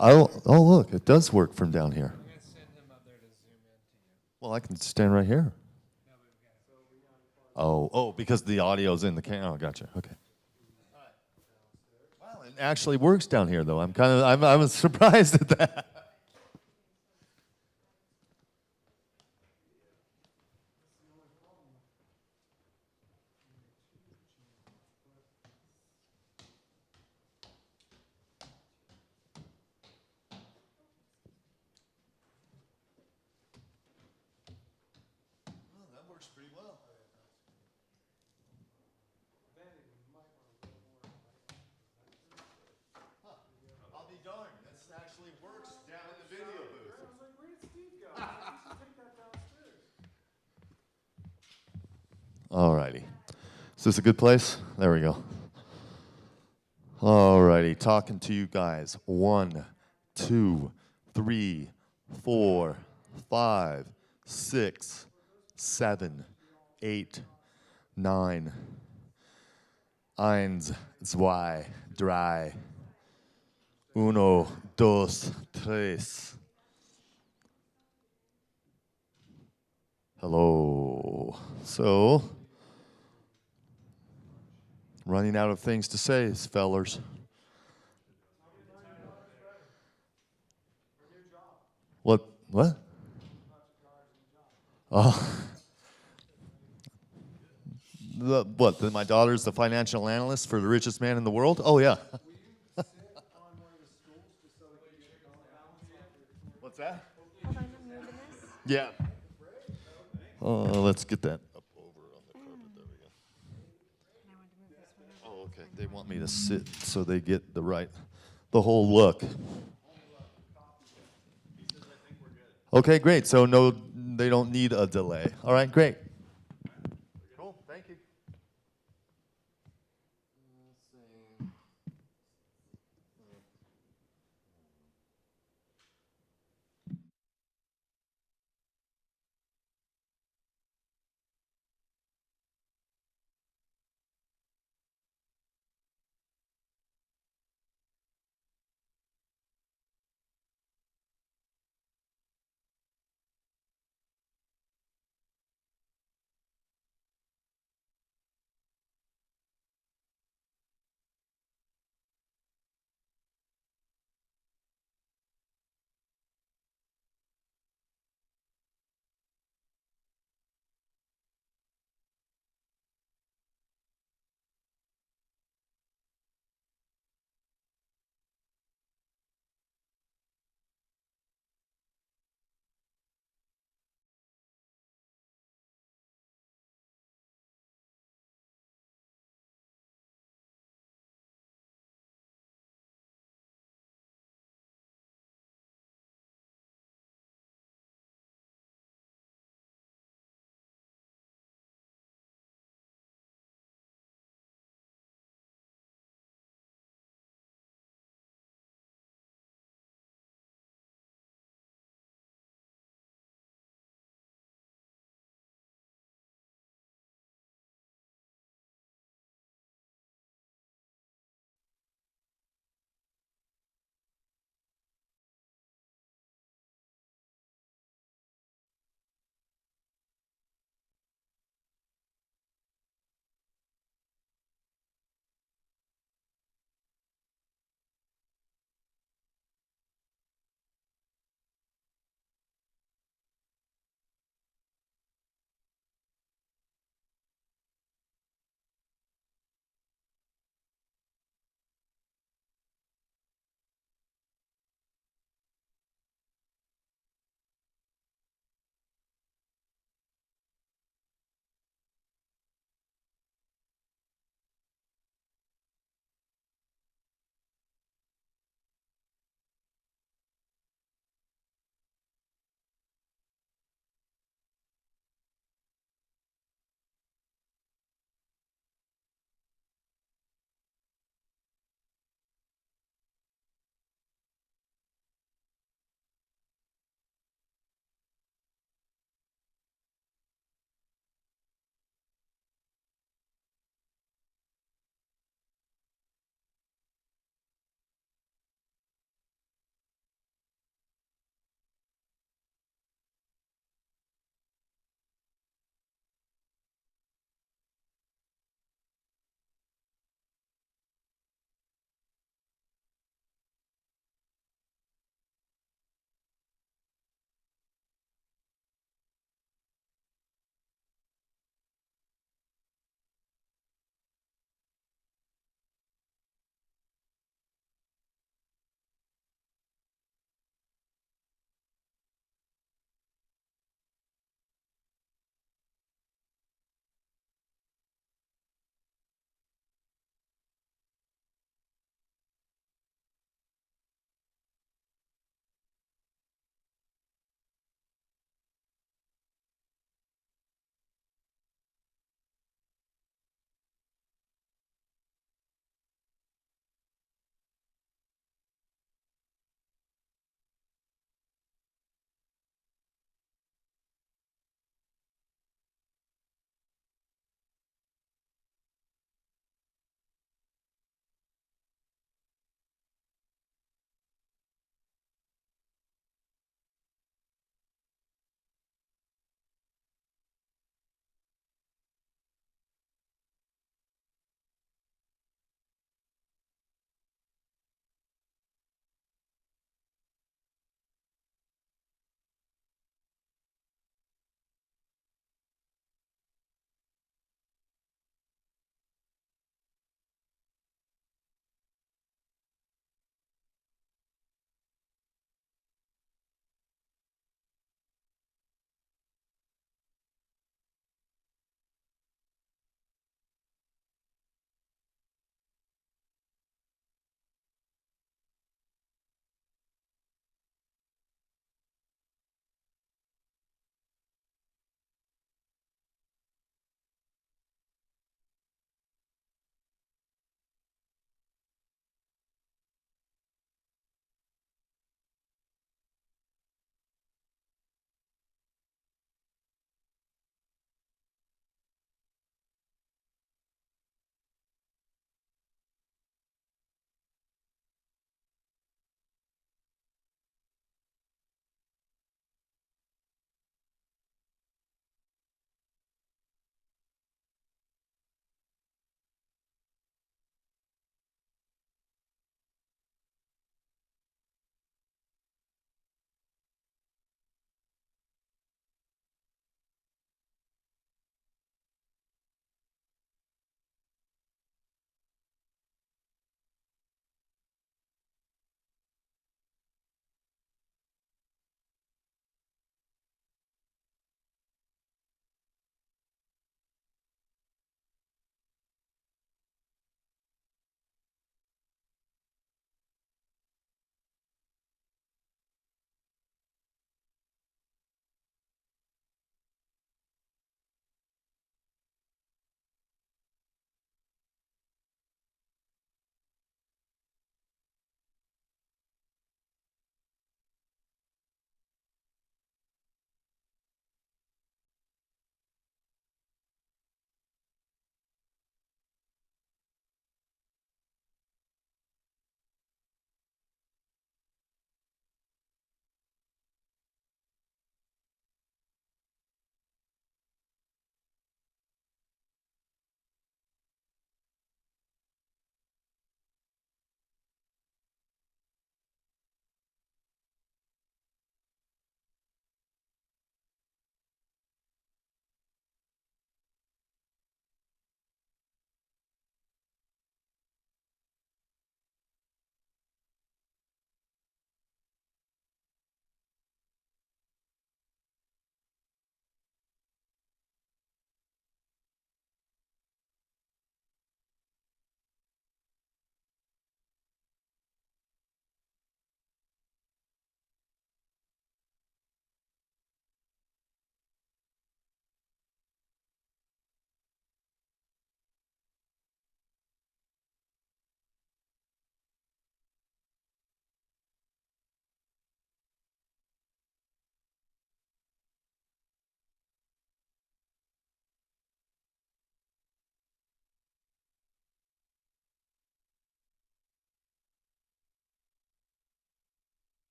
Oh, look, it does work from down here. Well, I can stand right here. Oh, because the audio's in the camera. Oh, gotcha. Okay. Wow, it actually works down here, though. I'm surprised at that. That works pretty well. I'll be darned. This actually works down in the video booth. I was like, where'd Steve go? I was like, we should take that downstairs. All righty. Is this a good place? There we go. All righty. Talking to you guys. 1, 2, 3, 4, 5, 6, 7, 8, 9. Eins, zwei, drei. Uno, dos, tres. Hello. So, running out of things to say, fellers. What? Oh. My daughter's the financial analyst for the richest man in the world? Oh, yeah. What's that? Hold on, I'm moving this. Yeah. Let's get that up over on the carpet. There we go. And I wanted to move this one over. Oh, okay. They want me to sit so they get the whole look. Okay, great. So no, they don't need a delay. All right, great.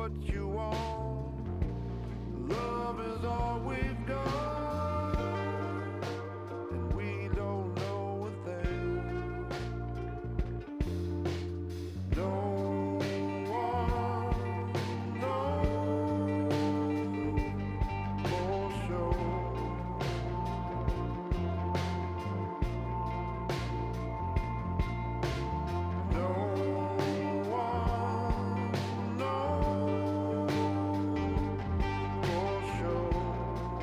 what you want. Love is all we've got, and we don't know a thing. No one knows for sure. No one knows for sure.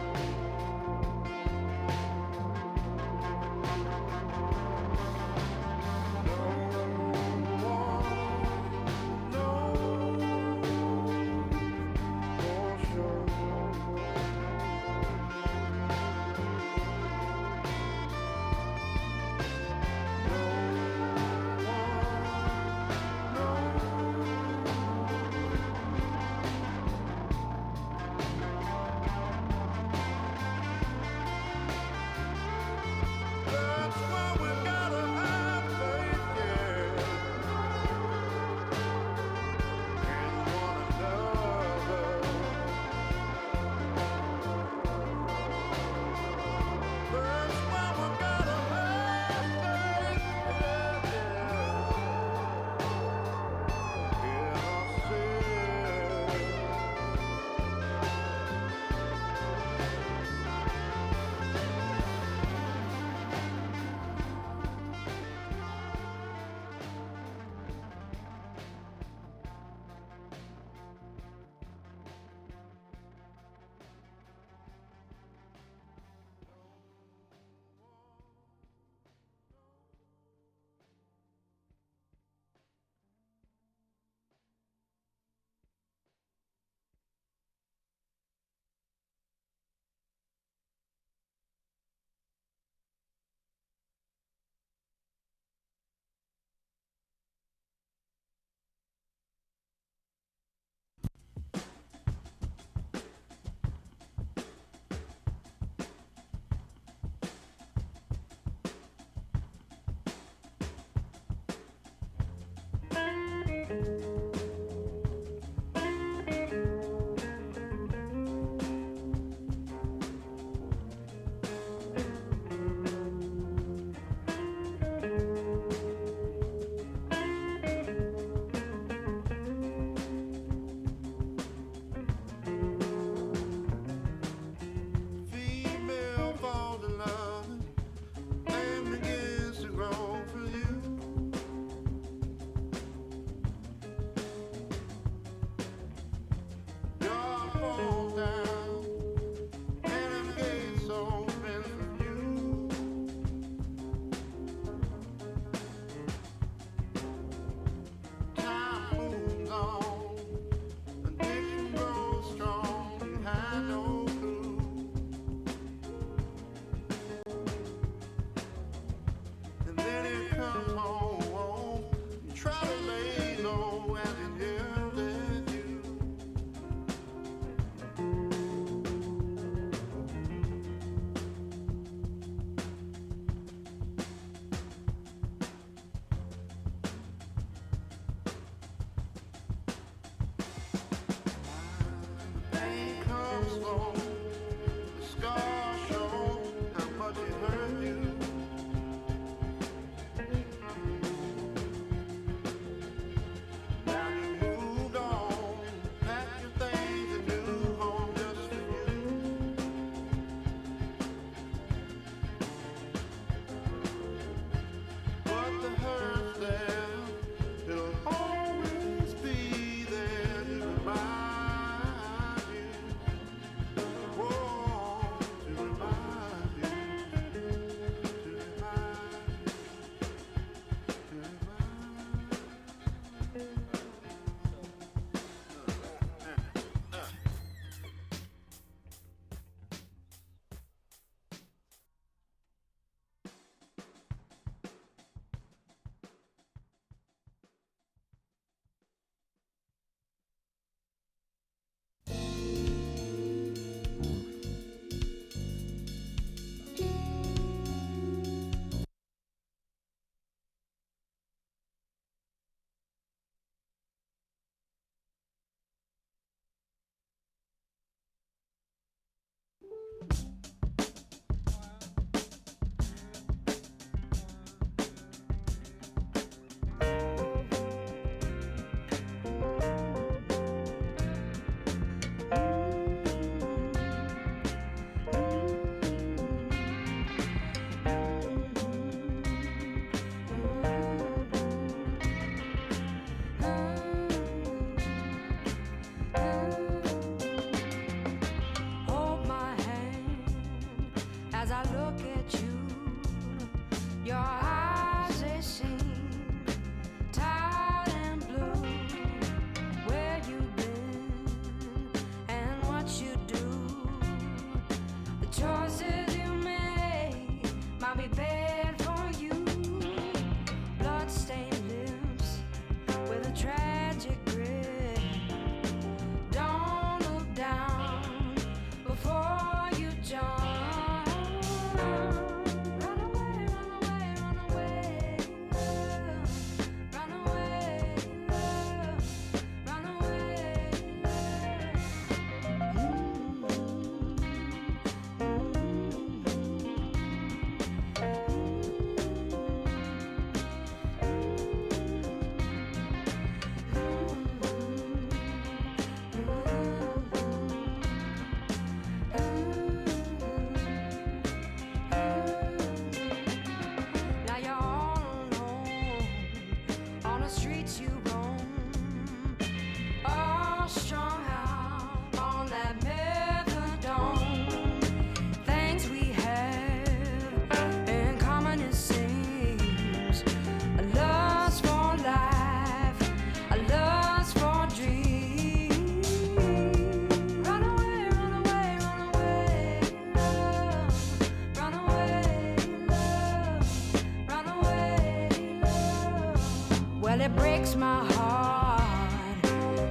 breaks my heart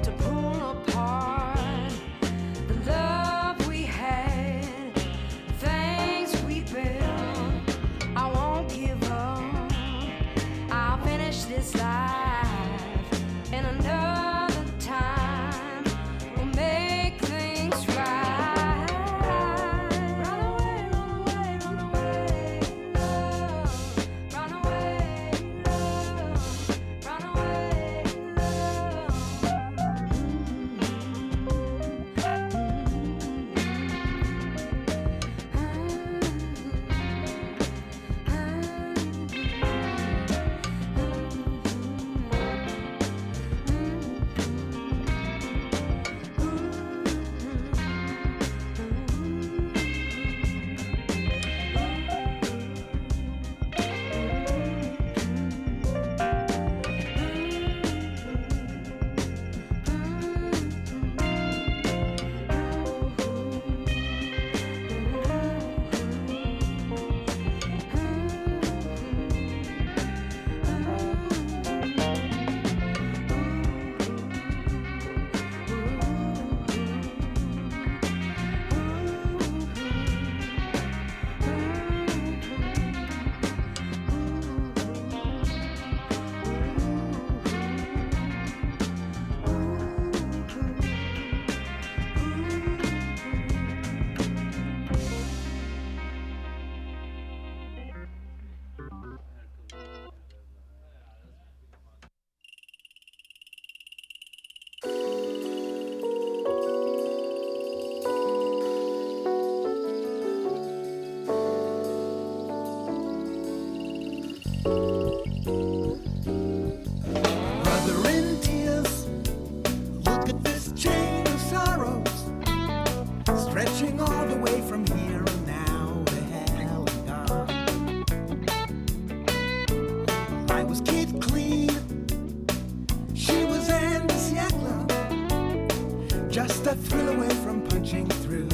to pull apart the love we had, things we built. I won't give up. I'll finish this life in another time. We'll make things right. Run away, run away, run away, love. Run away, love. Run away, Brother in tears, look at this chain of sorrows, stretching all the way from here and now to hell and gone. I was Kid Clean, she was Andy Siegler, just a thrill away from punching through.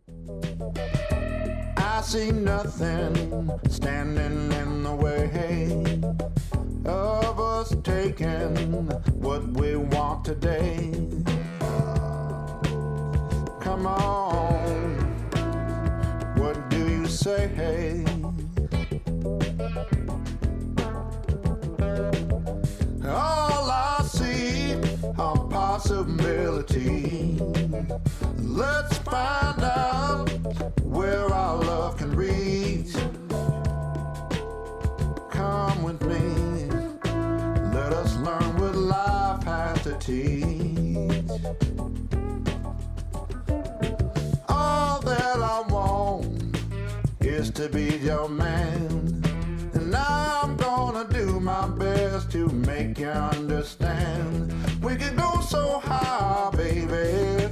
I see nothing standing in the way of us taking what we want today. Come on, what do you say? All I see are possibilities. Let's find out where our love can reach. Come with me, let us learn what life has to teach. All that I want is to be your man, and I'm gonna do my best to make you understand. We can go so high, baby,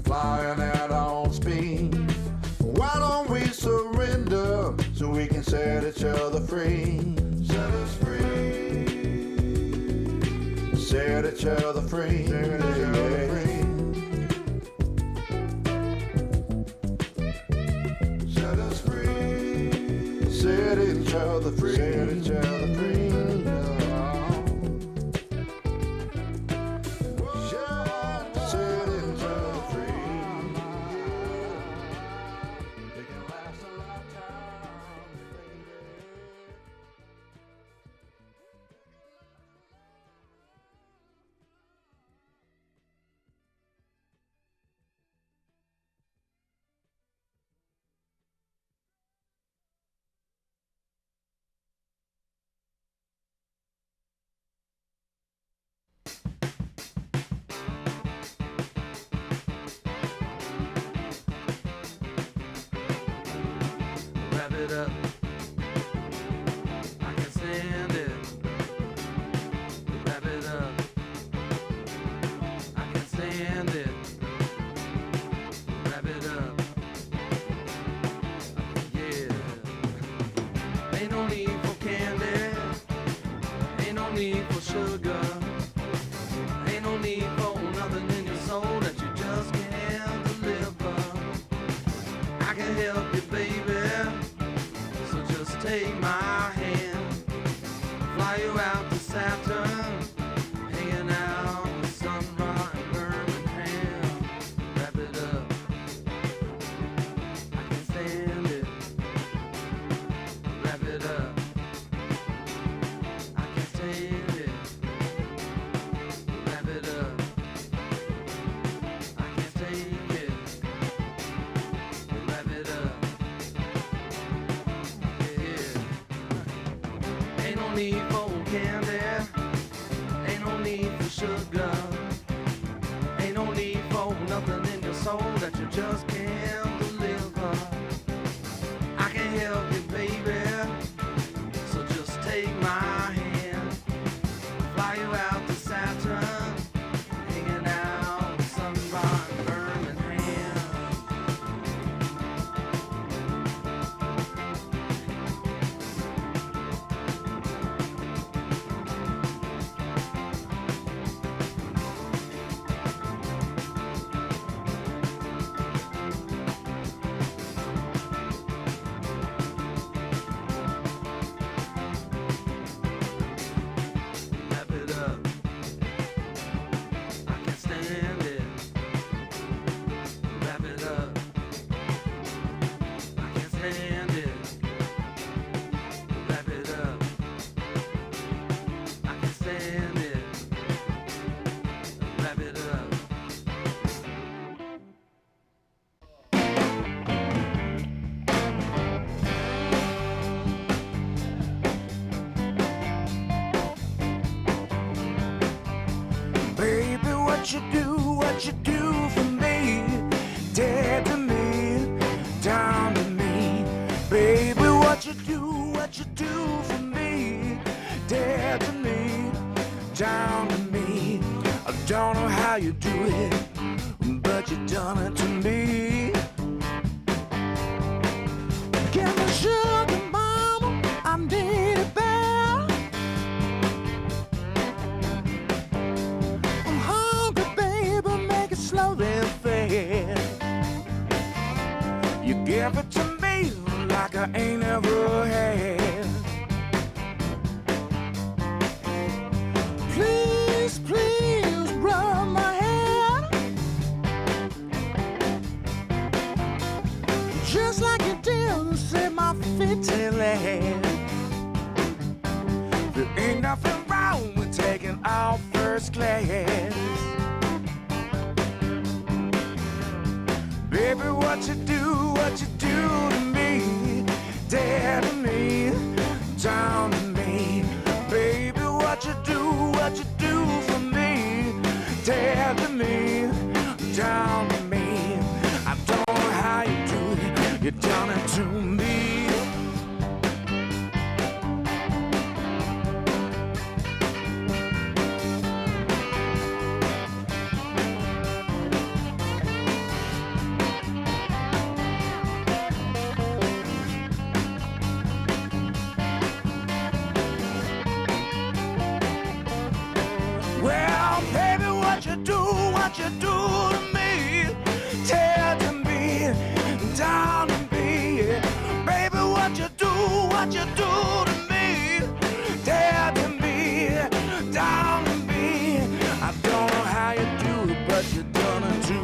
flying at our speed. Why don't we surrender so we can set each other free? Set us free. Set each other free. Set each other free. Set us free. Set each other free. Set each other free. Set each other free. They can last a lifetime, baby. Wrap it up. I can stand it. Wrap it up. I can stand it. Wrap it up. Yeah. Ain't no need for candy. Ain't no need for sugar. Ain't no need for nothing in your soul that you just can't deliver. I can help you, baby. So just take my hand, fly you out to Saturn, hanging out in the sunrise in Birmingham. Wrap it up. I can stand it. Wrap it up. I can stand it. Wrap it up. I can't take it. Wrap it up. Yeah. Ain't no need for candy. Ain't no need for sugar. Ain't no need for nothing in your soul that you just can't deliver. I can help you, baby. So just take my hand, fly you out to Saturn, hanging out in Sunrise in Birmingham. Wrap it up. I can stand it. Wrap it up. I can stand it. Wrap it up. I can stand it. Wrap it up. Baby, what you do for me, dead to me, down to me. Baby, what you do for me, dead to me, down to me. I don't know how you do it, but you done it to me. Give me sugar, mama, I need it bad. I'm hungry, baby, make it slow and fast. I ain't ever had. Please, please rub my hand, just like you did and set my feet to land. There ain't nothing wrong with taking off first class. Baby, what you do to me, dare to me, down to me. Baby, what you do for me, dare to me, down to me. I don't know how you do it, you done it to me. Well, baby, what you do to me, tell to me, down to me. Baby, what you do to me, tell to me, down to me. I don't know how you do it, but you done it to me.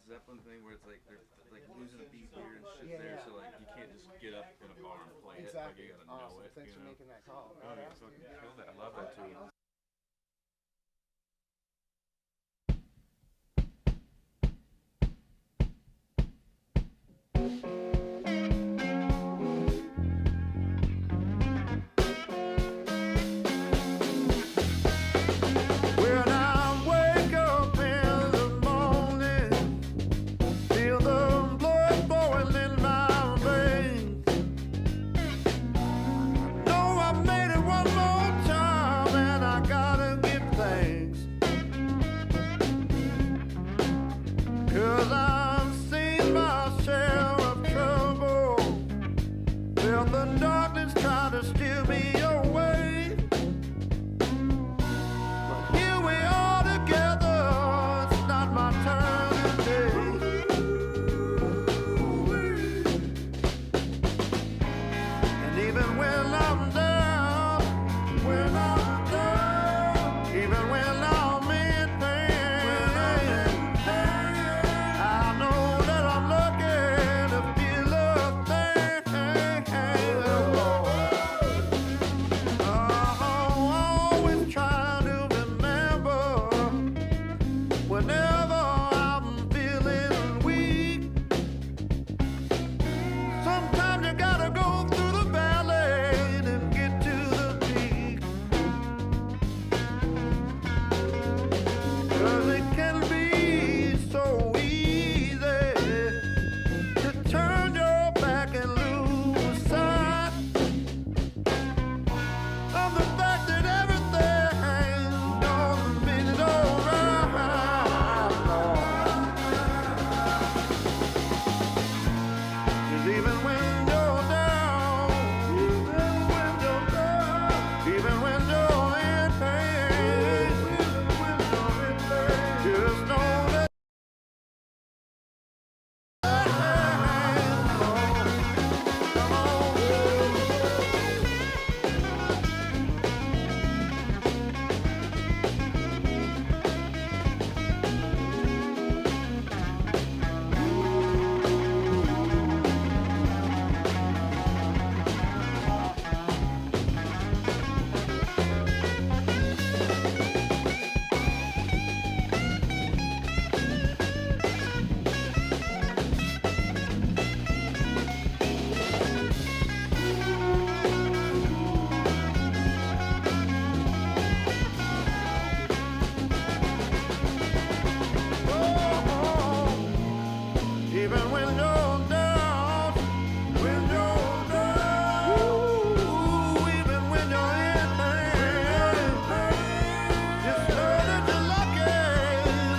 Zeppelin thing where it's like they're like losing a beat here and shit there, so like you can't just get up in a bar and play it. Like you gotta know it. Thanks for making that call. Oh, you fucking killed it. I love that too. When I wake up in the morning, feel the blood boiling in my veins. Know I made it one more time, and whenever I'm feeling weak. Sometimes you gotta go through the valley to get to the peak. 'Cause it can be so easy to turn your back and lose sight of the fact that everything don't mean it's alright, Lord. 'Cause even when you're down, even when you're in pain, just know that come on. Even when you're down, when you're down, even when you're in pain, just know that you're lucky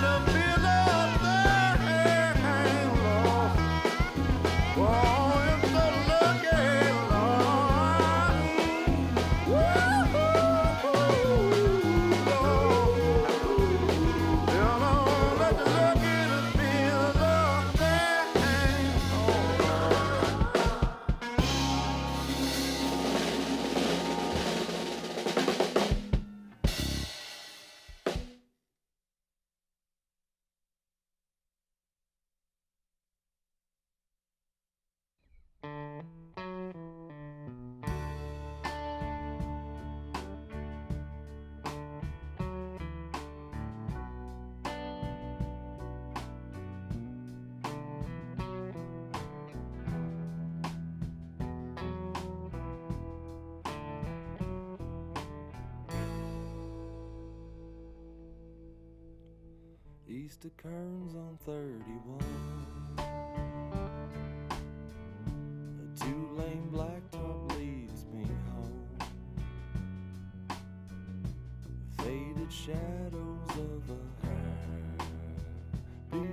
to feel up there, Lord. Oh, you're so lucky, Lord. You know that you're lucky to feel up there. East of Kearns on 31. A two-lane blacktop leads me home. Faded shadows of a happy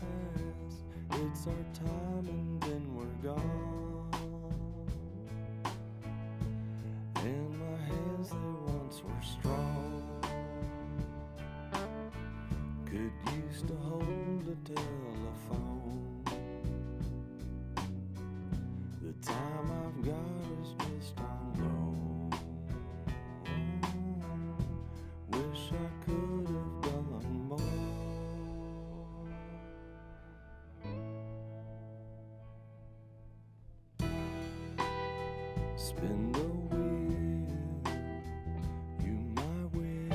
past. It's our time and then we're gone. In my hands they once were strong. Could used to hold a telephone. The time I've got is just on loan. Wish I could have done more. Spin the wheel, you might win.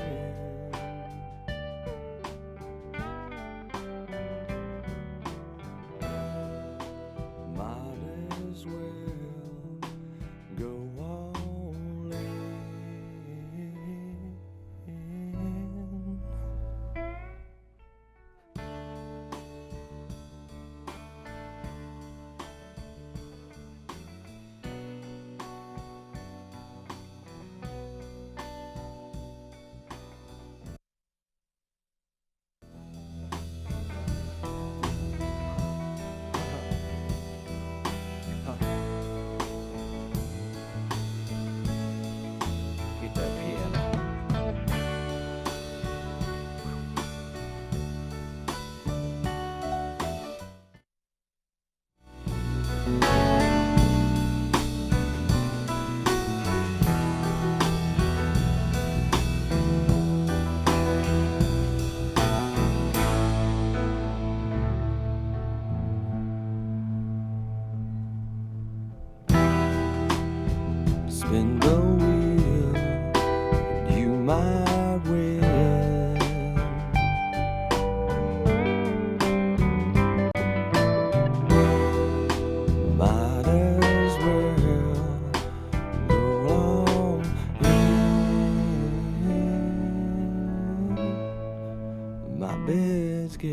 Might as well go all in.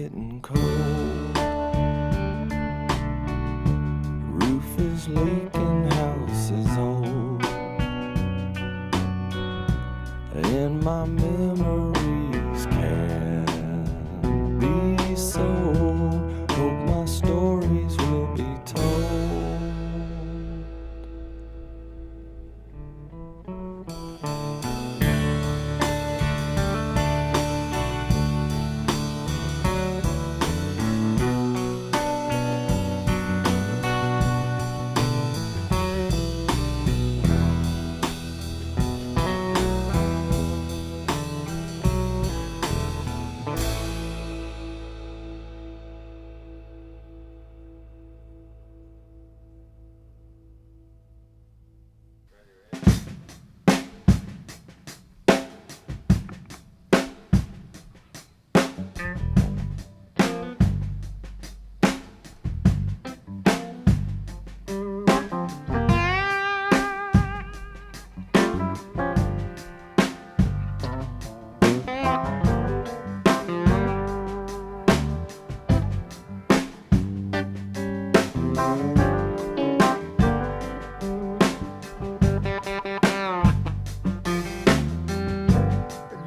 getting cold. Roof is leaking, house is old, and my memories can't be sold. Hope my stories will be told.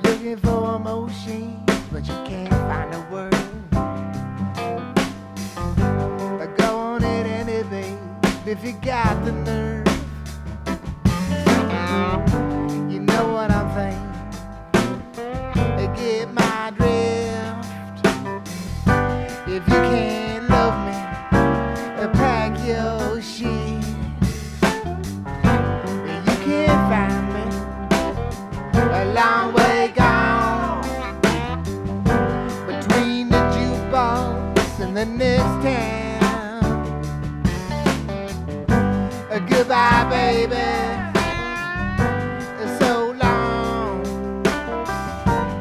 Looking for emotion, but you can't find a word. Go on it anyway, if you got the nerve. You know what I'm saying? Get my drift. If you can't love me, pack your shit. You can't find me a long way gone between the jukebox and the next town. Goodbye, baby. So long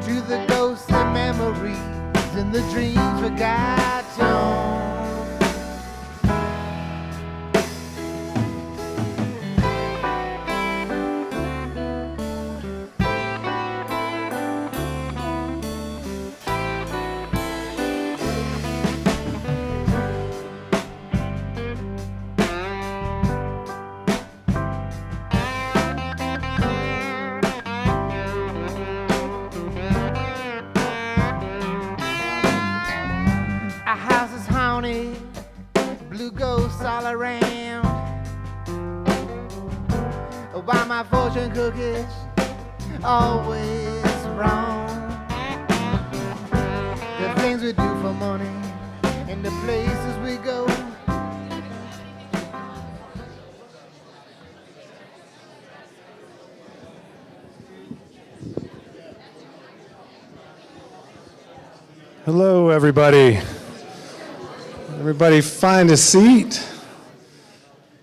to the ghosts and memories and the dreams forgotten. Our house is haunted, blue ghosts all around. Why my fortune cookies always wrong? The things we do for money and the places we go. Hello, everybody. Everybody find a seat.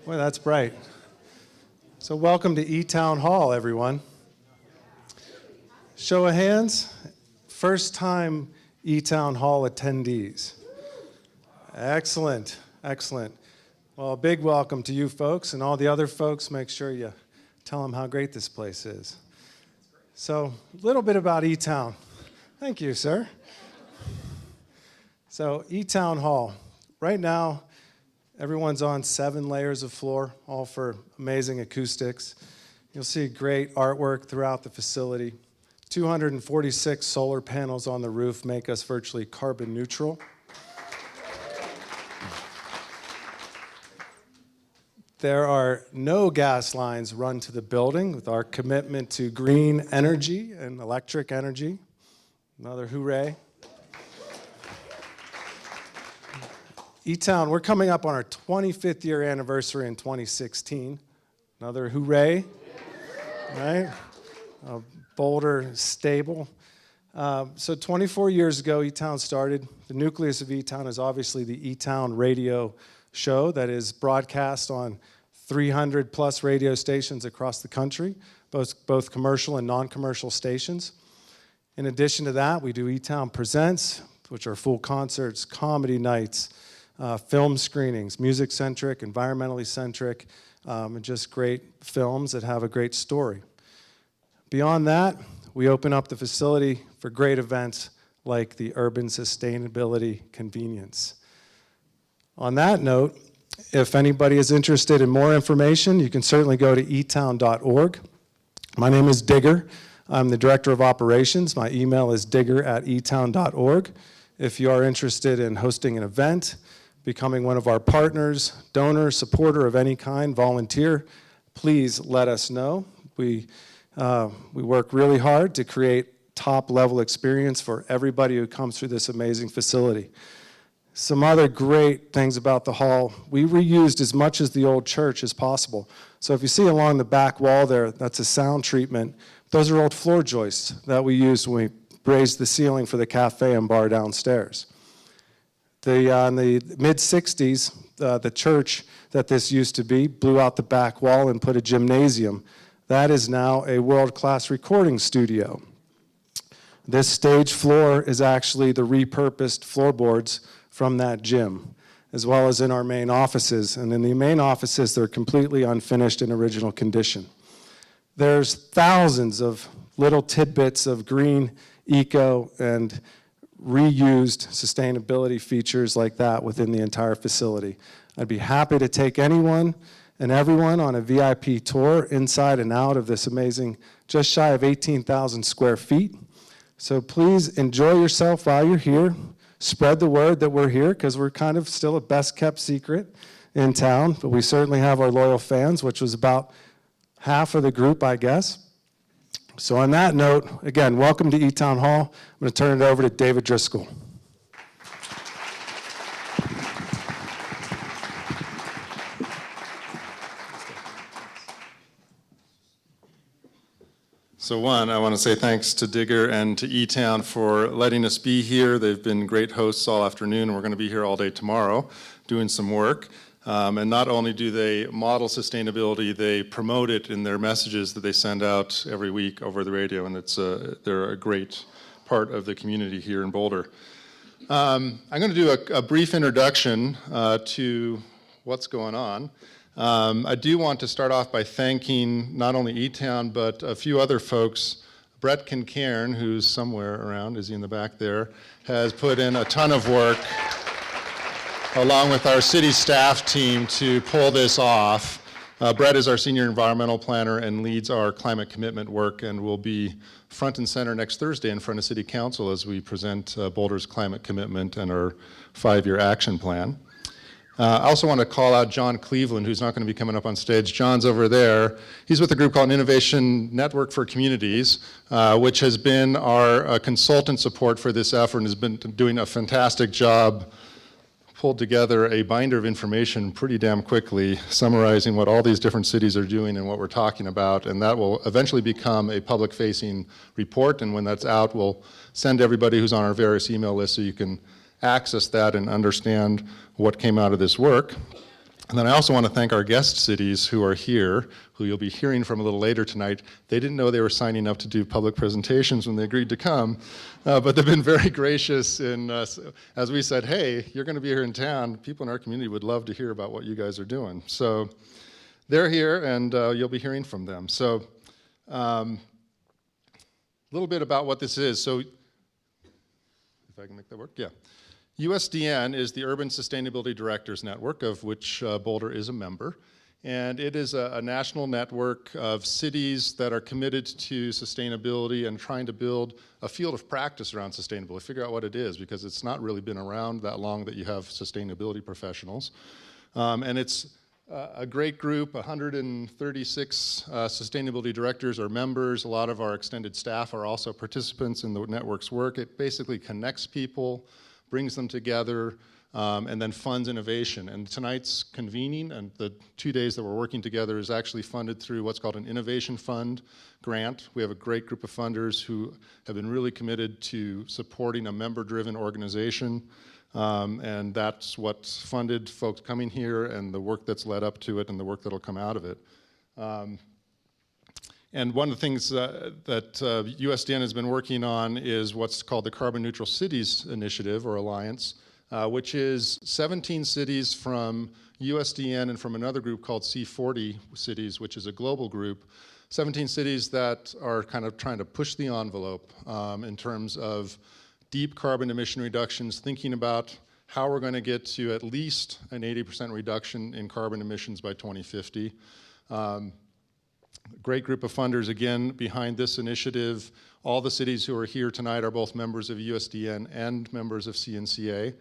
Boy, that's bright. So welcome to E-Town Hall, everyone. Show of hands, first time E-Town Hall attendees. Excellent, excellent. Well, a big welcome to you folks, and all the other folks, make sure you tell them how great this place is. So, a little bit about E-Town. Thank you, sir. So, E-Town Hall. Right now, everyone's on 7 layers of floor, all for amazing acoustics. You'll see great artwork throughout the facility. 246 solar panels on the roof make us virtually carbon neutral. There are no gas lines run to the building with our commitment to green energy and electric energy. Another hooray. E-Town, we're coming up on our 25th year anniversary in 2016. Another hooray, right? Boulder stable. So 24 years ago, E-Town started. The nucleus of E-Town is obviously the E-Town radio show that is broadcast on 300 plus radio stations across the country, both commercial and non-commercial stations. In addition to that, we do E-Town Presents, which are full concerts, comedy nights, film screenings, music-centric, environmentally centric, and just great films that have a great story. Beyond that, we open up the facility for great events like the urban sustainability convenience. On that note, if anybody is interested in more information, you can certainly go to etown.org. My name is Digger. I'm the Director of Operations. My email is digger@etown.org. If you are interested in hosting an event, becoming one of our partners, donor, supporter of any kind, volunteer, please let us know. We work really hard to create top-level experience for everybody who comes through this amazing facility. Some other great things about the hall, we reused as much as the old church as possible. So if you see along the back wall there, that's a sound treatment. Those are old floor joists that we used when we raised the ceiling for the cafe and bar downstairs. In the mid-'60s, the church that this used to be blew out the back wall and put a gymnasium. That is now a world-class recording studio. This stage floor is actually the repurposed floorboards from that gym, as well as in our main offices. And in the main offices, they're completely unfinished in original condition. There's thousands of little tidbits of green, eco, and reused sustainability features like that within the entire facility. I'd be happy to take anyone and everyone on a VIP tour inside and out of this amazing, just shy of 18,000 square feet. So please enjoy yourself while you're here. Spread the word that we're here, because we're kind of still a best-kept secret in town, but we certainly have our loyal fans, which was about half of the group, I guess. So on that note, again, welcome to E-Town Hall. I'm going to turn it over to David Driscoll. So one, I want to say thanks to Digger and to E-Town for letting us be here. They've been great hosts all afternoon, and we're going to be here all day tomorrow doing some work. And not only do they model sustainability, they promote it in their messages that they send out every week over the radio, and they're a great part of the community here in Boulder. I'm going to do a brief introduction to what's going on. I do want to start off by thanking not only E-Town, but a few other folks. Brett Kincairn, who's somewhere around, is he in the back there, has put in a ton of work along with our city staff team to pull this off. Brett is our senior environmental planner and leads our climate commitment work, and will be front and center next Thursday in front of City Council as we present Boulder's climate commitment and our 5-year action plan. I also want to call out John Cleveland, who's not going to be coming up on stage. John's over there. He's with a group called Innovation Network for Communities, which has been our consultant support for this effort and has been doing a fantastic job. Pulled together a binder of information pretty damn quickly, summarizing what all these different cities are doing and what we're talking about, and that will eventually become a public-facing report, and when that's out, we'll send everybody who's on our various email lists so you can access that and understand what came out of this work. And then I also want to thank our guest cities who are here, who you'll be hearing from a little later tonight. They didn't know they were signing up to do public presentations when they agreed to come, but they've been very gracious in, as we said, hey, you're going to be here in town. People in our community would love to hear about what you guys are doing. So they're here, and you'll be hearing from them. So a little bit about what this is. So if I can make that work, yeah. USDN is the Urban Sustainability Directors Network, of which Boulder is a member. And it is a national network of cities that are committed to sustainability and trying to build a field of practice around sustainability, figure out what it is, because it's not really been around that long that you have sustainability professionals. And it's a great group, 136 sustainability directors are members. A lot of our extended staff are also participants in the network's work. It basically connects people, brings them together, and then funds innovation. And tonight's convening and the 2 days that we're working together is actually funded through what's called an Innovation Fund grant. We have a great group of funders who have been really committed to supporting a member-driven organization, and that's what's funded folks coming here and the work that's led up to it and the work that'll come out of it. And one of the things that USDN has been working on is what's called the Carbon Neutral Cities Initiative, or Alliance, which is 17 cities from USDN and from another group called C40 Cities, which is a global group. 17 cities that are kind of trying to push the envelope in terms of deep carbon emission reductions, thinking about how we're going to get to at least an 80% reduction in carbon emissions by 2050. Great group of funders, again, behind this initiative. All the cities who are here tonight are both members of USDN and members of CNCA.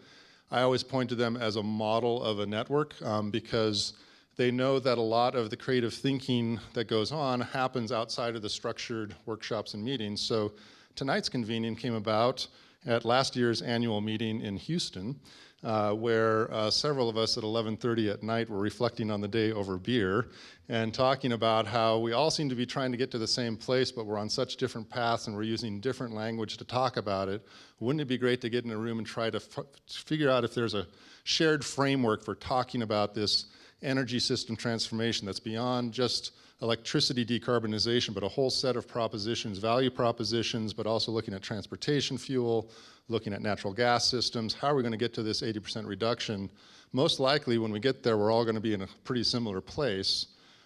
I always point to them as a model of a network because they know that a lot of the creative thinking that goes on happens outside of the structured workshops and meetings. So tonight's convening came about at last year's annual meeting in Houston, where several of us at 11:30 at night were reflecting on the day over beer and talking about how we all seem to be trying to get to the same place, but we're on such different paths and we're using different language to talk about it. Wouldn't it be great to get in a room and try to figure out if there's a shared framework for talking about this energy system transformation that's beyond just electricity decarbonization, but a whole set of propositions, value propositions, but also looking at transportation fuel, looking at natural gas systems. How are we going to get to this 80% reduction? Most likely when we get there, we're all going to be in a pretty similar place,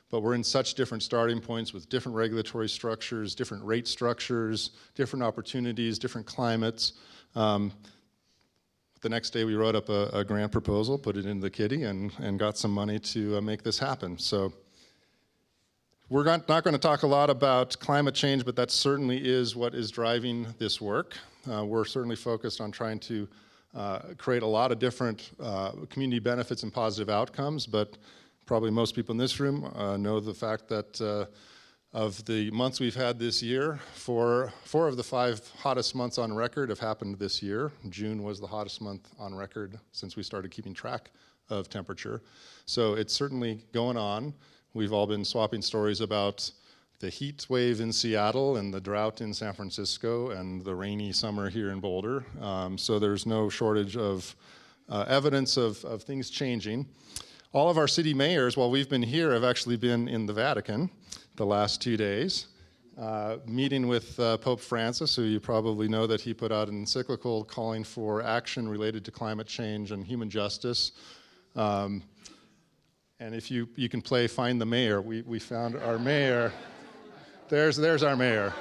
but we're in such different starting points with different regulatory structures, different rate structures, different opportunities, different climates. The next day we wrote up a grant proposal, put it in the kitty, and got some money to make this happen. So we're not going to talk a lot about climate change, but that certainly is what is driving this work. We're certainly focused on trying to create a lot of different community benefits and positive outcomes, but probably most people in this room know the fact that of the months we've had this year, four of the 5 hottest months on record have happened this year. June was the hottest month on record since we started keeping track of temperature. So it's certainly going on. We've all been swapping stories about the heat wave in Seattle and the drought in San Francisco and the rainy summer here in Boulder. So there's no shortage of evidence of things changing. All of our city mayors, while we've been here, have actually been in the Vatican the last 2 days, meeting with Pope Francis, who you probably know that he put out an encyclical calling for action related to climate change and human justice. And if you can play Find the Mayor, we found our mayor. There's our mayor.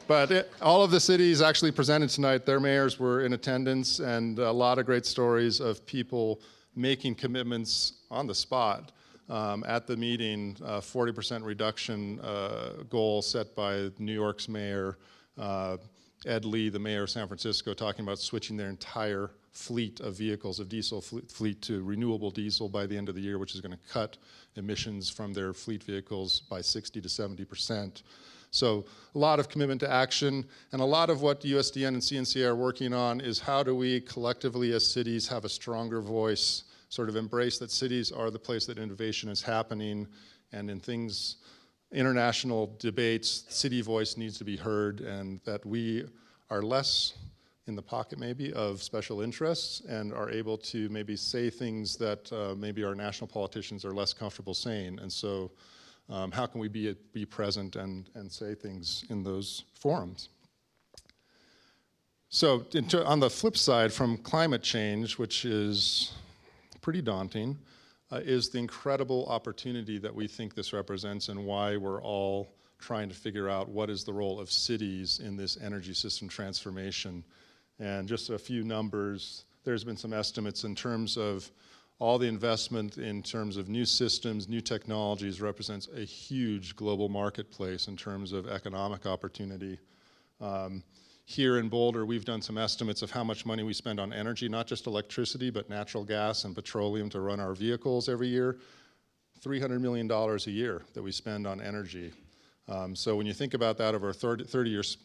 But all of the cities actually presented tonight, their mayors were in attendance, and a lot of great stories of people making commitments on the spot. At the meeting, 40% reduction goal set by New York's mayor, Ed Lee, the mayor of San Francisco, talking about switching their entire fleet of vehicles, of diesel fleet to renewable diesel by the end of the year, which is going to cut emissions from their fleet vehicles by 60 to 70%. So a lot of commitment to action, and a lot of what USDN and CNCA are working on is how do we collectively as cities have a stronger voice, sort of embrace that cities are the place that innovation is happening, and in things, international debates, city voice needs to be heard, and that we are less in the pocket maybe of special interests and are able to maybe say things that maybe our national politicians are less comfortable saying. And so how can we be present and say things in those forums? So on the flip side, from climate change, which is pretty daunting, is the incredible opportunity that we think this represents and why we're all trying to figure out what is the role of cities in this energy system transformation. And just a few numbers, there's been some estimates in terms of all the investment in terms of new systems, new technologies represents a huge global marketplace in terms of economic opportunity. Here in Boulder, we've done some estimates of how much money we spend on energy, not just electricity, but natural gas and petroleum to run our vehicles every year. $300 million a year that we spend on energy. So when you think about that over a 30 years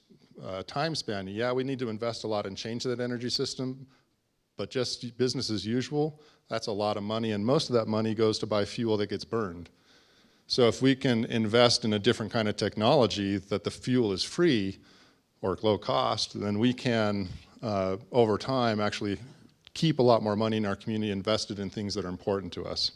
time span, yeah, we need to invest a lot and change that energy system, but just business as usual, that's a lot of money, and most of that money goes to buy fuel that gets burned. So if we can invest in a different kind of technology that the fuel is free or low cost, then we can, over time, actually keep a lot more money in our community invested in things that are important to us.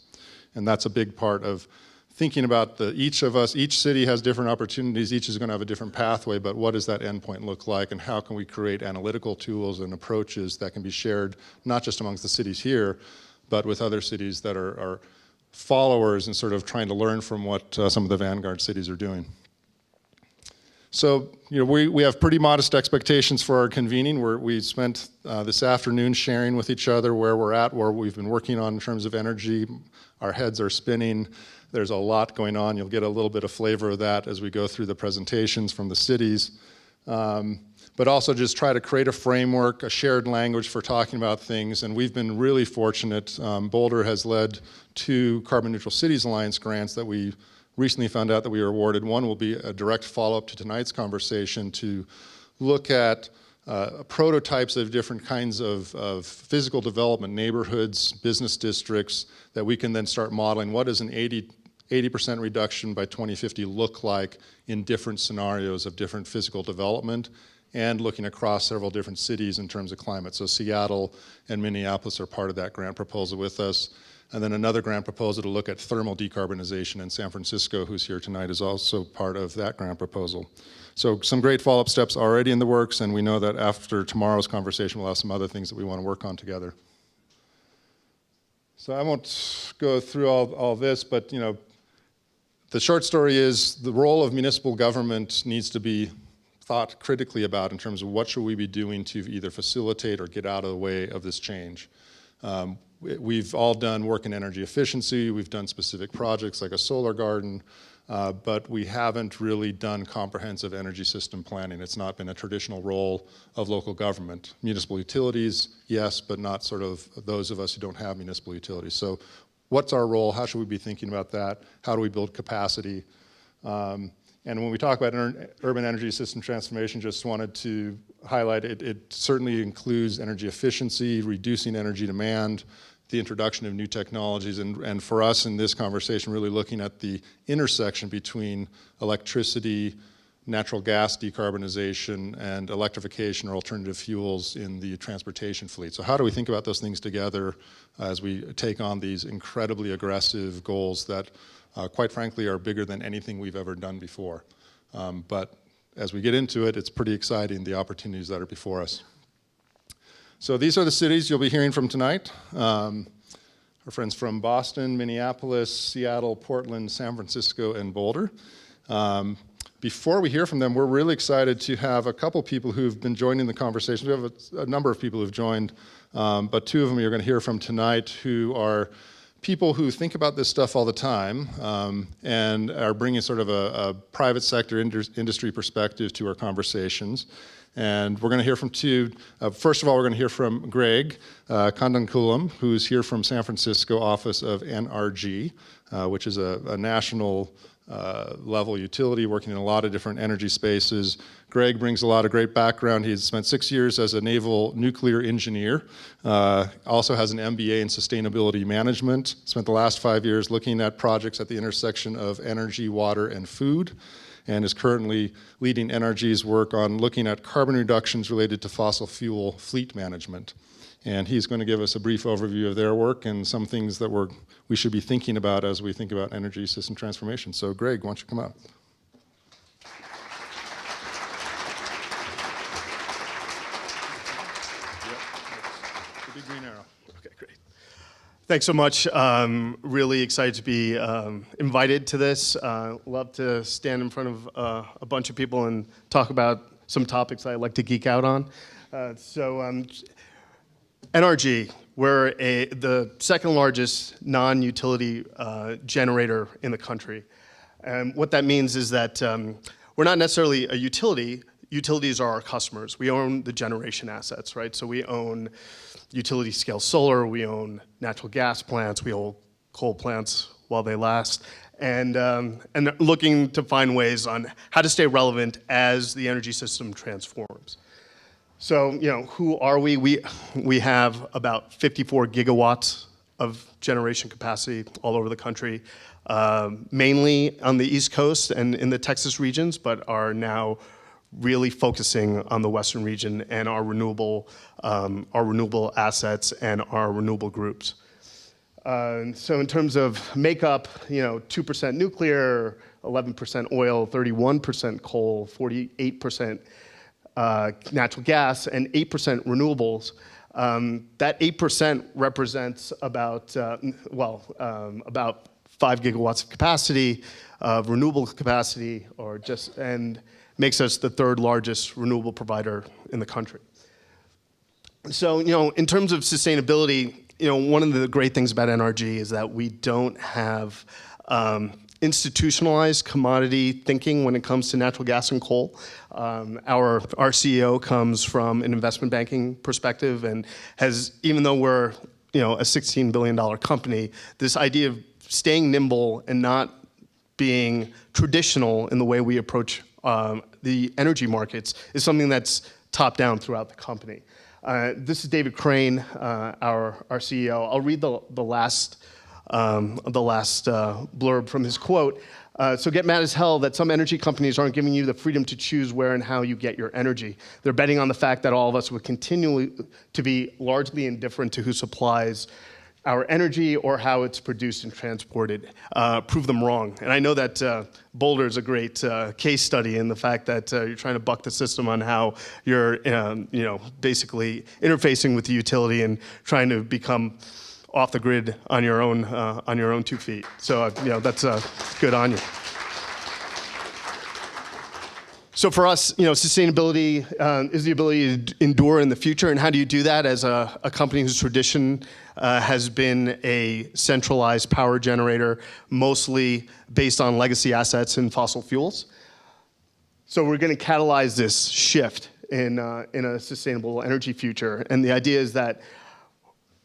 And that's a big part of thinking about each of us, each city has different opportunities, each is going to have a different pathway, but what does that endpoint look like, and how can we create analytical tools and approaches that can be shared, not just amongst the cities here, but with other cities that are followers and sort of trying to learn from what some of the vanguard cities are doing. So, we have pretty modest expectations for our convening. We spent this afternoon sharing with each other where we're at, where we've been working on in terms of energy. Our heads are spinning. There's a lot going on. You'll get a little bit of flavor of that as we go through the presentations from the cities. But also just try to create a framework, a shared language for talking about things. And we've been really fortunate. Boulder has led 2 Carbon Neutral Cities Alliance grants that we recently found out that we were awarded. One will be a direct follow-up to tonight's conversation to look at prototypes of different kinds of physical development, neighborhoods, business districts, that we can then start modeling what does an 80% reduction by 2050 look like in different scenarios of different physical development, and looking across several different cities in terms of climate. So Seattle and Minneapolis are part of that grant proposal with us. And then another grant proposal to look at thermal decarbonization in San Francisco, who's here tonight, is also part of that grant proposal. So some great follow-up steps already in the works, and we know that after tomorrow's conversation, we'll have some other things that we want to work on together. So I won't go through all this, but the short story is the role of municipal government needs to be thought critically about in terms of what should we be doing to either facilitate or get out of the way of this change. We've all done work in energy efficiency. We've done specific projects like a solar garden, but we haven't really done comprehensive energy system planning. It's not been a traditional role of local government. Municipal utilities, yes, but not sort of those of us who don't have municipal utilities. So what's our role? How should we be thinking about that? How do we build capacity? And when we talk about urban energy system transformation, just wanted to highlight it certainly includes energy efficiency, reducing energy demand, the introduction of new technologies, and for us in this conversation, really looking at the intersection between electricity, natural gas decarbonization, and electrification or alternative fuels in the transportation fleet. So how do we think about those things together as we take on these incredibly aggressive goals that quite frankly are bigger than anything we've ever done before. But as we get into it, it's pretty exciting, the opportunities that are before us. So these are the cities you'll be hearing from tonight. Our friends from Boston, Minneapolis, Seattle, Portland, San Francisco, and Boulder. Before we hear from them, we're really excited to have a couple people who've been joining the conversation. We have a number of people who've joined, but 2 of them you're going to hear from tonight who are people who think about this stuff all the time and are bringing sort of a private sector industry perspective to our conversations. And we're going to hear from 2. First of all, we're going to hear from Greg Kandankulam, who's here from San Francisco office of NRG, which is a national level utility working in a lot of different energy spaces. Greg brings a lot of great background. He's spent 6 years as a naval nuclear engineer, also has an MBA in sustainability management, spent the last 5 years looking at projects at the intersection of energy, water, and food, and is currently leading NRG's work on looking at carbon reductions related to fossil fuel fleet management. And he's going to give us a brief overview of their work and some things that we should be thinking about as we think about energy system transformation. So Greg, why don't you come up? The big green arrow. Okay, great. Thanks so much. Really excited to be invited to this. Love to stand in front of a bunch of people and talk about some topics I like to geek out on. NRG, we're the second largest non-utility generator in the country. And what that means is that we're not necessarily a utility. Utilities are our customers. We own the generation assets, right? So we own utility scale solar, we own natural gas plants, we own coal plants while they last, and looking to find ways on how to stay relevant as the energy system transforms. So, who are we? We have about 54 gigawatts of generation capacity all over the country, mainly on the East Coast and in the Texas regions, but are now really focusing on the Western region and our renewable assets and our renewable groups. So in terms of makeup, 2% nuclear, 11% oil, 31% coal, 48% natural gas, and 8% renewables. That 8% represents about 5 gigawatts of capacity, of renewable capacity, makes us the third largest renewable provider in the country. So, in terms of sustainability, one of the great things about NRG is that we don't have institutionalized commodity thinking when it comes to natural gas and coal. Our CEO comes from an investment banking perspective and has, even though we're a $16 billion company, this idea of staying nimble and not being traditional in the way we approach the energy markets is something that's top down throughout the company. This is David Crane, our CEO. I'll read the last blurb from his quote. So get mad as hell that some energy companies aren't giving you the freedom to choose where and how you get your energy. They're betting on the fact that all of us would continue to be largely indifferent to who supplies our energy or how it's produced and transported. Prove them wrong. And I know that Boulder is a great case study in the fact that you're trying to buck the system on how you're basically interfacing with the utility and trying to become off the grid on your own 2 feet. So that's good on you. So for us, sustainability is the ability to endure in the future. And how do you do that as a company whose tradition has been a centralized power generator, mostly based on legacy assets and fossil fuels? So we're going to catalyze this shift in a sustainable energy future. And the idea is that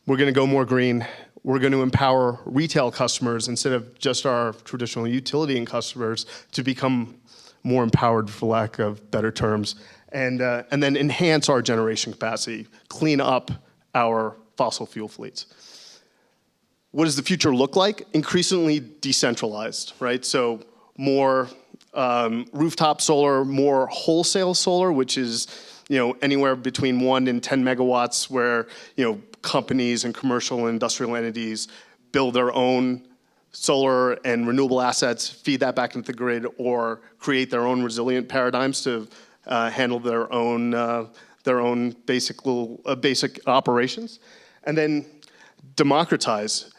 we're going to go more green. We're going to empower retail customers instead of just our traditional utility and customers to become more empowered, for lack of better terms, and then enhance our generation capacity, clean up our fossil fuel fleets. What does the future look like? Increasingly decentralized, right? So more rooftop solar, more wholesale solar, which is anywhere between 1 and 10 megawatts, where companies and commercial and industrial entities build their own solar and renewable assets, feed that back into the grid, or create their own resilient paradigms to handle their own basic operations, and then democratize.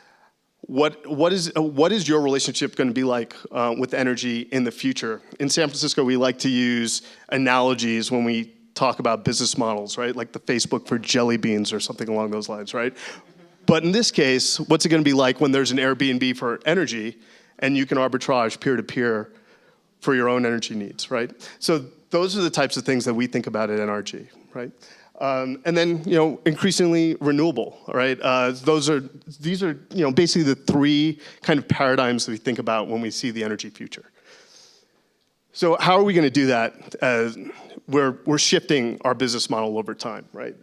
What is your relationship going to be like with energy in the future? In San Francisco, we like to use analogies when we talk about business models, right? Like the Facebook for jelly beans or something along those lines, right? But in this case, what's it going to be like when there's an Airbnb for energy and you can arbitrage peer-to-peer for your own energy needs, right? So those are the types of things that we think about at NRG, right? And then, increasingly renewable, right? These are basically the three kind of paradigms that we think about when we see the energy future. So how are we going to do that? We're shifting our business model over time, right?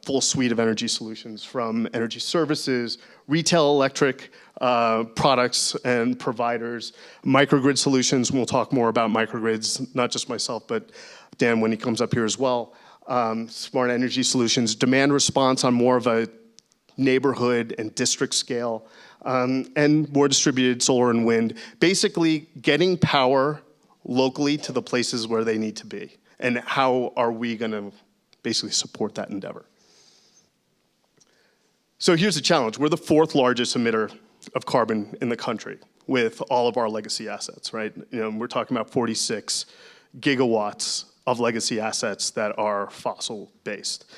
Full suite of energy solutions, from energy services, retail electric products and providers, microgrid solutions. We'll talk more about microgrids, not just myself, but Dan when he comes up here as well. Smart energy solutions, demand response on more of a neighborhood and district scale, and more distributed solar and wind. Basically, getting power locally to the places where they need to be. And how are we going to basically support that endeavor? So here's the challenge. We're the 4th largest emitter of carbon in the country with all of our legacy assets, right? We're talking about 46 gigawatts of legacy assets that are fossil-based.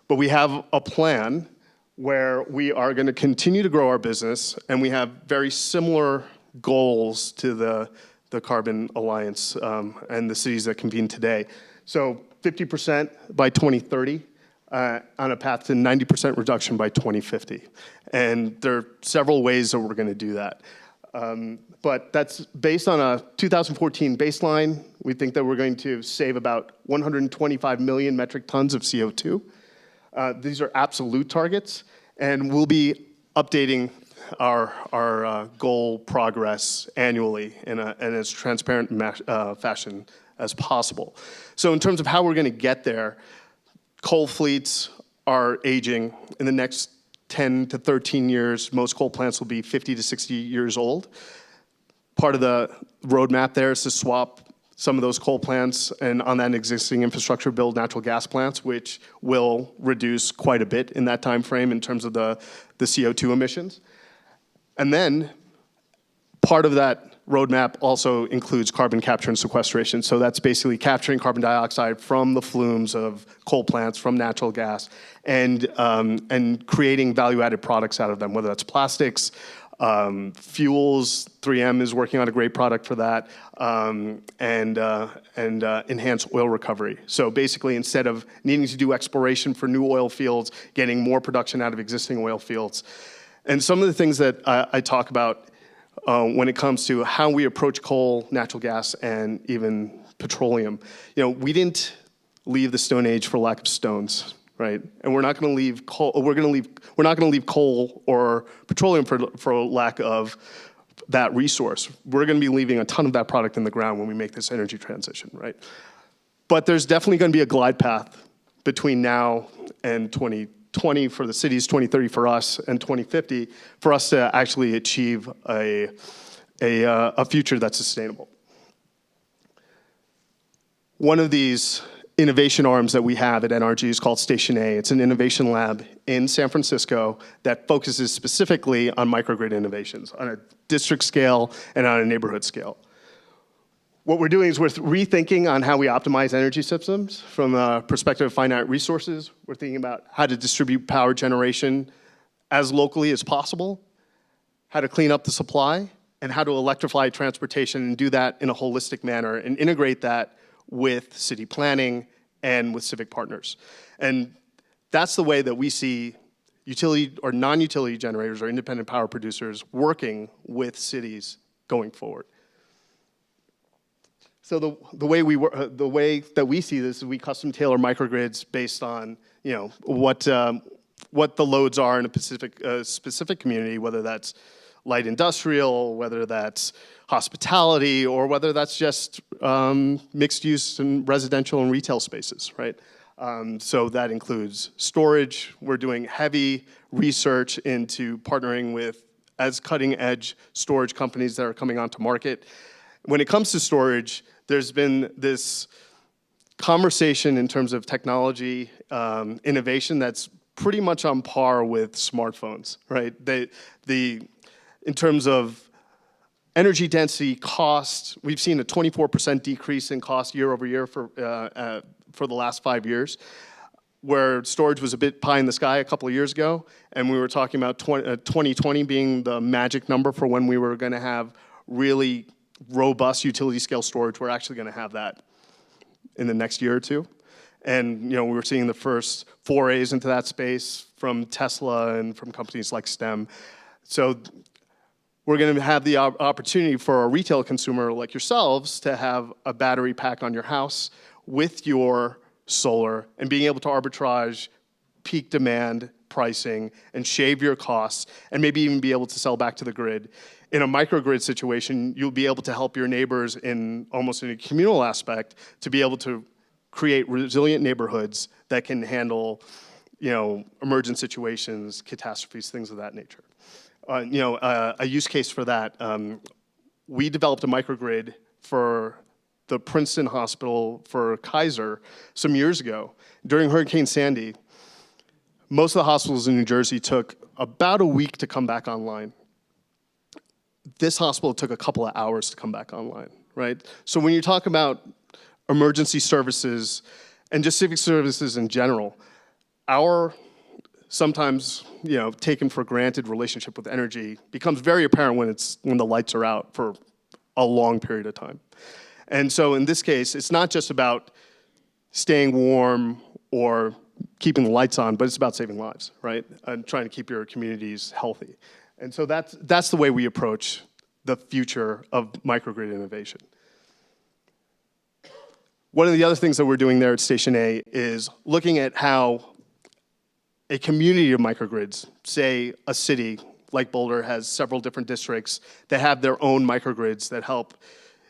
But we have a plan where we are going to continue to grow our business, and we have very similar goals to the Carbon Alliance and the cities that convene today. So 50% by 2030, on a path to 90% reduction by 2050. And there are several ways that we're going to do that. But that's based on a 2014 baseline. We think that we're going to save about 125 million metric tons of CO2. These are absolute targets, and we'll be updating our goal progress annually in as transparent fashion as possible. So in terms of how we're going to get there, coal fleets are aging. In the next 10 to 13 years, most coal plants will be 50 to 60 years old. Part of the roadmap there is to swap some of those coal plants and on that existing infrastructure build natural gas plants, which will reduce quite a bit in that time frame in terms of the CO2 emissions. And then part of that roadmap also includes carbon capture and sequestration. So that's basically capturing carbon dioxide from the flumes of coal plants, from natural gas, and creating value-added products out of them, whether that's plastics, fuels. 3M is working on a great product for that, and enhanced oil recovery. So basically, instead of needing to do exploration for new oil fields, getting more production out of existing oil fields. And some of the things that I talk about when it comes to how we approach coal, natural gas, and even petroleum. We didn't leave the Stone Age for lack of stones, right? And we're not going to leave coal. We're not going to leave coal or petroleum for lack of that resource. We're going to be leaving a ton of that product in the ground when we make this energy transition, right? But there's definitely going to be a glide path between now and 2020 for the cities, 2030 for us, and 2050 for us to actually achieve a future that's sustainable. One of these innovation arms that we have at NRG is called Station A. It's an innovation lab in San Francisco that focuses specifically on microgrid innovations on a district scale and on a neighborhood scale. What we're doing is we're rethinking on how we optimize energy systems from a perspective of finite resources. We're thinking about how to distribute power generation as locally as possible, how to clean up the supply, and how to electrify transportation and do that in a holistic manner and integrate that with city planning and with civic partners. And that's the way that we see utility or non-utility generators or independent power producers working with cities going forward. So the way that we see this is we custom tailor microgrids based on what the loads are in a specific community, whether that's light industrial, whether that's hospitality, or whether that's just mixed use and residential and retail spaces, right? So that includes storage. We're doing heavy research into partnering with as cutting edge storage companies that are coming onto market. When it comes to storage, there's been this conversation in terms of technology innovation that's pretty much on par with smartphones, right? In terms of energy density, cost, we've seen a 24% decrease in cost year over year for the last 5 years, where storage was a bit pie in the sky a couple of years ago, and we were talking about 2020 being the magic number for when we were going to have really robust utility scale storage. We're actually going to have that in the next year or two. And we were seeing the first forays into that space from Tesla and from companies like STEM. So we're going to have the opportunity for a retail consumer like yourselves to have a battery pack on your house with your solar and being able to arbitrage peak demand pricing and shave your costs and maybe even be able to sell back to the grid. In a microgrid situation, you'll be able to help your neighbors in almost in a communal aspect to be able to create resilient neighborhoods that can handle emergent situations, catastrophes, things of that nature. A use case for that, we developed a microgrid for the Princeton Hospital for Kaiser some years ago. During Hurricane Sandy, most of the hospitals in New Jersey took about a week to come back online. This hospital took a couple of hours to come back online, right? So when you talk about emergency services and just civic services in general, our sometimes taken for granted relationship with energy becomes very apparent when the lights are out for a long period of time. And so in this case, it's not just about staying warm or keeping the lights on, but it's about saving lives, right? And trying to keep your communities healthy. And so that's the way we approach the future of microgrid innovation. One of the other things that we're doing there at Station A is looking at how a community of microgrids, say a city like Boulder has several different districts that have their own microgrids that help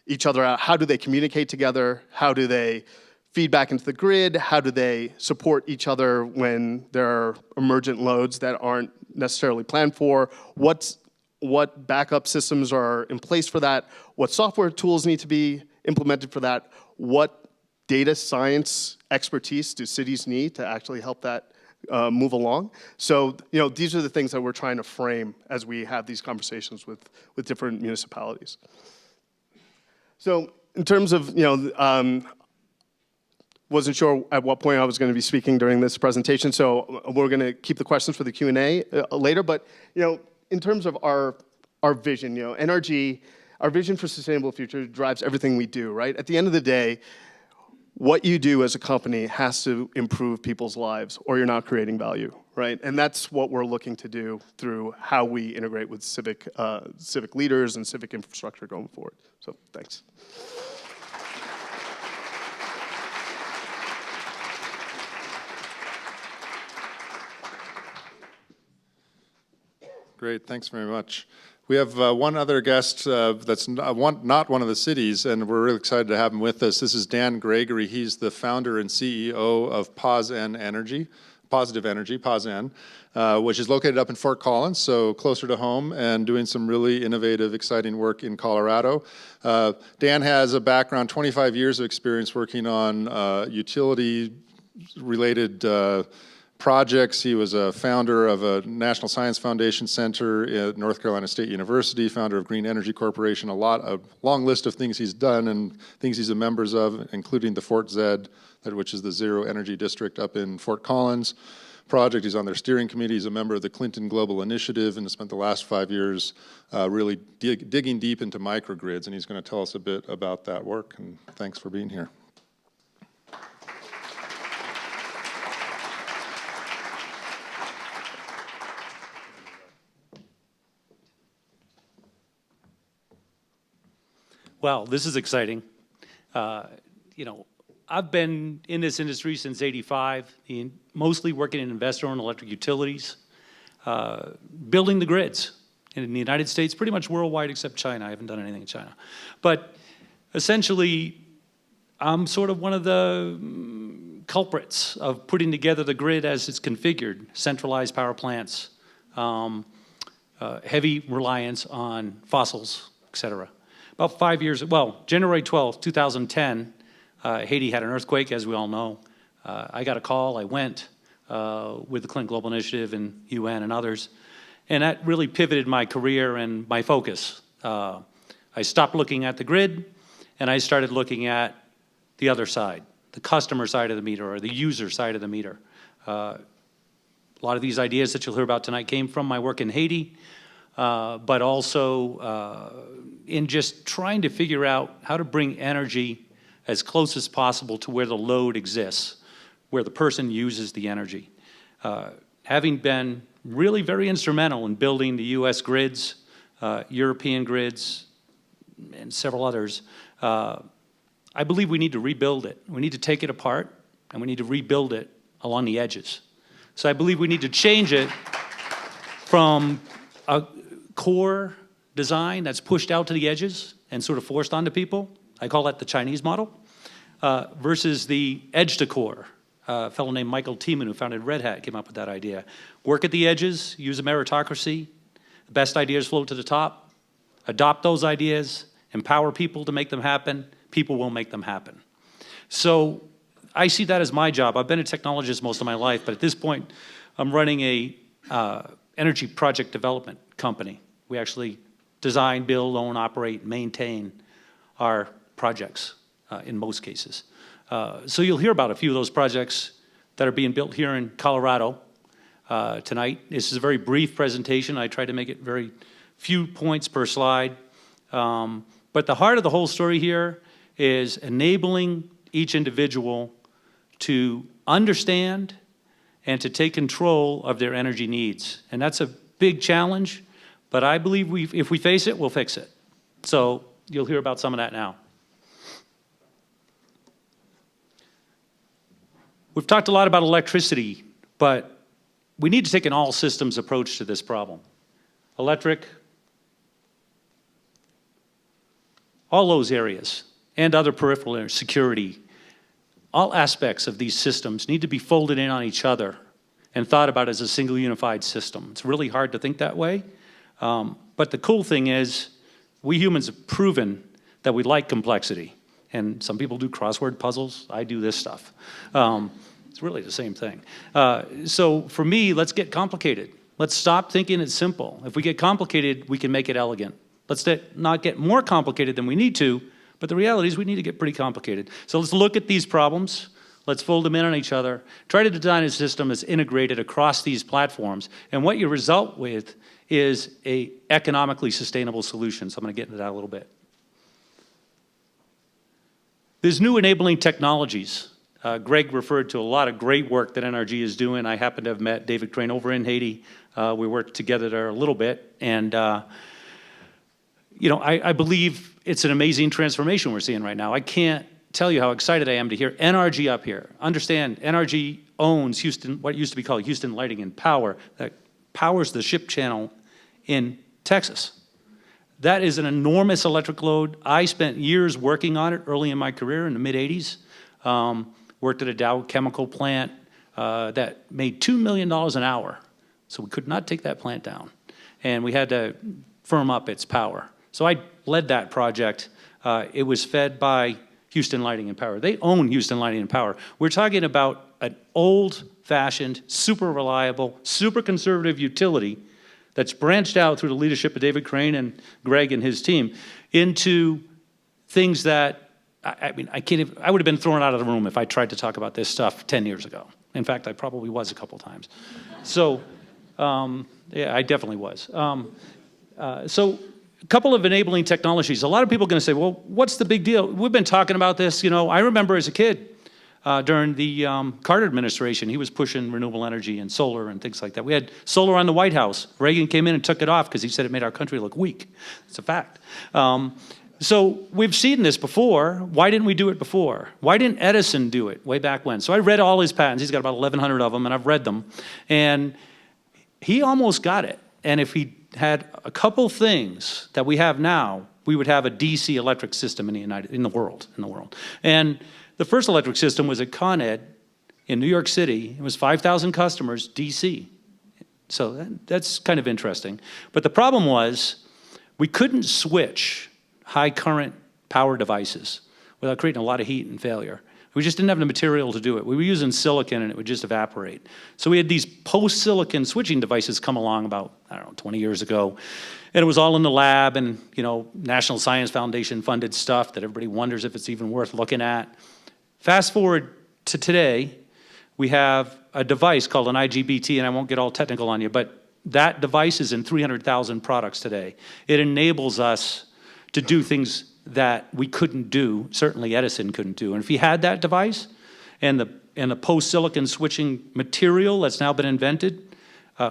each other out. How do they communicate together? How do they feed back into the grid? How do they support each other when there are emergent loads that aren't necessarily planned for? What backup systems are in place for that? What software tools need to be implemented for that? What data science expertise do cities need to actually help that move along? So, these are the things that we're trying to frame as we have these conversations with different municipalities. So in terms of, wasn't sure at what point I was going to be speaking during this presentation, so we're going to keep the questions for the Q&A later. But in terms of our vision, NRG, our vision for sustainable future drives everything we do. Right? At the end of the day, what you do as a company has to improve people's lives, or you're not creating value. Right? And that's what we're looking to do through how we integrate with civic leaders and civic infrastructure going forward. So thanks. Great, thanks very much. We have one other guest that's not one of the cities, and we're really excited to have him with us. This is Dan Gregory. He's the founder and CEO of POSN Energy, Positive Energy, POSN, which is located up in Fort Collins, so closer to home, and doing some really innovative, exciting work in Colorado. Dan has a background, 25 years of experience working on utility-related projects. He was a founder of a National Science Foundation Center at North Carolina State University, founder of Green Energy Corporation, a long list of things he's done and things he's a member of, including the Fort Zed, which is the Zero Energy District up in Fort Collins project. He's on their steering committee. He's a member of the Clinton Global Initiative and has spent the last 5 years really digging deep into microgrids, and he's going to tell us a bit about that work, and thanks for being here. Well, this is exciting. I've been in this industry since '85, mostly working in investor-owned electric utilities, building the grids in the United States, pretty much worldwide except China. I haven't done anything in China. But essentially, I'm sort of one of the culprits of putting together the grid as it's configured, centralized power plants, heavy reliance on fossils, et cetera. About 5 years, January 12th, 2010, Haiti had an earthquake, as we all know. I got a call, I went with the Clinton Global Initiative and UN and others, and that really pivoted my career and my focus. I stopped looking at the grid, and I started looking at the other side, the customer side of the meter, or the user side of the meter. A lot of these ideas that you'll hear about tonight came from my work in Haiti, but also in just trying to figure out how to bring energy as close as possible to where the load exists, where the person uses the energy. Having been really very instrumental in building the US grids, European grids, and several others, I believe we need to rebuild it. We need to take it apart, and we need to rebuild it along the edges. So I believe we need to change it from a core design that's pushed out to the edges and sort of forced onto people. I call that the Chinese model, versus the edge to core. A fellow named Michael Tiemann, who founded Red Hat, came up with that idea. Work at the edges, use a meritocracy. The best ideas float to the top. Adopt those ideas, empower people to make them happen. People will make them happen. So I see that as my job. I've been a technologist most of my life, but at this point, I'm running a energy project development company. We actually design, build, own, operate, maintain our projects in most cases. So you'll hear about a few of those projects that are being built here in Colorado tonight. This is a very brief presentation. I try to make it very few points per slide. But the heart of the whole story here is enabling each individual to understand and to take control of their energy needs. And that's a big challenge, but I believe if we face it, we'll fix it. So you'll hear about some of that now. We've talked a lot about electricity, but we need to take an all systems approach to this problem. Electric, all those areas, and other peripheral areas, security, all aspects of these systems need to be folded in on each other and thought about as a single unified system. It's really hard to think that way, but the cool thing is we humans have proven that we like complexity. And some people do crossword puzzles. I do this stuff. It's really the same thing. So for me, let's get complicated. Let's stop thinking it's simple. If we get complicated, we can make it elegant. Let's not get more complicated than we need to, But the reality is we need to get pretty complicated. So let's look at these problems. Let's fold them in on each other. Try to design a system that's integrated across these platforms. And what you result with is a economically sustainable solution. So I'm going to get into that a little bit. There's new enabling technologies. Greg referred to a lot of great work that NRG is doing. I happen to have met David Crane over in Haiti. We worked together there a little bit. And, you know, I believe it's an amazing transformation we're seeing right now. I can't tell you how excited I am to hear NRG up here. Understand, NRG owns Houston, what used to be called Houston Lighting and Power, that powers the ship channel in Texas. That is an enormous electric load. I spent years working on it early in my career in the mid-'80s. Worked at a Dow chemical plant that made $2 million an hour. So we could not take that plant down. And we had to firm up its power. So I led that project. It was fed by Houston Lighting and Power. They own Houston Lighting and Power. We're talking about an old-fashioned, super reliable, super conservative utility that's branched out through the leadership of David Crane and Greg and his team into things that, I mean, I would have been thrown out of the room if I tried to talk about this stuff 10 years ago. In fact, I probably was a couple times. So, yeah, I definitely was. So a couple of enabling technologies. A lot of people are going to say, well, what's the big deal? We've been talking about this. You know, I remember as a kid during the Carter administration, he was pushing renewable energy and solar and things like that. We had solar on the White House. Reagan came in and took it off because he said it made our country look weak. It's a fact. So we've seen this before. Why didn't we do it before? Why didn't Edison do it way back when? So I read all his patents. He's got about 1,100 of them, and I've read them. And he almost got it. And if he had a couple things that we have now, we would have a DC electric system in the world. And the first electric system was at Con Ed in New York City. It was 5,000 customers, DC. So that's kind of interesting. But the problem was we couldn't switch high current power devices without creating a lot of heat and failure. We just didn't have the material to do it. We were using silicon and it would just evaporate. So we had these post-silicon switching devices come along about, I don't know, 20 years ago. And it was all in the lab and, you know, National Science Foundation funded stuff that everybody wonders if it's even worth looking at. Fast forward to today, we have a device called an IGBT, and I won't get all technical on you, but that device is in 300,000 products today. It enables us to do things that we couldn't do, certainly Edison couldn't do. And if he had that device and the post-silicon switching material that's now been invented,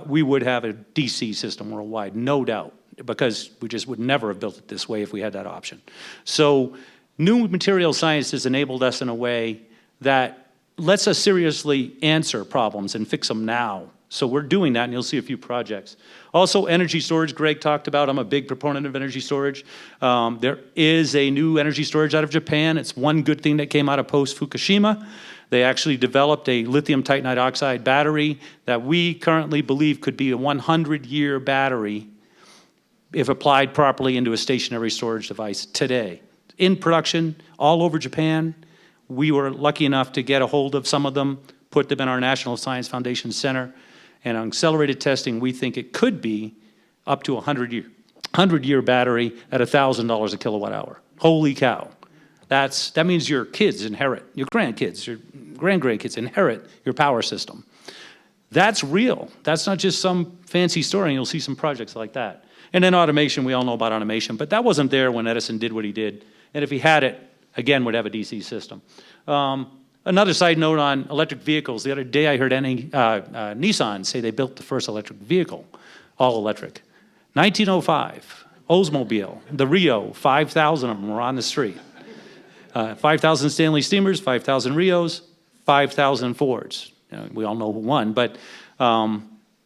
we would have a DC system worldwide, no doubt, because we just would never have built it this way if we had that option. So new material science has enabled us in a way that lets us seriously answer problems and fix them now. So we're doing that, and you'll see a few projects. Also, energy storage, Greg talked about. I'm a big proponent of energy storage. There is a new energy storage out of Japan. It's one good thing that came out of post-Fukushima. They actually developed a lithium titanide oxide battery that we currently believe could be a 100-year battery if applied properly into a stationary storage device today. In production, all over Japan. We were lucky enough to get a hold of some of them, put them in our National Science Foundation Center. And on accelerated testing, we think it could be up to a 100-year battery at $1,000 a kilowatt hour. Holy cow. That means your kids inherit, your grandkids, your grandkids inherit your power system. That's real. That's not just some fancy story, and you'll see some projects like that. And then automation, we all know about automation, but that wasn't there when Edison did what he did. And if he had it, again, would have a DC system. Another side note on electric vehicles. The other day I heard Nissan say they built the first electric vehicle, all electric. 1905, Oldsmobile, the Rio, 5,000 of them were on the street. 5,000 Stanley Steamers, 5,000 Rios, 5,000 Fords. We all know who won, but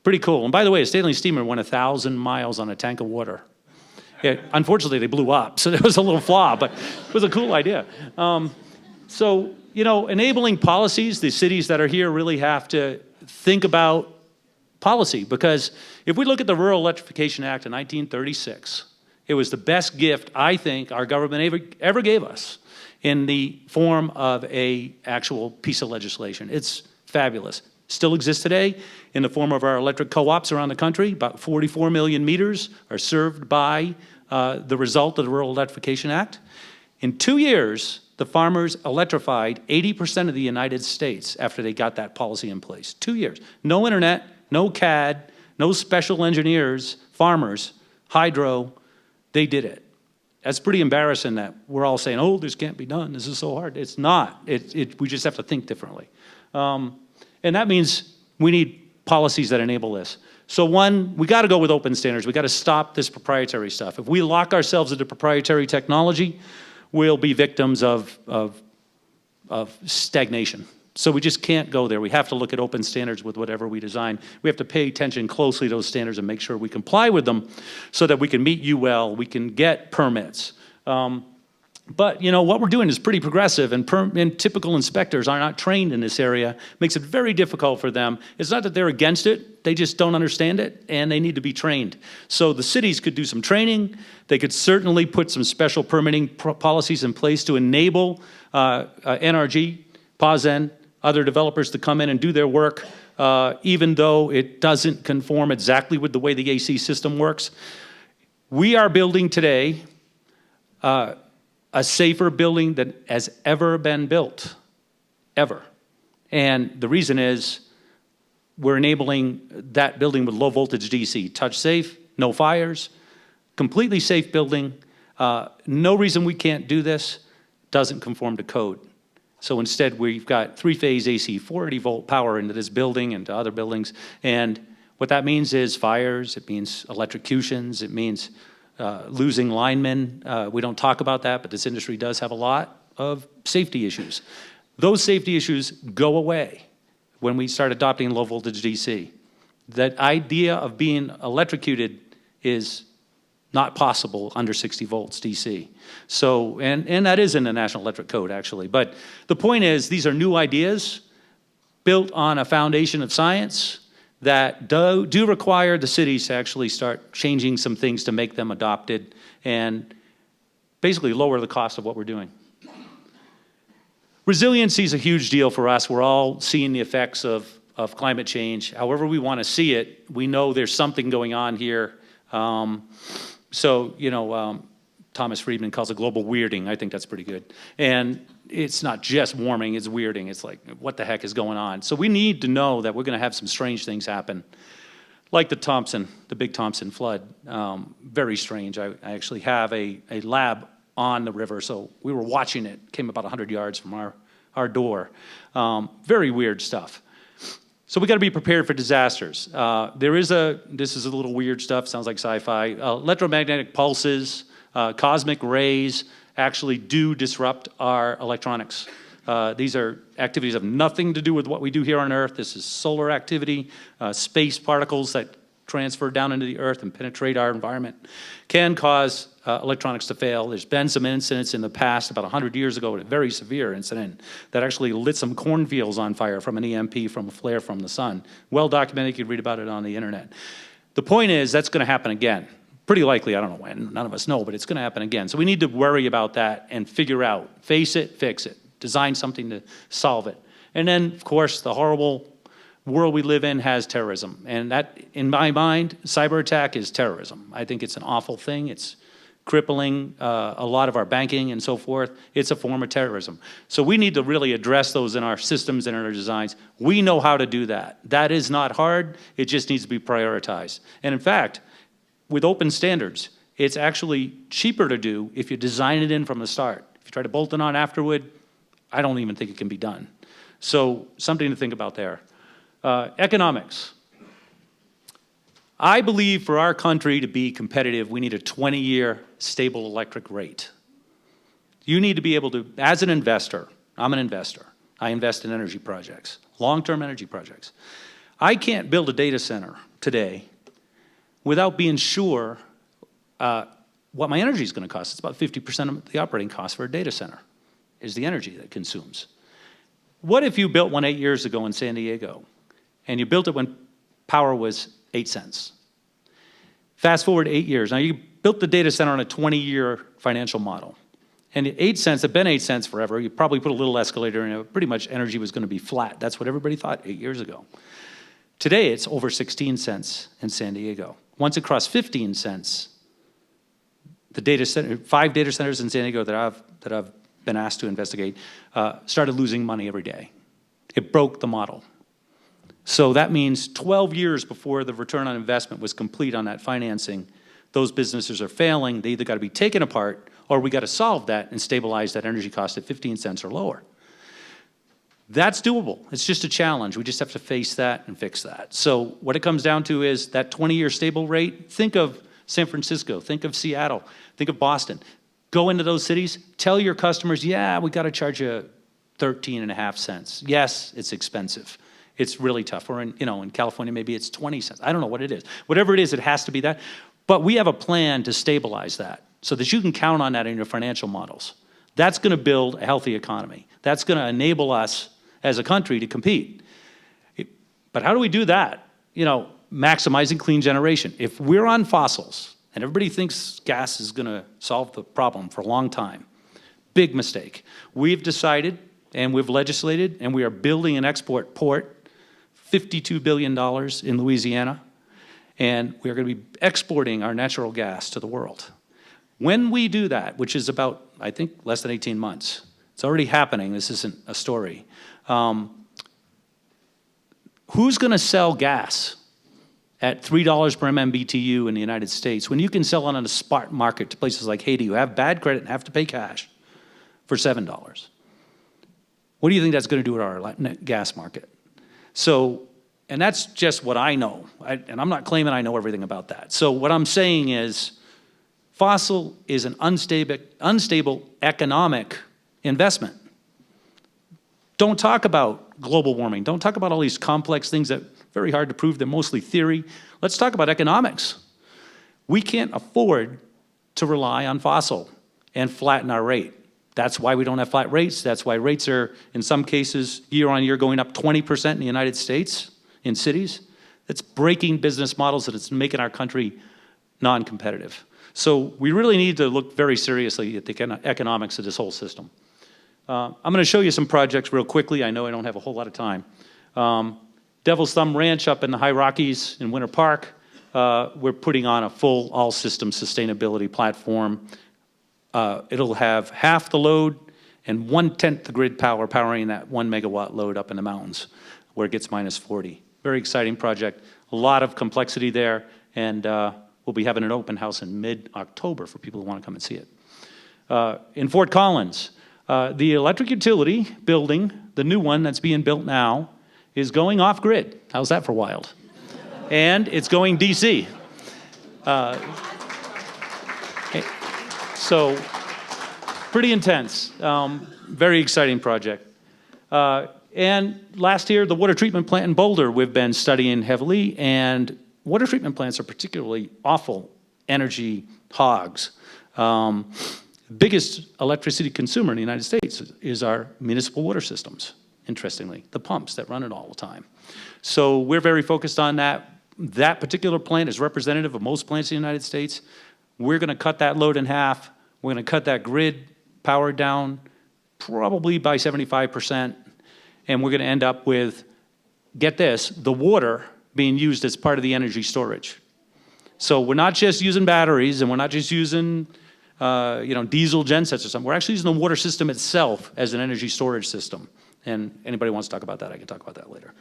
pretty cool. And by the way, a Stanley Steamer went 1,000 miles on a tank of water. Unfortunately, they blew up, so there was a little flaw, but it was a cool idea. So, you know, enabling policies, the cities that are here really have to think about policy, because if we look at the Rural Electrification Act of 1936, it was the best gift I think our government ever gave us in the form of an actual piece of legislation. It's fabulous. Still exists today in the form of our electric co-ops around the country. About 44 million meters are served by the result of the Rural Electrification Act. In 2 years, the farmers electrified 80% of the United States after they got that policy in place. 2 years. No internet, no CAD, no special engineers, farmers, hydro, they did it. That's pretty embarrassing that we're all saying, oh, this can't be done, this is so hard. It's not. We just have to think differently. And that means we need policies that enable this. So one, we got to go with open standards. We got to stop this proprietary stuff. If we lock ourselves into proprietary technology, we'll be victims of stagnation. So we just can't go there. We have to look at open standards with whatever we design. We have to pay attention closely to those standards and make sure we comply with them so that we can meet UL, we can get permits. But you know, what we're doing is pretty progressive, and typical inspectors are not trained in this area. Makes it very difficult for them. It's not that they're against it, they just don't understand it, and they need to be trained. So the cities could do some training. They could certainly put some special permitting policies in place to enable NRG, POSEN, other developers to come in and do their work, even though it doesn't conform exactly with the way the AC system works. We are building today a safer building than has ever been built, ever. And the reason is we're enabling that building with low voltage DC, touch safe, no fires, completely safe building. No reason we can't do this, doesn't conform to code. So instead we've got three-phase AC, 480 volt power into this building and to other buildings. And what that means is fires, it means electrocutions, it means losing linemen. We don't talk about that, but this industry does have a lot of safety issues. Those safety issues go away when we start adopting low voltage DC. That idea of being electrocuted is not possible under 60 volts DC. So, and that is in the National Electric Code actually. But the point is, these are new ideas built on a foundation of science that do require the cities to actually start changing some things to make them adopted and basically lower the cost of what we're doing. Resiliency is a huge deal for us. We're all seeing the effects of climate change. However we want to see it, we know there's something going on here. So, you know, Thomas Friedman calls it global weirding. I think that's pretty good. And it's not just warming, it's weirding. It's like, what the heck is going on? So we need to know that we're going to have some strange things happen. Like the Big Thompson flood. Very strange. I actually have a lab on the river, so we were watching it. Came about 100 yards from our door. Very weird stuff. So we got to be prepared for disasters. This is a little weird stuff, sounds like sci-fi. Electromagnetic pulses, cosmic rays actually do disrupt our electronics. These are activities that have nothing to do with what we do here on Earth. This is solar activity, space particles that transfer down into the Earth and penetrate our environment can cause electronics to fail. There's been some incidents in the past, about 100 years ago, a very severe incident that actually lit some cornfields on fire from an EMP, from a flare from the sun. Well documented, you can read about it on the internet. The point is, that's going to happen again. Pretty likely, I don't know when, none of us know, but it's going to happen again. So we need to worry about that and figure out, face it, fix it, design something to solve it. And then, of course, the horrible world we live in has terrorism. And that, in my mind, cyber attack is terrorism. I think it's an awful thing. It's crippling a lot of our banking and so forth. It's a form of terrorism. So we need to really address those in our systems and in our designs. We know how to do that. That is not hard. It just needs to be prioritized. And in fact, with open standards, it's actually cheaper to do if you design it in from the start. If you try to bolt it on afterward, I don't even think it can be done. So something to think about there. Economics. I believe for our country to be competitive, we need a 20-year stable electric rate. You need to be able to, as an investor, I'm an investor. I invest in energy projects, long-term energy projects. I can't build a data center today without being sure what my energy is going to cost. It's about 50% of the operating cost for a data center is the energy that it consumes. What if you built one 8 years ago in San Diego, and you built it when power was 8 cents? Fast forward 8 years. Now, you built the data center on a 20-year financial model. And at 8 cents, it's been 8 cents forever. You probably put a little escalator in it. Pretty much energy was going to be flat. That's what everybody thought 8 years ago. Today, it's over 16 cents in San Diego. Once it crossed 15 cents, the data center, 5 data centers in San Diego that I've that I've been asked to investigate, started losing money every day. It broke the model. So that means 12 years before the return on investment was complete on that financing, those businesses are failing. They either got to be taken apart or we got to solve that and stabilize that energy cost at 15 cents or lower. That's doable. It's just a challenge. We just have to face that and fix that. So what it comes down to is that 20-year stable rate. Think of San Francisco, think of Seattle, think of Boston. Go into those cities, tell your customers, yeah, we got to charge you 13.5 cents. Yes, it's expensive. It's really tough. Or in California, maybe it's 20 cents. I don't know what it is. Whatever it is, it has to be that. But we have a plan to stabilize that so that you can count on that in your financial models. That's going to build a healthy economy. That's going to enable us as a country to compete. But how do we do that? Maximizing clean generation. If we're on fossils, and everybody thinks gas is going to solve the problem for a long time, big mistake. We've decided, and we've legislated, and we are building an export port, $52 billion in Louisiana, and we're going to be exporting our natural gas to the world. When we do that, which is about, I think, less than 18 months, it's already happening, this isn't a story. Who's going to sell gas at $3 per MMBTU in the United States when you can sell it on a spot market to places like Haiti who have bad credit and have to pay cash for $7? What do you think that's going to do to our gas market? So, and that's just what I know. And I'm not claiming I know everything about that. So what I'm saying is fossil is an unstable economic investment. Don't talk about global warming. Don't talk about all these complex things that are very hard to prove. They're mostly theory. Let's talk about economics. We can't afford to rely on fossil and flatten our rate. That's why we don't have flat rates. That's why rates are, in some cases, year on year going up 20% in the United States in cities. It's breaking business models and it's making our country non-competitive. So we really need to look very seriously at the economics of this whole system. I'm going to show you some projects real quickly. I know I don't have a whole lot of time. Devil's Thumb Ranch up in the High Rockies in Winter Park. We're putting on a full all-system sustainability platform. It'll have half the load and 1/10 the grid power powering that 1 megawatt load up in the mountains where it gets minus 40. Very exciting project. A lot of complexity there, and we'll be having an open house in mid-October for people who want to come and see it. In Fort Collins, the electric utility building, the new one that's being built now, is going off-grid. How's that for wild? And it's going DC. So, pretty intense. Very exciting project. And last year, the water treatment plant in Boulder, we've been studying heavily, and water treatment plants are particularly awful energy hogs. Biggest electricity consumer in the United States is our municipal water systems, interestingly, the pumps that run it all the time. So we're very focused on that. That particular plant is representative of most plants in the United States. We're going to cut that load in half. We're going to cut that grid power down probably by 75%. And we're going to end up with, get this, the water being used as part of the energy storage. So we're not just using batteries and we're not just using diesel gensets or something. We're actually using the water system itself as an energy storage system. And anybody wants to talk about that, I can talk about that later.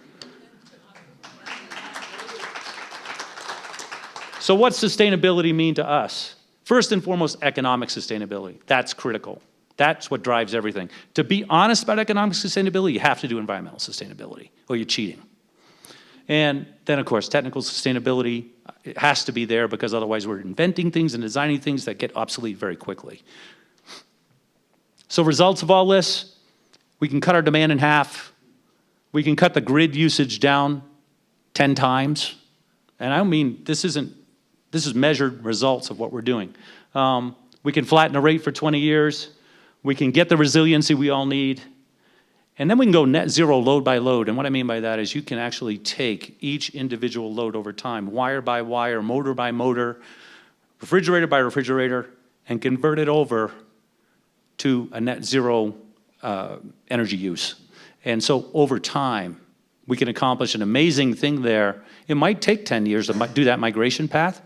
So what's sustainability mean to us? First and foremost, economic sustainability. That's critical. That's what drives everything. To be honest about economic sustainability, you have to do environmental sustainability, or you're cheating. And then, of course, technical sustainability, it has to be there because otherwise we're inventing things and designing things that get obsolete very quickly. So results of all this, we can cut our demand in half. We can cut the grid usage down 10 times. And I don't mean, this is measured results of what we're doing. We can flatten the rate for 20 years. We can get the resiliency we all need. And then we can go net zero load by load. And what I mean by that is you can actually take each individual load over time, wire by wire, motor by motor, refrigerator by refrigerator, and convert it over to a net zero energy use. And so over time, we can accomplish an amazing thing there. It might take 10 years to do that migration path,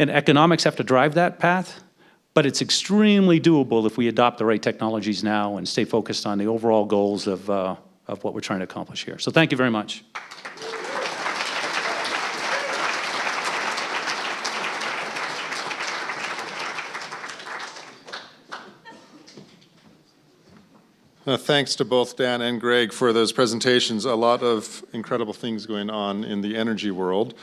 and economics have to drive that path, But it's extremely doable if we adopt the right technologies now and stay focused on the overall goals of what we're trying to accomplish here. So thank you very much. Thanks to both Dan and Greg for those presentations. A lot of incredible things going on in the energy world.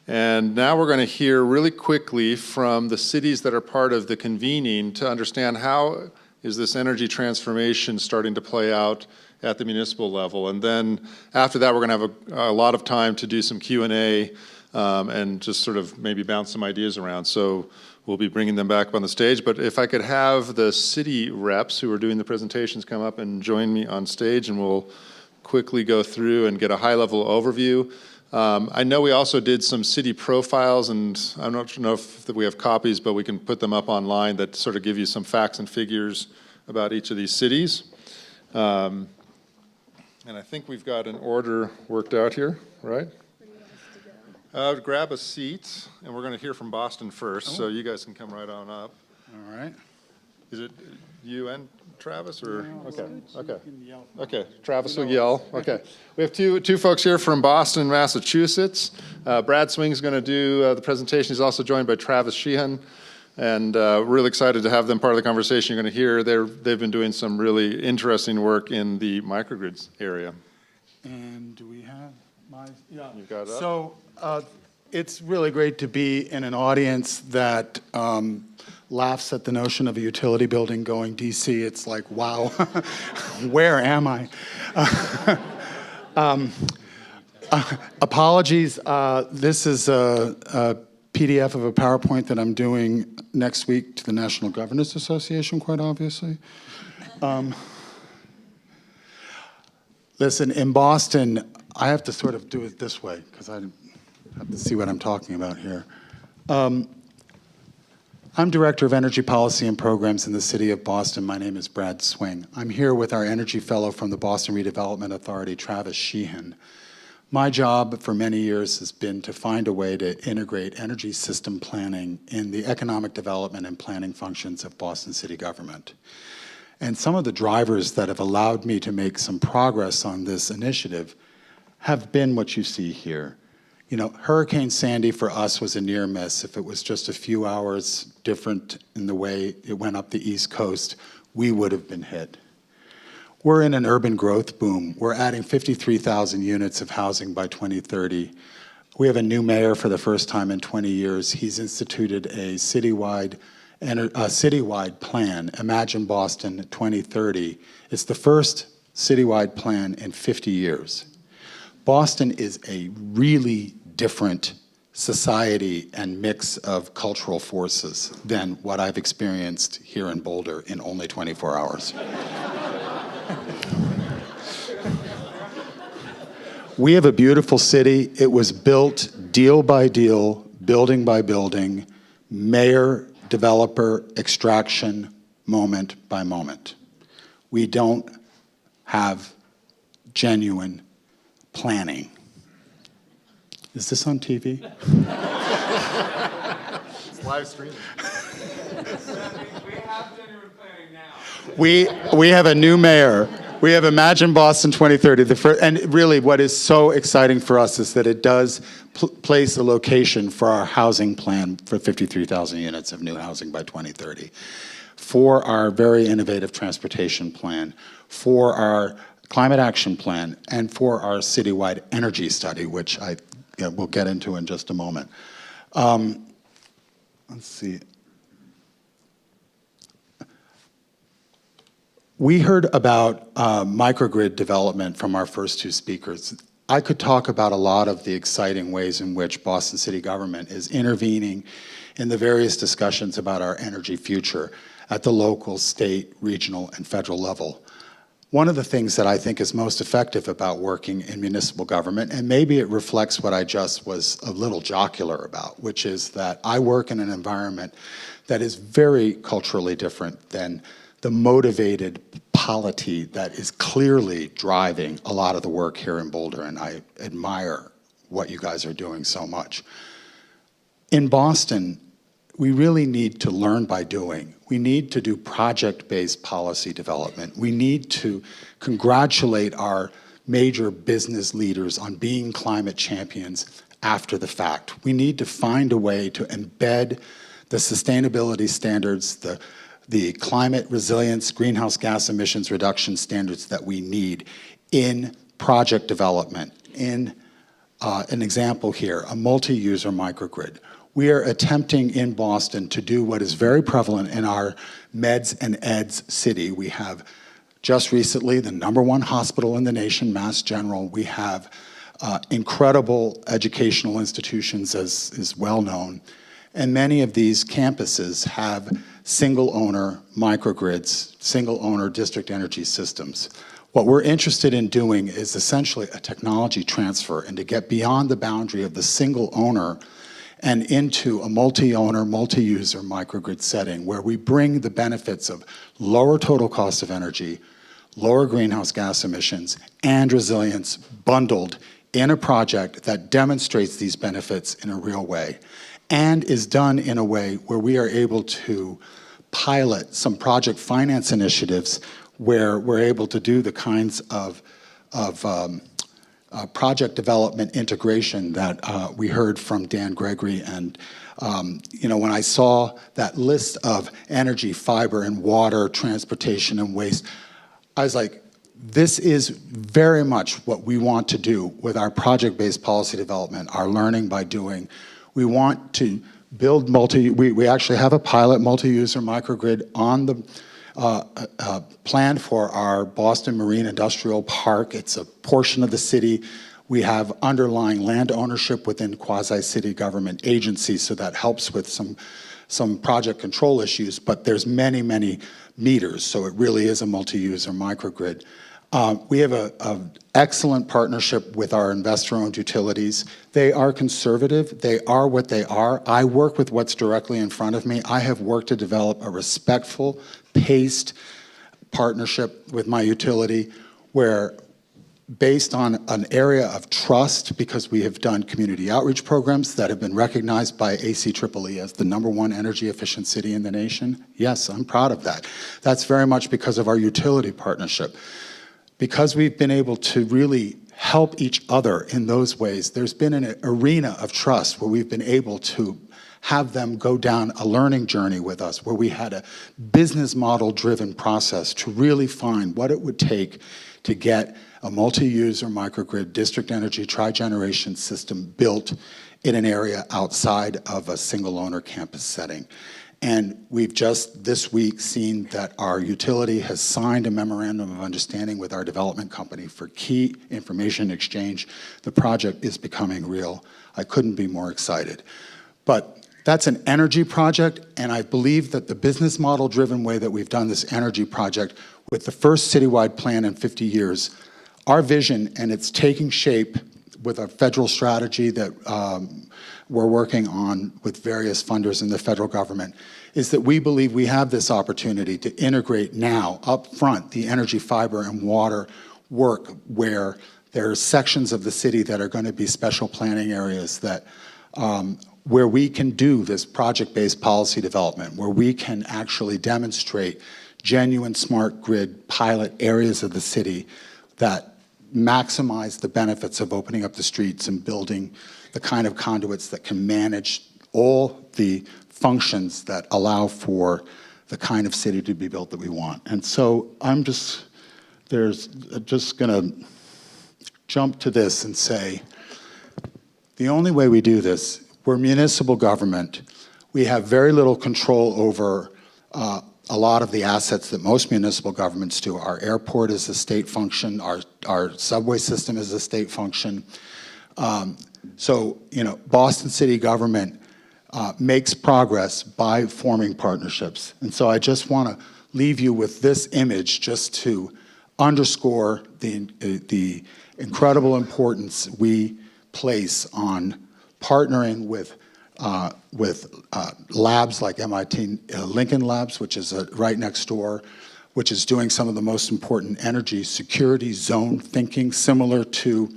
And now we're going to hear really quickly from the cities that are part of the convening to understand how is this energy transformation starting to play out at the municipal level. And then after that, we're going to have a lot of time to do some Q&A and just sort of maybe bounce some ideas around. So we'll be bringing them back up on the stage. But if I could have the city reps who are doing the presentations come up and join me on stage, and we'll quickly go through and get a high-level overview. I know we also did some city profiles, and I don't know if we have copies, but we can put them up online that sort of give you some facts and figures about each of these cities. And I think we've got an order worked out here, right? Grab a seat, and we're going to hear from Boston first, so you guys can come right on up. All right. Is it you and Travis, or? Okay, Travis will yell. Okay. We have two folks here from Boston, Massachusetts. Brad Swing's going to do the presentation. He's also joined by Travis Sheehan, and really excited to have them part of the conversation you're going to hear. They've been doing some really interesting work in the microgrids area. And do we have my, yeah. You've got it up. So it's really great to be in an audience that laughs at the notion of a utility building going DC. It's like, wow, where am I? Apologies. This is a PDF of a PowerPoint that I'm doing next week to the National Governors Association, quite obviously. Listen, in Boston, I have to sort of do it this way because I have to see what I'm talking about here. I'm Director of Energy Policy and Programs in the City of Boston. My name is Brad Swing. I'm here with our Energy Fellow from the Boston Redevelopment Authority, Travis Sheehan. My job for many years has been to find a way to integrate energy system planning in the economic development and planning functions of Boston city government. And some of the drivers that have allowed me to make some progress on this initiative have been what you see here. You know, Hurricane Sandy for us was a near miss. If it was just a few hours different in the way it went up the East Coast, we would have been hit. We're in an urban growth boom. We're adding 53,000 units of housing by 2030. We have a new mayor for the first time in 20 years. He's instituted a citywide plan, Imagine Boston 2030. It's the first citywide plan in 50 years. Boston is a really different society and mix of cultural forces than what I've experienced here in Boulder in only 24 hours. We have a beautiful city. It was built deal by deal, building by building, mayor, developer, extraction, moment by moment. We don't have genuine planning. Is this on TV? It's live streaming. We have genuine planning now. We have a new mayor. We have Imagine Boston 2030. And really what is so exciting for us is that it does place a location for our housing plan for 53,000 units of new housing by 2030, for our very innovative transportation plan, for our climate action plan, and for our citywide energy study, which I will get into in just a moment. Let's see. We heard about microgrid development from our first two speakers. I could talk about a lot of the exciting ways in which Boston city government is intervening in the various discussions about our energy future at the local, state, regional, and federal level. One of the things that I think is most effective about working in municipal government, and maybe it reflects what I just was a little jocular about, which is that I work in an environment that is very culturally different than the motivated polity that is clearly driving a lot of the work here in Boulder, and I admire what you guys are doing so much. In Boston, we really need to learn by doing. We need to do project-based policy development. We need to congratulate our major business leaders on being climate champions after the fact. We need to find a way to embed the sustainability standards, the climate resilience, greenhouse gas emissions reduction standards that we need in project development. In an example here, a multi-user microgrid. We are attempting in Boston to do what is very prevalent in our meds and eds city. We have just recently the #1 hospital in the nation, Mass General. We have incredible educational institutions, as is well known. And many of these campuses have single-owner microgrids, single-owner district energy systems. What we're interested in doing is essentially a technology transfer and to get beyond the boundary of the single owner and into a multi-owner, multi-user microgrid setting where we bring the benefits of lower total cost of energy, lower greenhouse gas emissions, and resilience bundled in a project that demonstrates these benefits in a real way and is done in a way where we are able to pilot some project finance initiatives where we're able to do the kinds of project development integration that we heard from Dan Gregory. And when I saw that list of energy, fiber, and water, transportation, and waste, I was like, this is very much what we want to do with our project-based policy development, our learning by doing. We want to build we actually have a pilot multi-user microgrid on the planned for our Boston Marine Industrial Park. It's a portion of the city. We have underlying land ownership within quasi-city government agencies, so that helps with some project control issues, but there's many, many meters, so it really is a multi-user microgrid. We have an excellent partnership with our investor-owned utilities. They are conservative. They are what they are. I work with what's directly in front of me. I have worked to develop a respectful, paced partnership with my utility where, based on an area of trust, because we have done community outreach programs that have been recognized by ACEEE as the #1 energy efficient city in the nation. Yes, I'm proud of that. That's very much because of our utility partnership. Because we've been able to really help each other in those ways, there's been an arena of trust where we've been able to have them go down a learning journey with us, where we had a business model driven process to really find what it would take to get a multi-user microgrid district energy tri-generation system built in an area outside of a single owner campus setting. And we've just this week seen that our utility has signed a memorandum of understanding with our development company for key information exchange. The project is becoming real. I couldn't be more excited. But that's an energy project, and I believe that the business model driven way that we've done this energy project with the first citywide plan in 50 years, our vision, and it's taking shape with a federal strategy that we're working on with various funders in the federal government, is that we believe we have this opportunity to integrate now, up front, the energy, fiber, and water work where there are sections of the city that are going to be special planning areas that where we can do this project-based policy development, where we can actually demonstrate genuine smart grid pilot areas of the city that maximize the benefits of opening up the streets and building the kind of conduits that can manage all the functions that allow for the kind of city to be built that we want. And so I'm just gonna jump to this and say, the only way we do this, we're municipal government. We have very little control over a lot of the assets that most municipal governments do. Our airport is a state function. Our subway system is a state function. So, Boston city government makes progress by forming partnerships. And so I just want to leave you with this image just to underscore the incredible importance we place on partnering with labs like MIT Lincoln Labs, which is right next door, which is doing some of the most important energy security zone thinking, similar to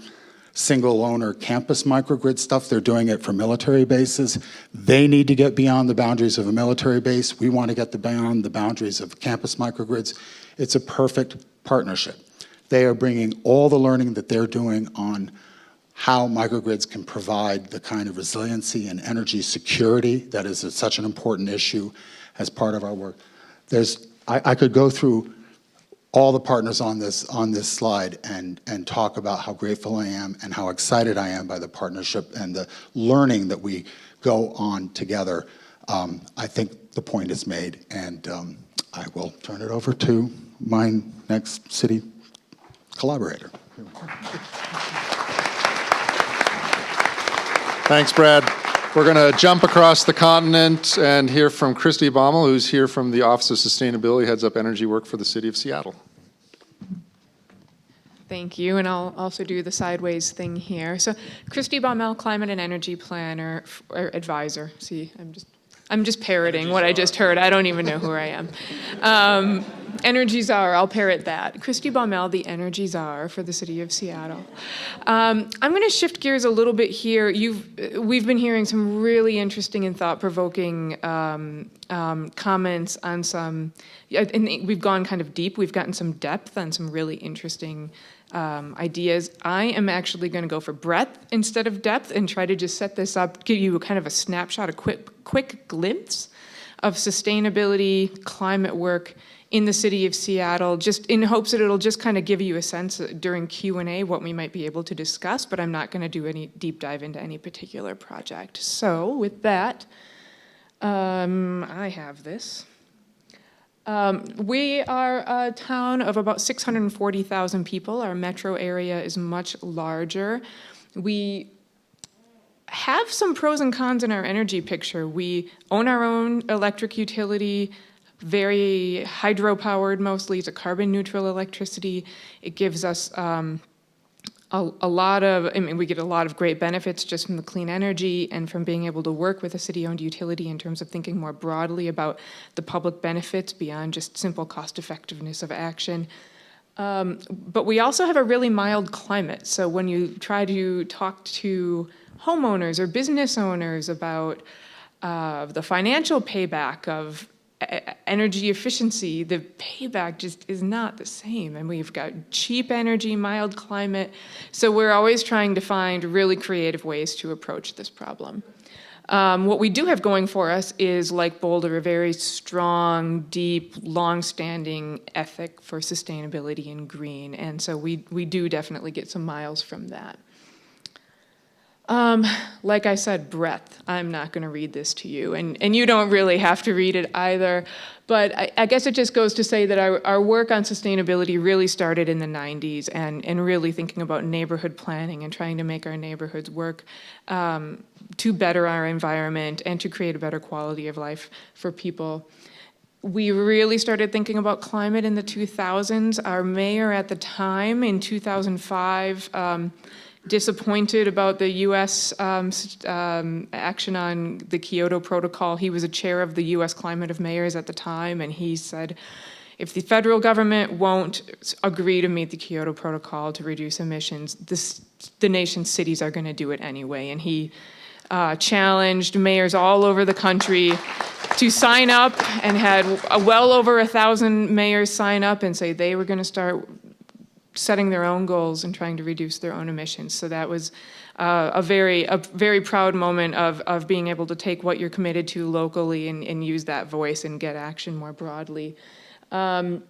single owner campus microgrid stuff. They're doing it for military bases. They need to get beyond the boundaries of a military base. We want to get beyond the boundaries of campus microgrids. It's a perfect partnership. They are bringing all the learning that they're doing on how microgrids can provide the kind of resiliency and energy security that is such an important issue as part of our work. I could go through all the partners on this slide and talk about how grateful I am and how excited I am by the partnership and the learning that we go on together. I think the point is made, and I will turn it over to my next city collaborator. Thanks, Brad. We're going to jump across the continent and hear from Christy Baumel, who's here from the Office of Sustainability, heads up energy work for the city of Seattle. Thank you, and I'll also do the sideways thing here. So, Christy Baumel, Climate and Energy Planner or Advisor. See, I'm just parroting what I just heard. I don't even know who I am. Energy Czar, I'll parrot that. Christy Baumel, the Energy Czar for the city of Seattle. I'm going to shift gears a little bit here. We've been hearing some really interesting and thought-provoking comments on some, and we've gone kind of deep. We've gotten some depth on some really interesting ideas. I am actually going to go for breadth instead of depth and try to just set this up, give you a kind of a snapshot, a quick glimpse of sustainability, climate work in the city of Seattle, just in hopes that it'll just kind of give you a sense during Q&A what we might be able to discuss, but I'm not going to do any deep dive into any particular project. So with that, I have this. We are a town of about 640,000 people. Our metro area is much larger. We have some pros and cons in our energy picture. We own our own electric utility, very hydro-powered mostly. It's a carbon-neutral electricity. It gives us a lot of, we get a lot of great benefits just from the clean energy and from being able to work with a city-owned utility in terms of thinking more broadly about the public benefits beyond just simple cost-effectiveness of action. But we also have a really mild climate. So when you try to talk to homeowners or business owners about the financial payback of energy efficiency, the payback just is not the same. And we've got cheap energy, mild climate. So we're always trying to find really creative ways to approach this problem. What we do have going for us is, like Boulder, a very strong, deep, long-standing ethic for sustainability and green. And so we do definitely get some miles from that. Like I said, breadth. I'm not going to read this to you, and you don't really have to read it either. But I guess it just goes to say that our work on sustainability really started in the 90s and really thinking about neighborhood planning and trying to make our neighborhoods work to better our environment and to create a better quality of life for people. We really started thinking about climate in the 2000s. Our mayor at the time, in 2005, disappointed about the U.S. Action on the Kyoto Protocol. He was a chair of the U.S. Climate of Mayors at the time, and he said, if the federal government won't agree to meet the Kyoto Protocol to reduce emissions, the nation's cities are going to do it anyway. And he challenged mayors all over the country to sign up, and had well over 1,000 mayors sign up and say they were going to start setting their own goals and trying to reduce their own emissions. So that was a very proud moment of being able to take what you're committed to locally and use that voice and get action more broadly. And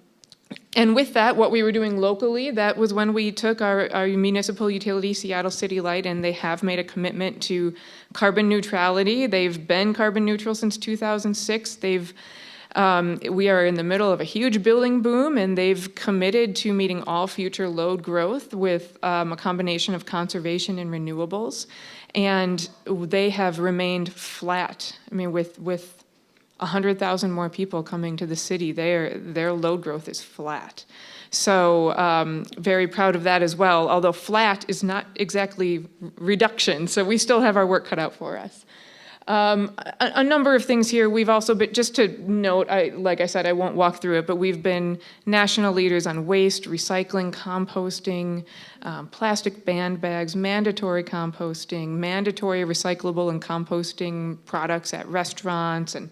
with that, what we were doing locally, that was when we took our municipal utility, Seattle City Light, and they have made a commitment to carbon neutrality. They've been carbon neutral since 2006. We are in the middle of a huge building boom, and they've committed to meeting all future load growth with a combination of conservation and renewables. And they have remained flat. I mean, with 100,000 more people coming to the city, their load growth is flat. So very proud of that as well, although flat is not exactly reduction, so we still have our work cut out for us. A number of things here. We've also been, just to note, like I said, I won't walk through it, but we've been national leaders on waste, recycling, composting, plastic band bags, mandatory composting, mandatory recyclable and composting products at restaurants, and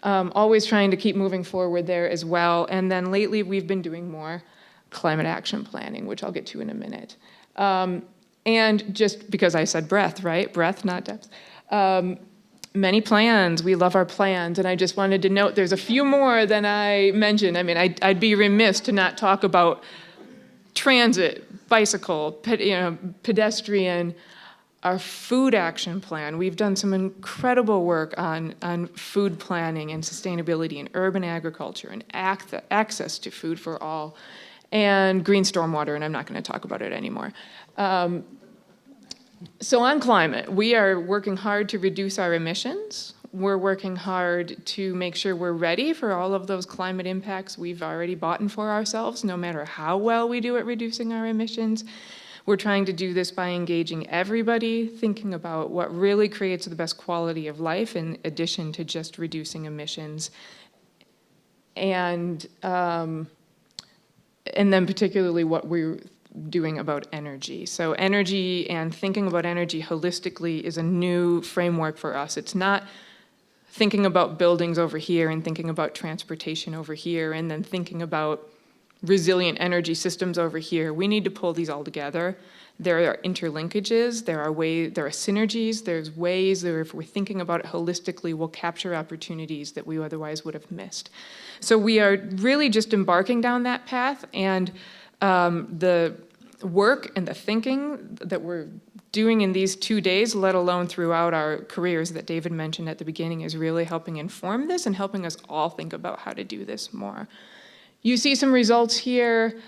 always trying to keep moving forward there as well. And then lately we've been doing more climate action planning, which I'll get to in a minute. And just because I said breadth, right? Breadth, not depth. Many plans. We love our plans. And I just wanted to note there's a few more than I mentioned. I mean, I'd be remiss to not talk about transit, bicycle, pedestrian, our food action plan. We've done some incredible work on food planning and sustainability in urban agriculture and access to food for all, and green stormwater, and I'm not going to talk about it anymore. So on climate, we are working hard to reduce our emissions. We're working hard to make sure we're ready for all of those climate impacts we've already bought in for ourselves, no matter how well we do at reducing our emissions. We're trying to do this by engaging everybody, thinking about what really creates the best quality of life in addition to just reducing emissions. And then particularly what we're doing about energy. So energy and thinking about energy holistically is a new framework for us. It's not thinking about buildings over here and thinking about transportation over here and then thinking about resilient energy systems over here. We need to pull these all together. There are interlinkages, there are synergies, there's ways that if we're thinking about it holistically, we'll capture opportunities that we otherwise would have missed. So we are really just embarking down that path, and the work and the thinking that we're doing in these 2 days, let alone throughout our careers that David mentioned at the beginning, is really helping inform this and helping us all think about how to do this more. You see some results here.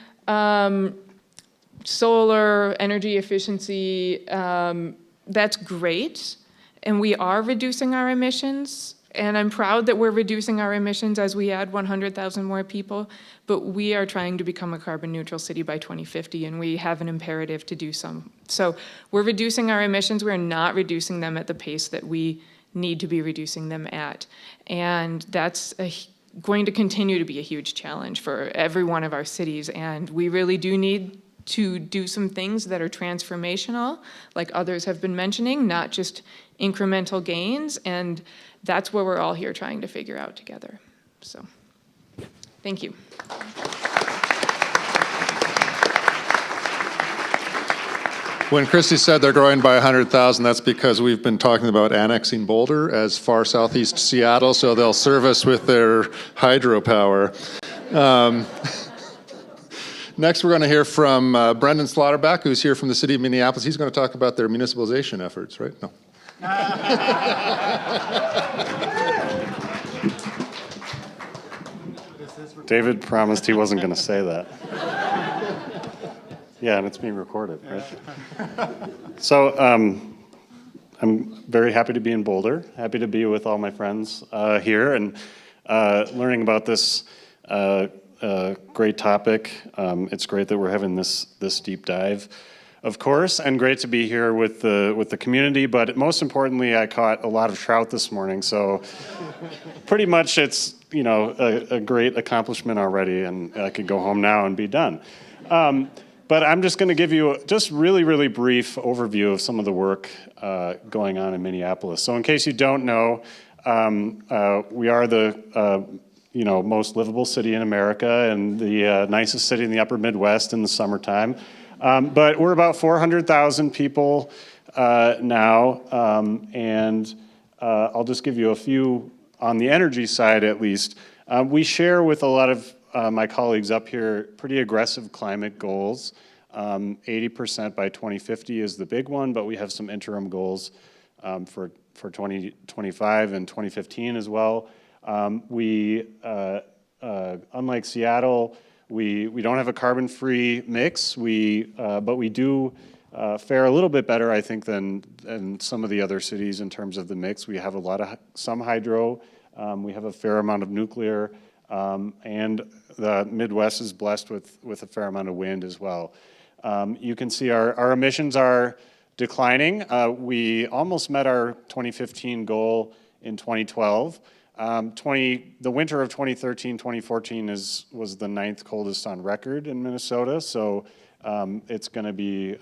Solar, energy efficiency, that's great. And we are reducing our emissions. And I'm proud that we're reducing our emissions as we add 100,000 more people. But we are trying to become a carbon neutral city by 2050, and we have an imperative to do some. So we're reducing our emissions. We're not reducing them at the pace that we need to be reducing them at. And that's going to continue to be a huge challenge for every one of our cities. And we really do need to do some things that are transformational, like others have been mentioning, not just incremental gains. And that's what we're all here trying to figure out together. So, thank you. When Christy said they're growing by 100,000, that's because we've been talking about annexing Boulder as far southeast Seattle, so they'll serve us with their hydropower. Next, we're going to hear from Brendan Slaughterback, who's here from the city of Minneapolis. He's going to talk about their municipalization efforts, right? No. David promised he wasn't going to say that. Yeah, and it's being recorded, right? So I'm very happy to be in Boulder, happy to be with all my friends here and learning about this great topic. It's great that we're having this deep dive, of course, and great to be here with the community, but most importantly, I caught a lot of trout this morning, so pretty much it's, you know, a great accomplishment already, and I could go home now and be done. But I'm just going to give you just really, really brief overview of some of the work going on in Minneapolis. So in case you don't know, we are the most livable city in America and the nicest city in the upper Midwest in the summertime. But we're about 400,000 people now, and I'll just give you a few on the energy side at least. We share with a lot of my colleagues up here pretty aggressive climate goals. 80% by 2050 is the big one, but we have some interim goals for 2025 and 2015 as well. Unlike Seattle, we don't have a carbon-free mix, but we do fare a little bit better, I think, than some of the other cities in terms of the mix. We have some hydro, we have a fair amount of nuclear, and the Midwest is blessed with a fair amount of wind as well. You can see our emissions are declining. We almost met our 2015 goal in 2012. The winter of 2013, 2014 was the 9th coldest on record in Minnesota, so it's going to be,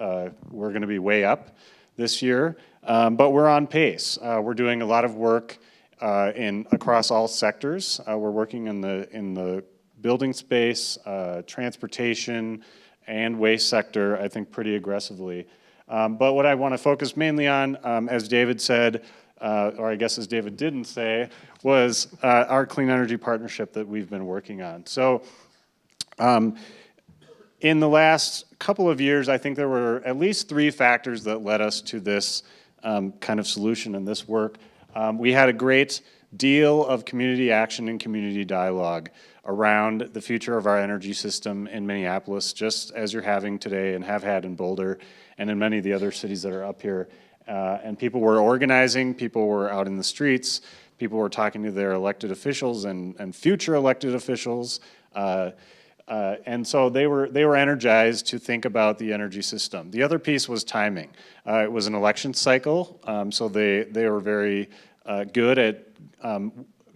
we're going to be way up this year, but we're on pace. We're doing a lot of work across all sectors. We're working in the building space, transportation, and waste sector, I think, pretty aggressively. But what I want to focus mainly on, as David said, or I guess as David didn't say, was our clean energy partnership that we've been working on. So in the last couple of years, I think there were at least 3 factors that led us to this kind of solution and this work. We had a great deal of community action and community dialogue around the future of our energy system in Minneapolis, just as you're having today and have had in Boulder and in many of the other cities that are up here. And people were organizing, people were out in the streets, people were talking to their elected officials and future elected officials. And so they were energized to think about the energy system. The other piece was timing. It was an election cycle, so they were very good at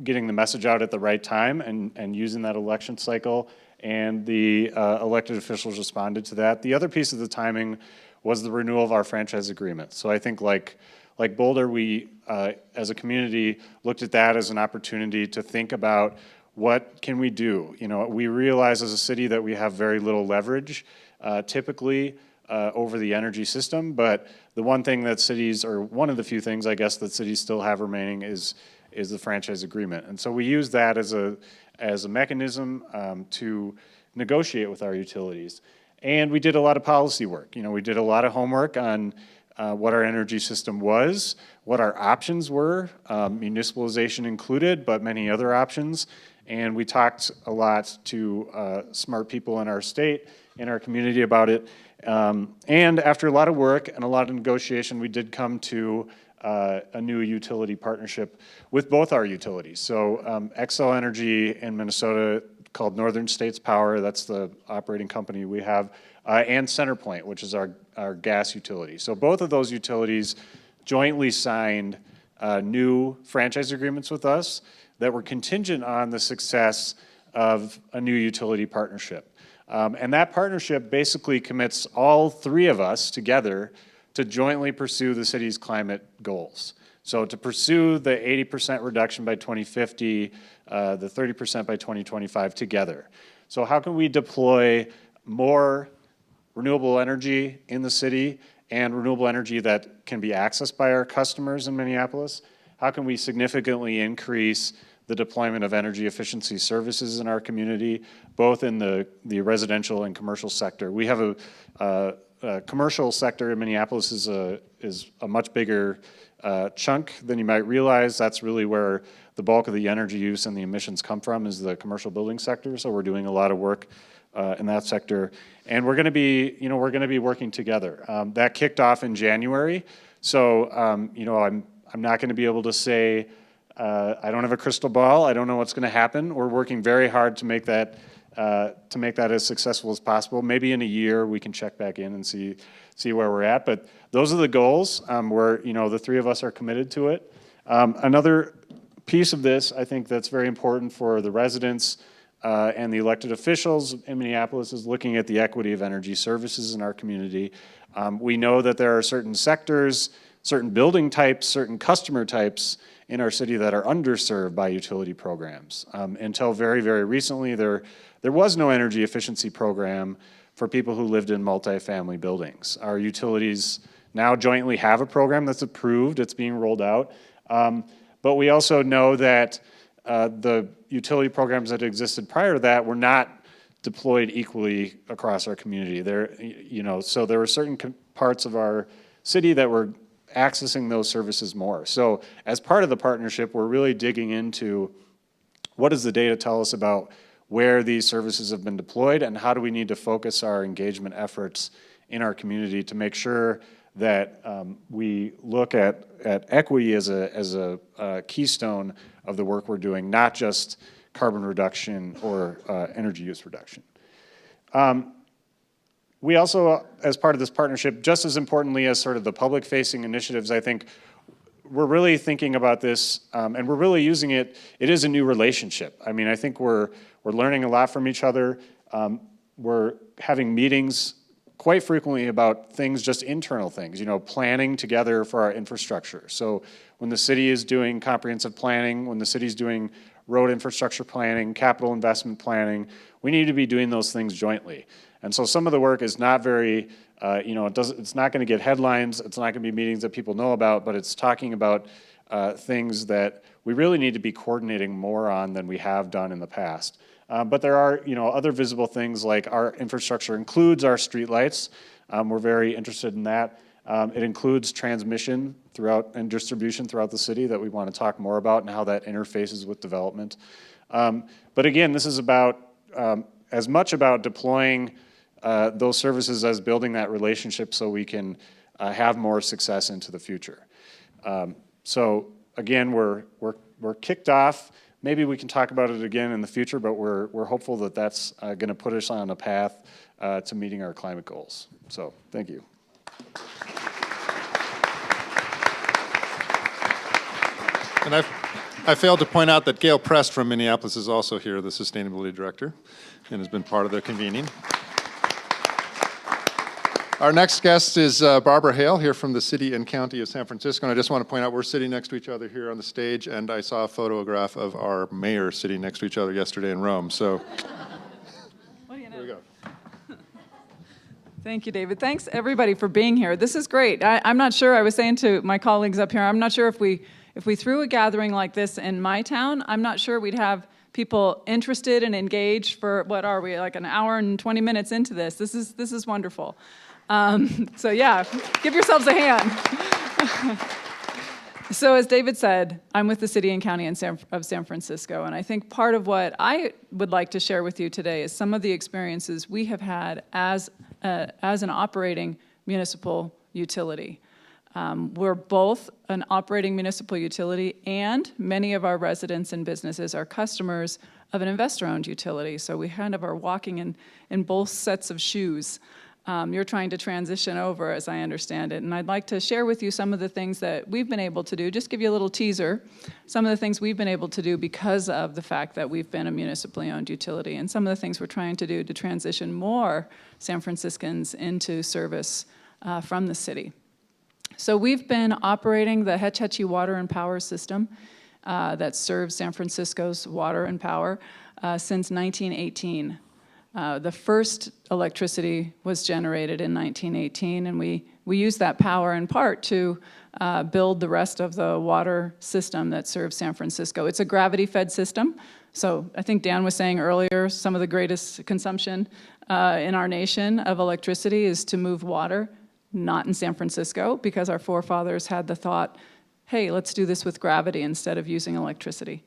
getting the message out at the right time and using that election cycle, and the elected officials responded to that. The other piece of the timing was the renewal of our franchise agreement. So I think like Boulder, we, as a community, looked at that as an opportunity to think about what can we do. You know, we realize as a city that we have very little leverage, typically, over the energy system, but the one thing that cities, or one of the few things, I guess, that cities still have remaining is the franchise agreement. And so we use that as a mechanism to negotiate with our utilities. And we did a lot of policy work. You know, we did a lot of homework on what our energy system was, what our options were, municipalization included, but many other options. And we talked a lot to smart people in our state, in our community about it. And after a lot of work and a lot of negotiation, we did come to a new utility partnership with both our utilities. So Xcel Energy in Minnesota, called Northern States Power, that's the operating company we have, and CenterPoint, which is our gas utility. So both of those utilities jointly signed new franchise agreements with us that were contingent on the success of a new utility partnership. And that partnership basically commits all 3 of us together to jointly pursue the city's climate goals. So to pursue the 80% reduction by 2050, the 30% by 2025 together. So how can we deploy more renewable energy in the city and renewable energy that can be accessed by our customers in Minneapolis? How can we significantly increase the deployment of energy efficiency services in our community, both in the residential and commercial sector? We have a commercial sector in Minneapolis is a much bigger chunk than you might realize. That's really where the bulk of the energy use and the emissions come from, is the commercial building sector. So we're doing a lot of work in that sector, and we're going to be working together. That kicked off in January. So I'm not going to be able to say I don't have a crystal ball. I don't know what's going to happen. We're working very hard to make that as successful as possible. Maybe in a year we can check back in and see where we're at. But those are the goals. Where the 3 of us are committed to it. Another piece of this, I think, that's very important for the residents and the elected officials in Minneapolis is looking at the equity of energy services in our community. We know that there are certain sectors, certain building types, certain customer types in our city that are underserved by utility programs. Until very, very recently, there was no energy efficiency program for people who lived in multifamily buildings. Our utilities now jointly have a program that's approved, it's being rolled out. But we also know that the utility programs that existed prior to that were not deployed equally across our community. So there were certain parts of our city that were accessing those services more. So as part of the partnership, we're really digging into what does the data tell us about where these services have been deployed, and how do we need to focus our engagement efforts in our community to make sure that we look at equity as a keystone of the work we're doing, not just carbon reduction or energy use reduction. we also, as part of this partnership, just as importantly as sort of the public-facing initiatives, I think we're really thinking about this, and we're really using it. It is a new relationship. I mean, I think we're learning a lot from each other. We're having meetings quite frequently about things, just internal things, you know, planning together for our infrastructure. So when the city is doing comprehensive planning, when the city's doing road infrastructure planning, capital investment planning, we need to be doing those things jointly. And so some of the work is not very, you know, it's not going to get headlines, it's not going to be meetings that people know about, but it's talking about things that we really need to be coordinating more on than we have done in the past. But there are, you know, other visible things like our infrastructure includes our streetlights. We're very interested in that. It includes transmission throughout and distribution throughout the city that we want to talk more about and how that interfaces with development. But again, this is about as much about deploying those services as building that relationship so we can have more success into the future. So again, we're kicked off. Maybe we can talk about it again in the future, but we're hopeful that that's going to put us on a path to meeting our climate goals. So thank you. And I failed to point out that Gail Prest from Minneapolis is also here, the Sustainability Director, and has been part of the convening. Our next guest is Barbara Hale, here from the City and County of San Francisco. And I just want to point out we're sitting next to each other here on the stage, and I saw a photograph of our mayor sitting next to each other yesterday in Rome. So What do you know? Here we go. Thank you, David. Thanks, everybody, for being here. This is great. I'm not sure, I was saying to my colleagues up here, I'm not sure if we threw a gathering like this in my town, I'm not sure we'd have people interested and engaged for, what are we, like an hour and 20 minutes into this. This is wonderful. So yeah, give yourselves a hand. So as David said, I'm with the City and County of San Francisco, and I think part of what I would like to share with you today is some of the experiences we have had as an operating municipal utility. We're both an operating municipal utility, and many of our residents and businesses are customers of an investor-owned utility, so we kind of are walking in both sets of shoes. You're trying to transition over, as I understand it, and I'd like to share with you some of the things that we've been able to do, just give you a little teaser, some of the things we've been able to do because of the fact that we've been a municipally owned utility, and some of the things we're trying to do to transition more San Franciscans into service from the city. So we've been operating the Hetch Hetchy Water and Power System that serves San Francisco's water and power since 1918. The first electricity was generated in 1918, and we used that power in part to build the rest of the water system that serves San Francisco. It's a gravity-fed system, so I think Dan was saying earlier, some of the greatest consumption in our nation of electricity is to move water, not in San Francisco, because our forefathers had the thought, hey, let's do this with gravity instead of using electricity.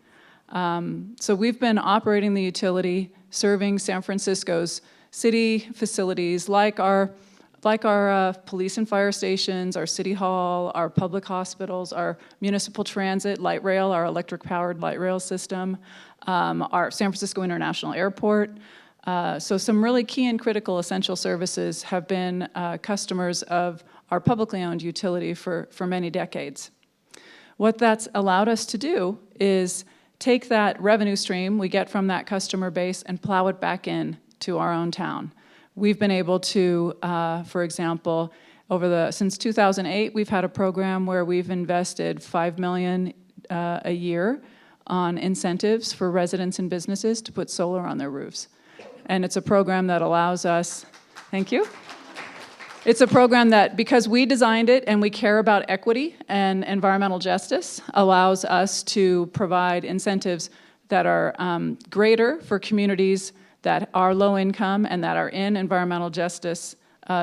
So we've been operating the utility, serving San Francisco's city facilities like our police and fire stations, our city hall, our public hospitals, our municipal transit, light rail, our electric-powered light rail system, our San Francisco International Airport. So some really key and critical essential services have been customers of our publicly owned utility for many decades. What that's allowed us to do is take that revenue stream we get from that customer base and plow it back in to our own town. We've been able to, for example, since 2008, we've had a program where we've invested $5 million a year on incentives for residents and businesses to put solar on their roofs. And it's a program that allows us, thank you. It's a program that, because we designed it and we care about equity and environmental justice, allows us to provide incentives that are greater for communities that are low income and that are in environmental justice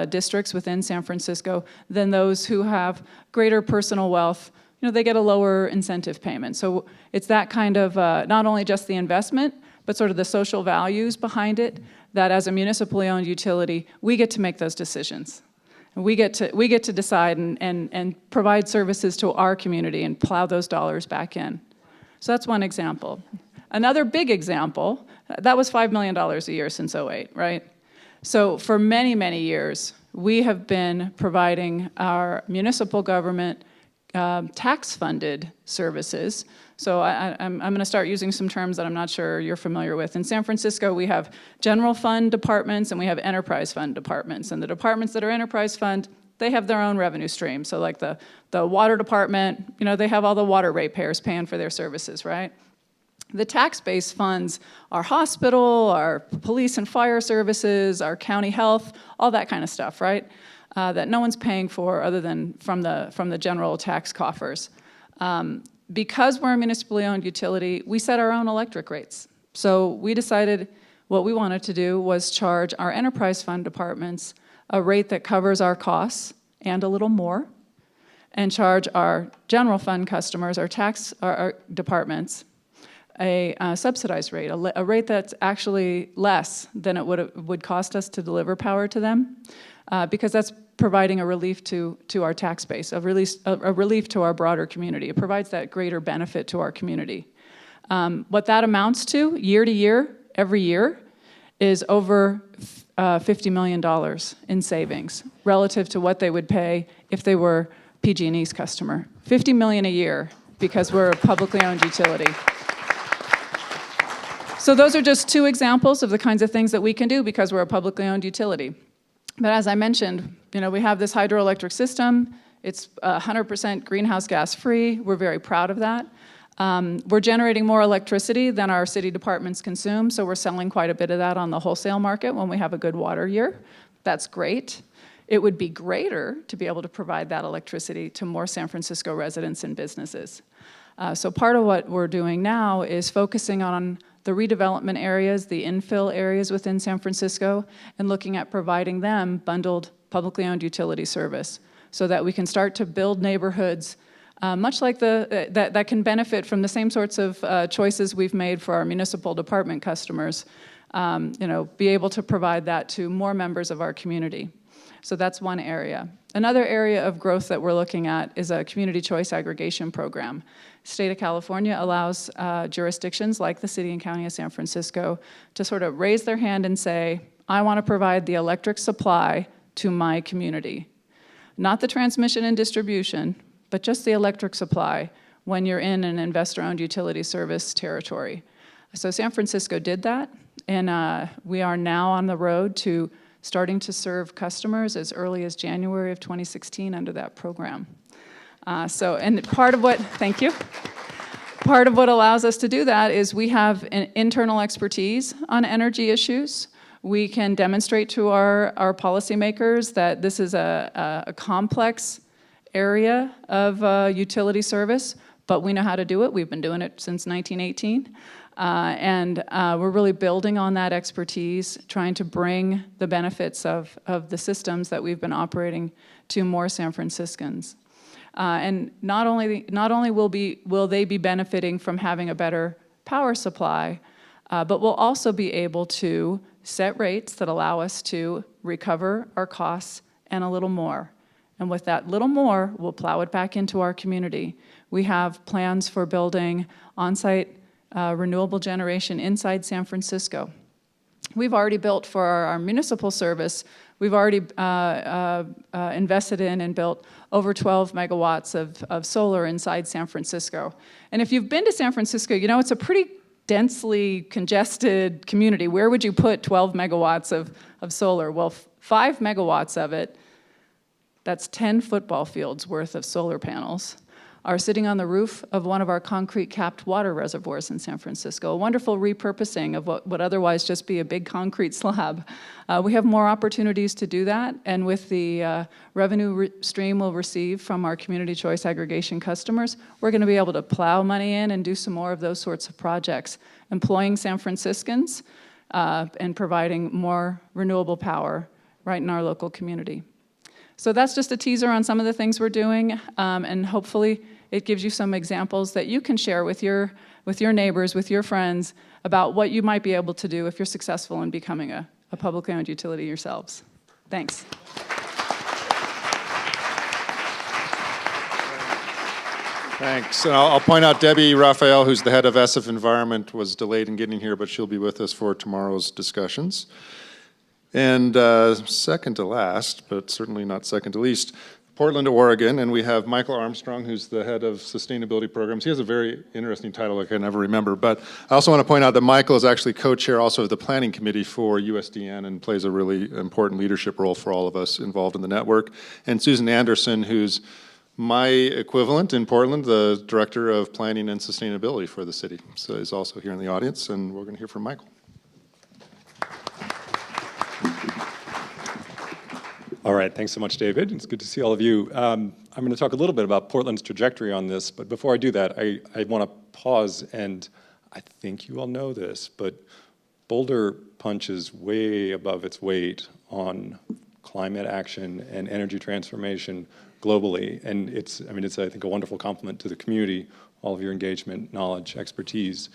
districts within San Francisco than those who have greater personal wealth. You know, they get a lower incentive payment. So it's that kind of, not only just the investment, but sort of the social values behind it, that as a municipally owned utility, we get to make those decisions. We get to decide and provide services to our community and plow those dollars back in. So that's one example. Another big example, that was $5 million a year since '08, right? So for many, many years, we have been providing our municipal government tax-funded services. So I'm going to start using some terms that I'm not sure you're familiar with. In San Francisco, we have general fund departments and we have enterprise fund departments. And the departments that are enterprise fund, they have their own revenue stream. So like the water department, they have all the water ratepayers paying for their services, right? The tax-based funds, our hospital, our police and fire services, our county health, all that kind of stuff, right? That no one's paying for other than from the general tax coffers. Because we're a municipally owned utility, we set our own electric rates. So we decided what we wanted to do was charge our enterprise fund departments a rate that covers our costs and a little more, and charge our general fund customers, our departments, a subsidized rate, a rate that's actually less than it would cost us to deliver power to them, because that's providing a relief to our tax base, a relief to our broader community. It provides that greater benefit to our community. What that amounts to, year to year, every year, is over $50 million in savings relative to what they would pay if they were PG&E's customer. $50 million a year because we're a publicly owned utility. So those are just two examples of the kinds of things that we can do because we're a publicly owned utility. But as I mentioned, we have this hydroelectric system. It's 100% greenhouse gas free. We're very proud of that. We're generating more electricity than our city departments consume, so we're selling quite a bit of that on the wholesale market when we have a good water year. That's great. It would be greater to be able to provide that electricity to more San Francisco residents and businesses. So part of what we're doing now is focusing on the redevelopment areas, the infill areas within San Francisco, and looking at providing them bundled publicly owned utility service so that we can start to build neighborhoods much like that can benefit from the same sorts of choices we've made for our municipal department customers, be able to provide that to more members of our community. So that's one area. Another area of growth that we're looking at is a community choice aggregation program. State of California allows jurisdictions like the city and county of San Francisco to sort of raise their hand and say, I want to provide the electric supply to my community. Not the transmission and distribution, but just the electric supply when you're in an investor-owned utility service territory. So San Francisco did that, and we are now on the road to starting to serve customers as early as January of 2016 under that program. And part of what, thank you. Part of what allows us to do that is we have an internal expertise on energy issues. We can demonstrate to our policymakers that this is a complex area of utility service, but we know how to do it. We've been doing it since 1918. And we're really building on that expertise, trying to bring the benefits of the systems that we've been operating to more San Franciscans. And not only will they be benefiting from having a better power supply, but we'll also be able to set rates that allow us to recover our costs and a little more. And with that little more, we'll plow it back into our community. We have plans for building on-site renewable generation inside San Francisco. We've already built for our municipal service, we've already invested in and built over 12 megawatts of solar inside San Francisco. And if you've been to San Francisco, it's a pretty densely congested community. Where would you put 12 megawatts of solar? Well, 5 megawatts of it, that's 10 football fields worth of solar panels, are sitting on the roof of one of our concrete-capped water reservoirs in San Francisco, a wonderful repurposing of what would otherwise just be a big concrete slab. We have more opportunities to do that, and with the revenue stream we'll receive from our community choice aggregation customers, we're going to be able to plow money in and do some more of those sorts of projects, employing San Franciscans and providing more renewable power right in our local community. So that's just a teaser on some of the things we're doing, and hopefully it gives you some examples that you can share with your neighbors, with your friends, about what you might be able to do if you're successful in becoming a publicly owned utility yourselves. Thanks. Thanks. And I'll point out Debbie Raphael, who's the head of SF Environment, was delayed in getting here, but she'll be with us for tomorrow's discussions. And second to last, but certainly not second to least, Portland, Oregon, and we have Michael Armstrong, who's the head of sustainability programs. He has a very interesting title I can never remember, but I also want to point out that Michael is actually co-chair also of the planning committee for USDN and plays a really important leadership role for all of us involved in the network. And Susan Anderson, who's my equivalent in Portland, the director of planning and sustainability for the city, so is also here in the audience, and we're going to hear from Michael. All right, thanks so much, David. It's good to see all of you. I'm going to talk a little bit about Portland's trajectory on this, but before I do that, I want to pause, and I think you all know this, but Boulder punches way above its weight on climate action and energy transformation globally, and it's I think a wonderful compliment to the community, all of your engagement, knowledge, expertise,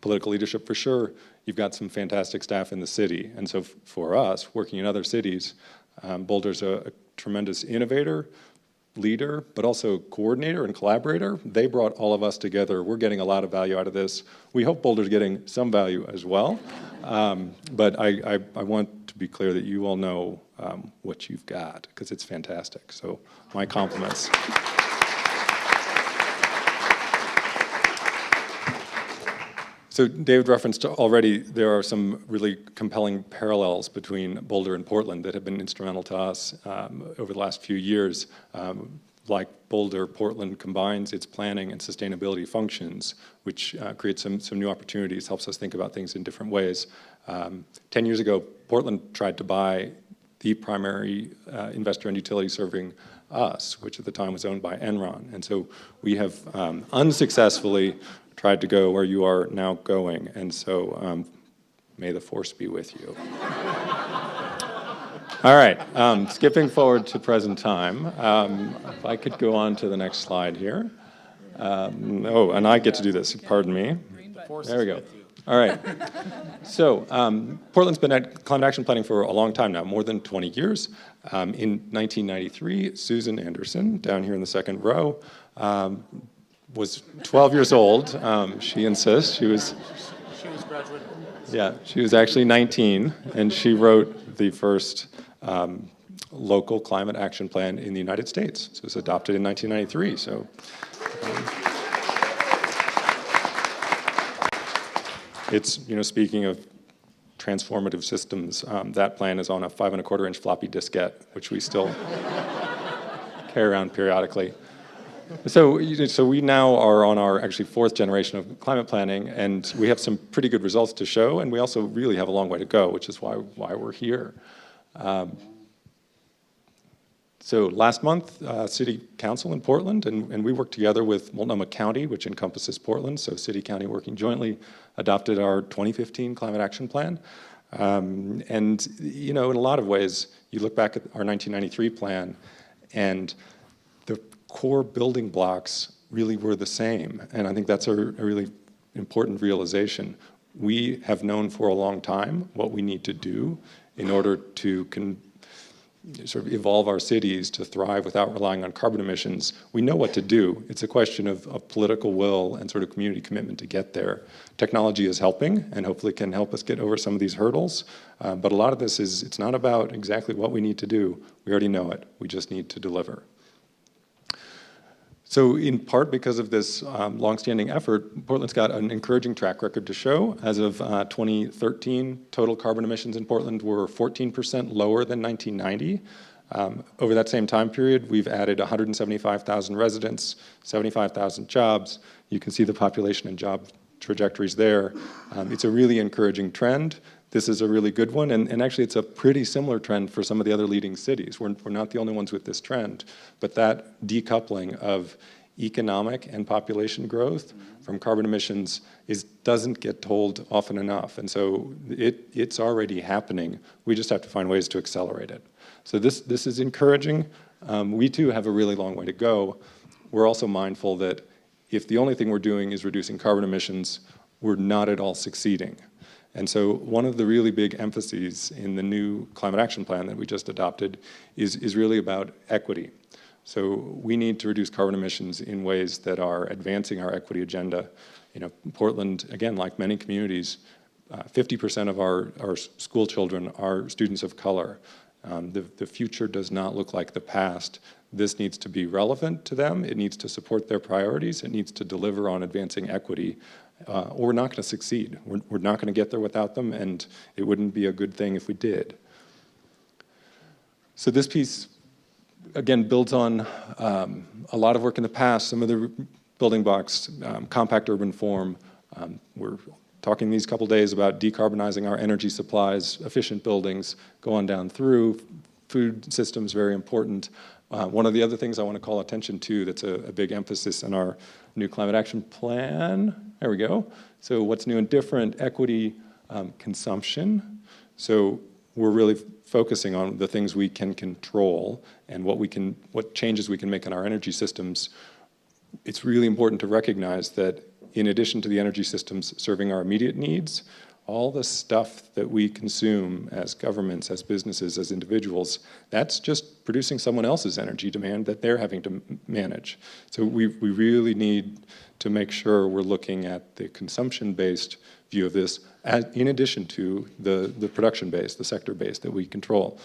political leadership for sure. You've got some fantastic staff in the city. And so for us, working in other cities, Boulder's a tremendous innovator, leader, but also coordinator and collaborator. They brought all of us together. We're getting a lot of value out of this. We hope Boulder's getting some value as well. But I want to be clear that you all know what you've got, because it's fantastic. So my compliments. So David referenced already, there are some really compelling parallels between Boulder and Portland that have been instrumental to us over the last few years. Like Boulder, Portland combines its planning and sustainability functions, which creates some new opportunities, helps us think about things in different ways. 10 years ago, Portland tried to buy the primary investor and utility serving us, which at the time was owned by Enron. And so we have unsuccessfully tried to go where you are now going, and so may the force be with you. All right, skipping forward to present time, if I could go on to the next slide here. Oh, and I get to do this, pardon me. There we go. All right, so Portland's been at climate action planning for a long time now, more than 20 years. In 1993, Susan Anderson, down here in the second row, was 12 years old. She insists. She was graduated. Yeah, she was actually 19, and she wrote the first local climate action plan in the United States. So it was adopted in 1993. So it's, speaking of transformative systems, that plan is on a 5¼ inch floppy diskette, which we still carry around periodically. So we now are on our actually 4th generation of climate planning, and we have some pretty good results to show, and we also really have a long way to go, which is why we're here. So last month, City Council in Portland, and we worked together with Multnomah County, which encompasses Portland, so City County working jointly, adopted our 2015 Climate Action Plan. And in a lot of ways, you look back at our 1993 plan, and the core building blocks really were the same. And I think that's a really important realization. We have known for a long time what we need to do in order to sort of evolve our cities to thrive without relying on carbon emissions. We know what to do. It's a question of political will and sort of community commitment to get there. Technology is helping and hopefully can help us get over some of these hurdles. But a lot of this it's not about exactly what we need to do. We already know it. We just need to deliver. So in part because of this longstanding effort, Portland's got an encouraging track record to show. As of 2013, total carbon emissions in Portland were 14% lower than 1990. Over that same time period, we've added 175,000 residents, 75,000 jobs. You can see the population and job trajectories there. It's a really encouraging trend. This is a really good one, and actually it's a pretty similar trend for some of the other leading cities. We're not the only ones with this trend, but that decoupling of economic and population growth from carbon emissions doesn't get told often enough, and so it's already happening. We just have to find ways to accelerate it. So this is encouraging. We too have a really long way to go. We're also mindful that if the only thing we're doing is reducing carbon emissions, we're not at all succeeding. And so one of the really big emphases in the new climate action plan that we just adopted is really about equity. So we need to reduce carbon emissions in ways that are advancing our equity agenda. Portland, again, like many communities, 50% of our school children are students of color. The future does not look like the past. This needs to be relevant to them. It needs to support their priorities. It needs to deliver on advancing equity, or we're not going to succeed. We're not going to get there without them, and it wouldn't be a good thing if we did. So this piece, again, builds on a lot of work in the past. Some of the building blocks, compact urban form. We're talking these couple days about decarbonizing our energy supplies, efficient buildings, go on down through. Food systems, very important. One of the other things I want to call attention to that's a big emphasis in our new climate action plan, there we go. So what's new and different? Equity, consumption. So we're really focusing on the things we can control and what changes we can make in our energy systems. It's really important to recognize that in addition to the energy systems serving our immediate needs, all the stuff that we consume as governments, as businesses, as individuals, that's just producing someone else's energy demand that they're having to manage. So we really need to make sure we're looking at the consumption-based view of this in addition to the production-based, the sector-based that we control.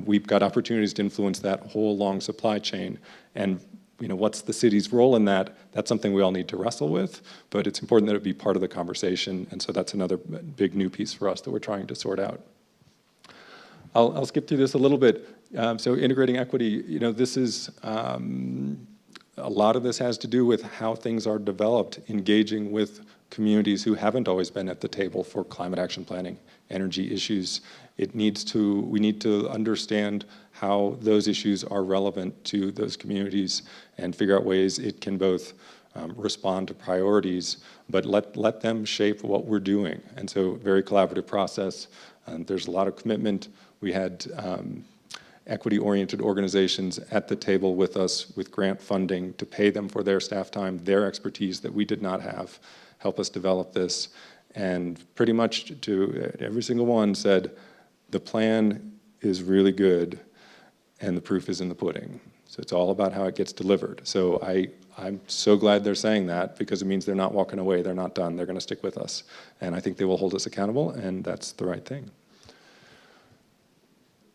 We've got opportunities to influence that whole long supply chain, and what's the city's role in that? That's something we all need to wrestle with, but it's important that it be part of the conversation, and so that's another big new piece for us that we're trying to sort out. I'll skip through this a little bit. So integrating equity, this is, a lot of this has to do with how things are developed, engaging with communities who haven't always been at the table for climate action planning, energy issues. We need to understand how those issues are relevant to those communities and figure out ways it can both respond to priorities, but let them shape what we're doing. And so very collaborative process. There's a lot of commitment. We had equity-oriented organizations at the table with us with grant funding to pay them for their staff time, their expertise that we did not have, help us develop this. And pretty much to every single one said, the plan is really good and the proof is in the pudding. So it's all about how it gets delivered. So I'm so glad they're saying that because it means they're not walking away, they're not done, they're gonna stick with us. And I think they will hold us accountable, and that's the right thing.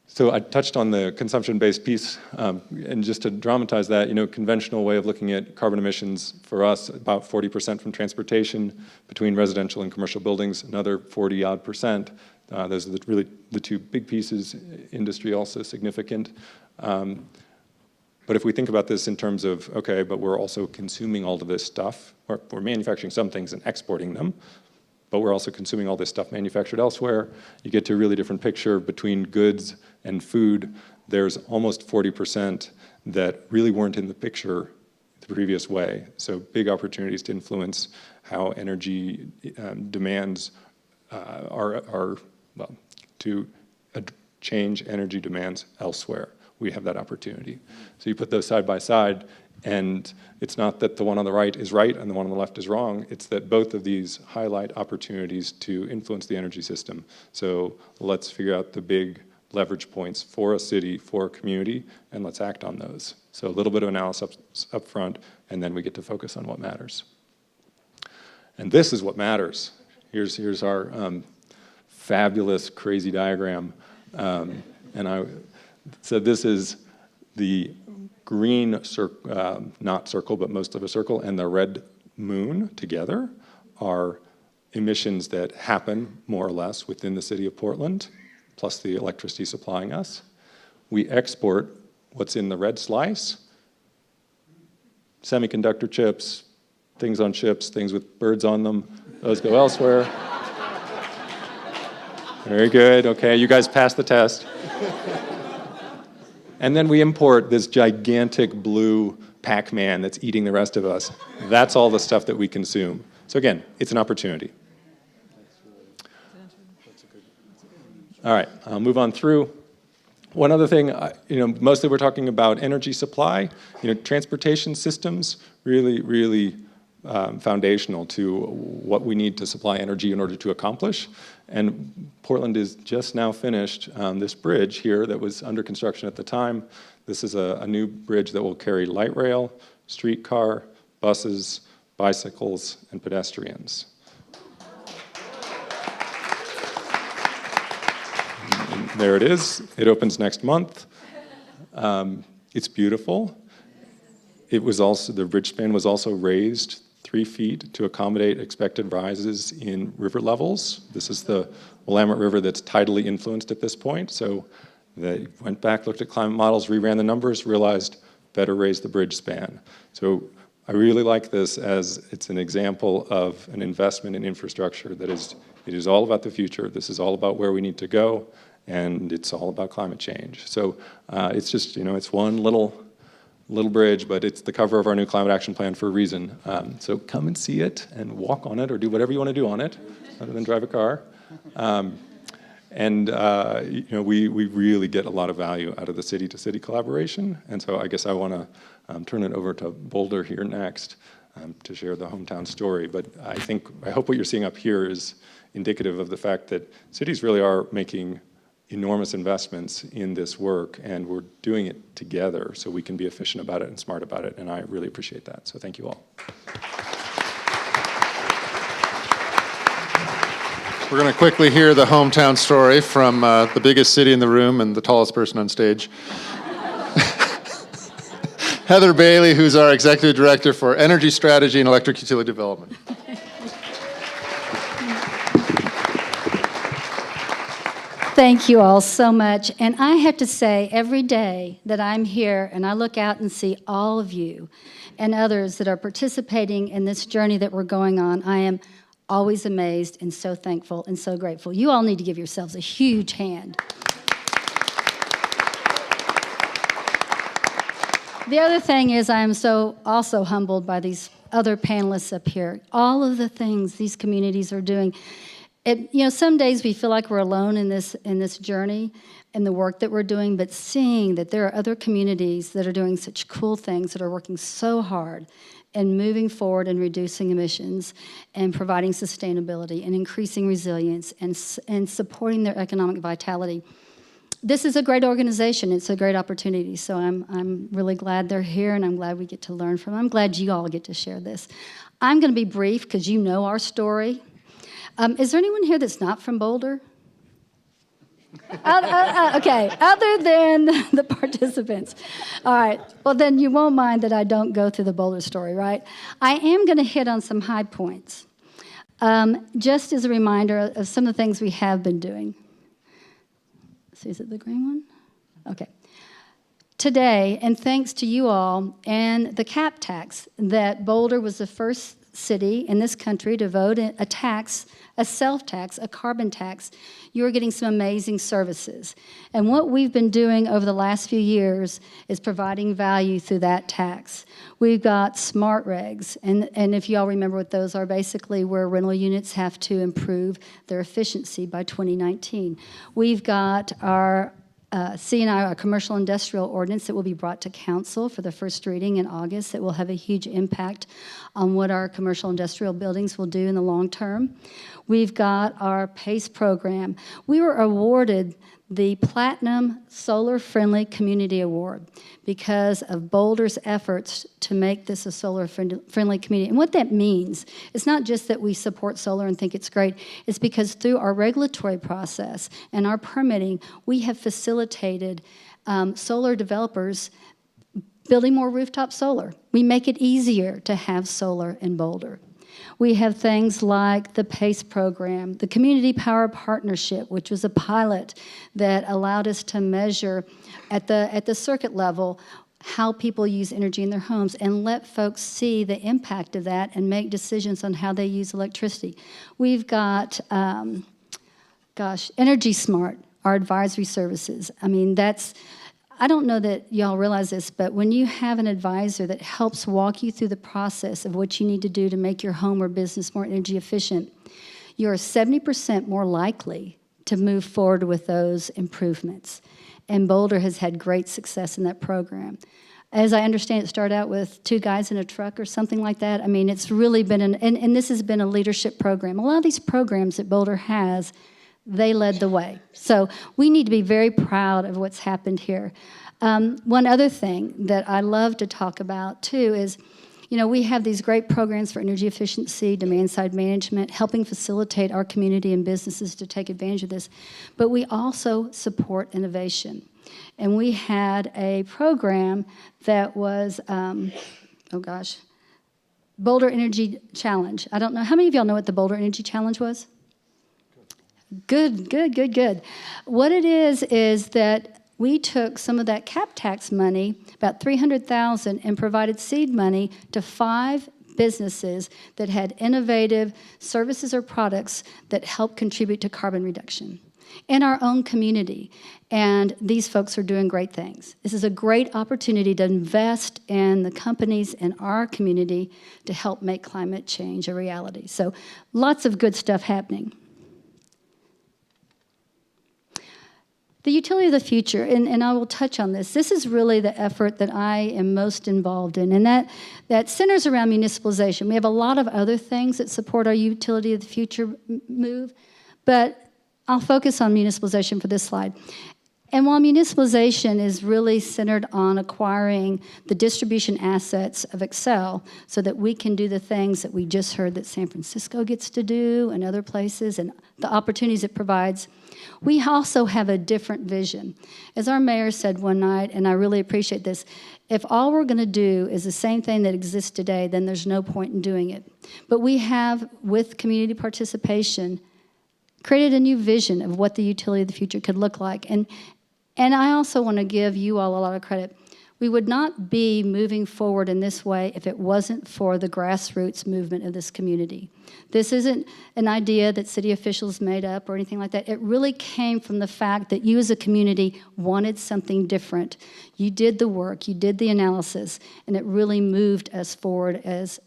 So I touched on the consumption-based piece, and just to dramatize that, conventional way of looking at carbon emissions for us, about 40% from transportation, between residential and commercial buildings, another 40-odd%. Those are really the two big pieces. Industry also significant. But if we think about this in terms of, okay, but we're also consuming all of this stuff, or we're manufacturing some things and exporting them, but we're also consuming all this stuff manufactured elsewhere, you get to a really different picture between goods and food. There's almost 40% that really weren't in the picture the previous way. So big opportunities to influence how energy demands to change energy demands elsewhere. We have that opportunity. So you put those side by side, and it's not that the one on the right is right and the one on the left is wrong, it's that both of these highlight opportunities to influence the energy system. So let's figure out the big leverage points for a city, for a community, and let's act on those. So a little bit of analysis up front, and then we get to focus on what matters. And this is what matters. Here's our fabulous, crazy diagram. So this is the green, not circle, but most of a circle, and the red moon together are emissions that happen more or less within the city of Portland, plus the electricity supplying us. We export what's in the red slice, semiconductor chips, things on chips, things with birds on them, those go elsewhere. Very good, okay, you guys passed the test. And then we import this gigantic blue Pac-Man that's eating the rest of us. That's all the stuff that we consume. So again, it's an opportunity. All right, I'll move on through. One other thing, mostly we're talking about energy supply. Transportation systems, really foundational to what we need to supply energy in order to accomplish. And Portland is just now finished this bridge here that was under construction at the time. This is a new bridge that will carry light rail, streetcar, buses, bicycles, and pedestrians. There it is. It opens next month. It's beautiful. It was also, the bridge span was also raised 3 feet to accommodate expected rises in river levels. This is the Willamette River that's tidally influenced at this point. So they went back, looked at climate models, reran the numbers, realized better raise the bridge span. So I really like this as it's an example of an investment in infrastructure that is, it is all about the future. This is all about where we need to go, and it's all about climate change. So it's just, it's one little bridge, but it's the cover of our new climate action plan for a reason. So come and see it and walk on it or do whatever you want to do on it, other than drive a car. We really get a lot of value out of the city-to-city collaboration. And so I guess I want to turn it over to Boulder here next to share the hometown story. But I hope what you're seeing up here is indicative of the fact that cities really are making enormous investments in this work, and we're doing it together so we can be efficient about it and smart about it, and I really appreciate that. So thank you all. We're going to quickly hear the hometown story from the biggest city in the room and the tallest person on stage. Heather Bailey, who's our Executive Director for Energy Strategy and Electric Utility Development. Thank you all so much. And I have to say, every day that I'm here and I look out and see all of you and others that are participating in this journey that we're going on, I am always amazed and so thankful and so grateful. You all need to give yourselves a huge hand. The other thing is I am so also humbled by these other panelists up here. All of the things these communities are doing. Some days we feel like we're alone in this journey and the work that we're doing, but seeing that there are other communities that are doing such cool things, that are working so hard and moving forward and reducing emissions and providing sustainability and increasing resilience and supporting their economic vitality. This is a great organization. It's a great opportunity. So I'm really glad they're here, and I'm glad we get to learn from them. I'm glad you all get to share this. I'm going to be brief because you know our story. Is there anyone here that's not from Boulder? Okay, other than the participants. All right, well then you won't mind that I don't go through the Boulder story, right? I am going to hit on some high points, just as a reminder of some of the things we have been doing. So is it the green one? Okay. Today, and thanks to you all and the cap tax, that Boulder was the first city in this country to vote a tax, a self-tax, a carbon tax, you're getting some amazing services. And what we've been doing over the last few years is providing value through that tax. We've got smart regs, and if you all remember what those are, basically where rental units have to improve their efficiency by 2019. We've got our C&I, our commercial industrial ordinance, that will be brought to council for the first reading in August, that will have a huge impact on what our commercial industrial buildings will do in the long term. We've got our PACE program. We were awarded the Platinum Solar Friendly Community Award because of Boulder's efforts to make this a solar friendly community. And what that means, it's not just that we support solar and think it's great, it's because through our regulatory process and our permitting, we have facilitated solar developers building more rooftop solar. We make it easier to have solar in Boulder. We have things like the PACE program, the Community Power Partnership, which was a pilot that allowed us to measure at the circuit level how people use energy in their homes and let folks see the impact of that and make decisions on how they use electricity. We've got, Energy Smart, our advisory services. I mean, I don't know that y'all realize this, but when you have an advisor that helps walk you through the process of what you need to do to make your home or business more energy efficient, you're 70% more likely to move forward with those improvements. And Boulder has had great success in that program. As I understand, it started out with 2 guys in a truck or something like that. I mean, it's really been, and this has been a leadership program. A lot of these programs that Boulder has, they led the way. So we need to be very proud of what's happened here. One other thing that I love to talk about, too, is You know, we have these great programs for energy efficiency, demand-side management, helping facilitate our community and businesses to take advantage of this. But we also support innovation. And we had a program that was, Boulder Energy Challenge. I don't know, how many of y'all know what the Boulder Energy Challenge was? Good. What it is that we took some of that cap tax money, about $300,000, and provided seed money to 5 businesses that had innovative services or products that help contribute to carbon reduction in our own community. And these folks are doing great things. This is a great opportunity to invest in the companies in our community to help make climate change a reality. So lots of good stuff happening. The utility of the future, and I will touch on this, this is really the effort that I am most involved in, and that centers around municipalization. We have a lot of other things that support our utility of the future move, but I'll focus on municipalization for this slide. And while municipalization is really centered on acquiring the distribution assets of Xcel so that we can do the things that we just heard that San Francisco gets to do and other places and the opportunities it provides, we also have a different vision. As our mayor said one night, and I really appreciate this, if all we're going to do is the same thing that exists today, then there's no point in doing it. But we have, with community participation, created a new vision of what the utility of the future could look like. And I also want to give you all a lot of credit. We would not be moving forward in this way if it wasn't for the grassroots movement of this community. This isn't an idea that city officials made up or anything like that. It really came from the fact that you as a community wanted something different. You did the work, you did the analysis, and it really moved us forward as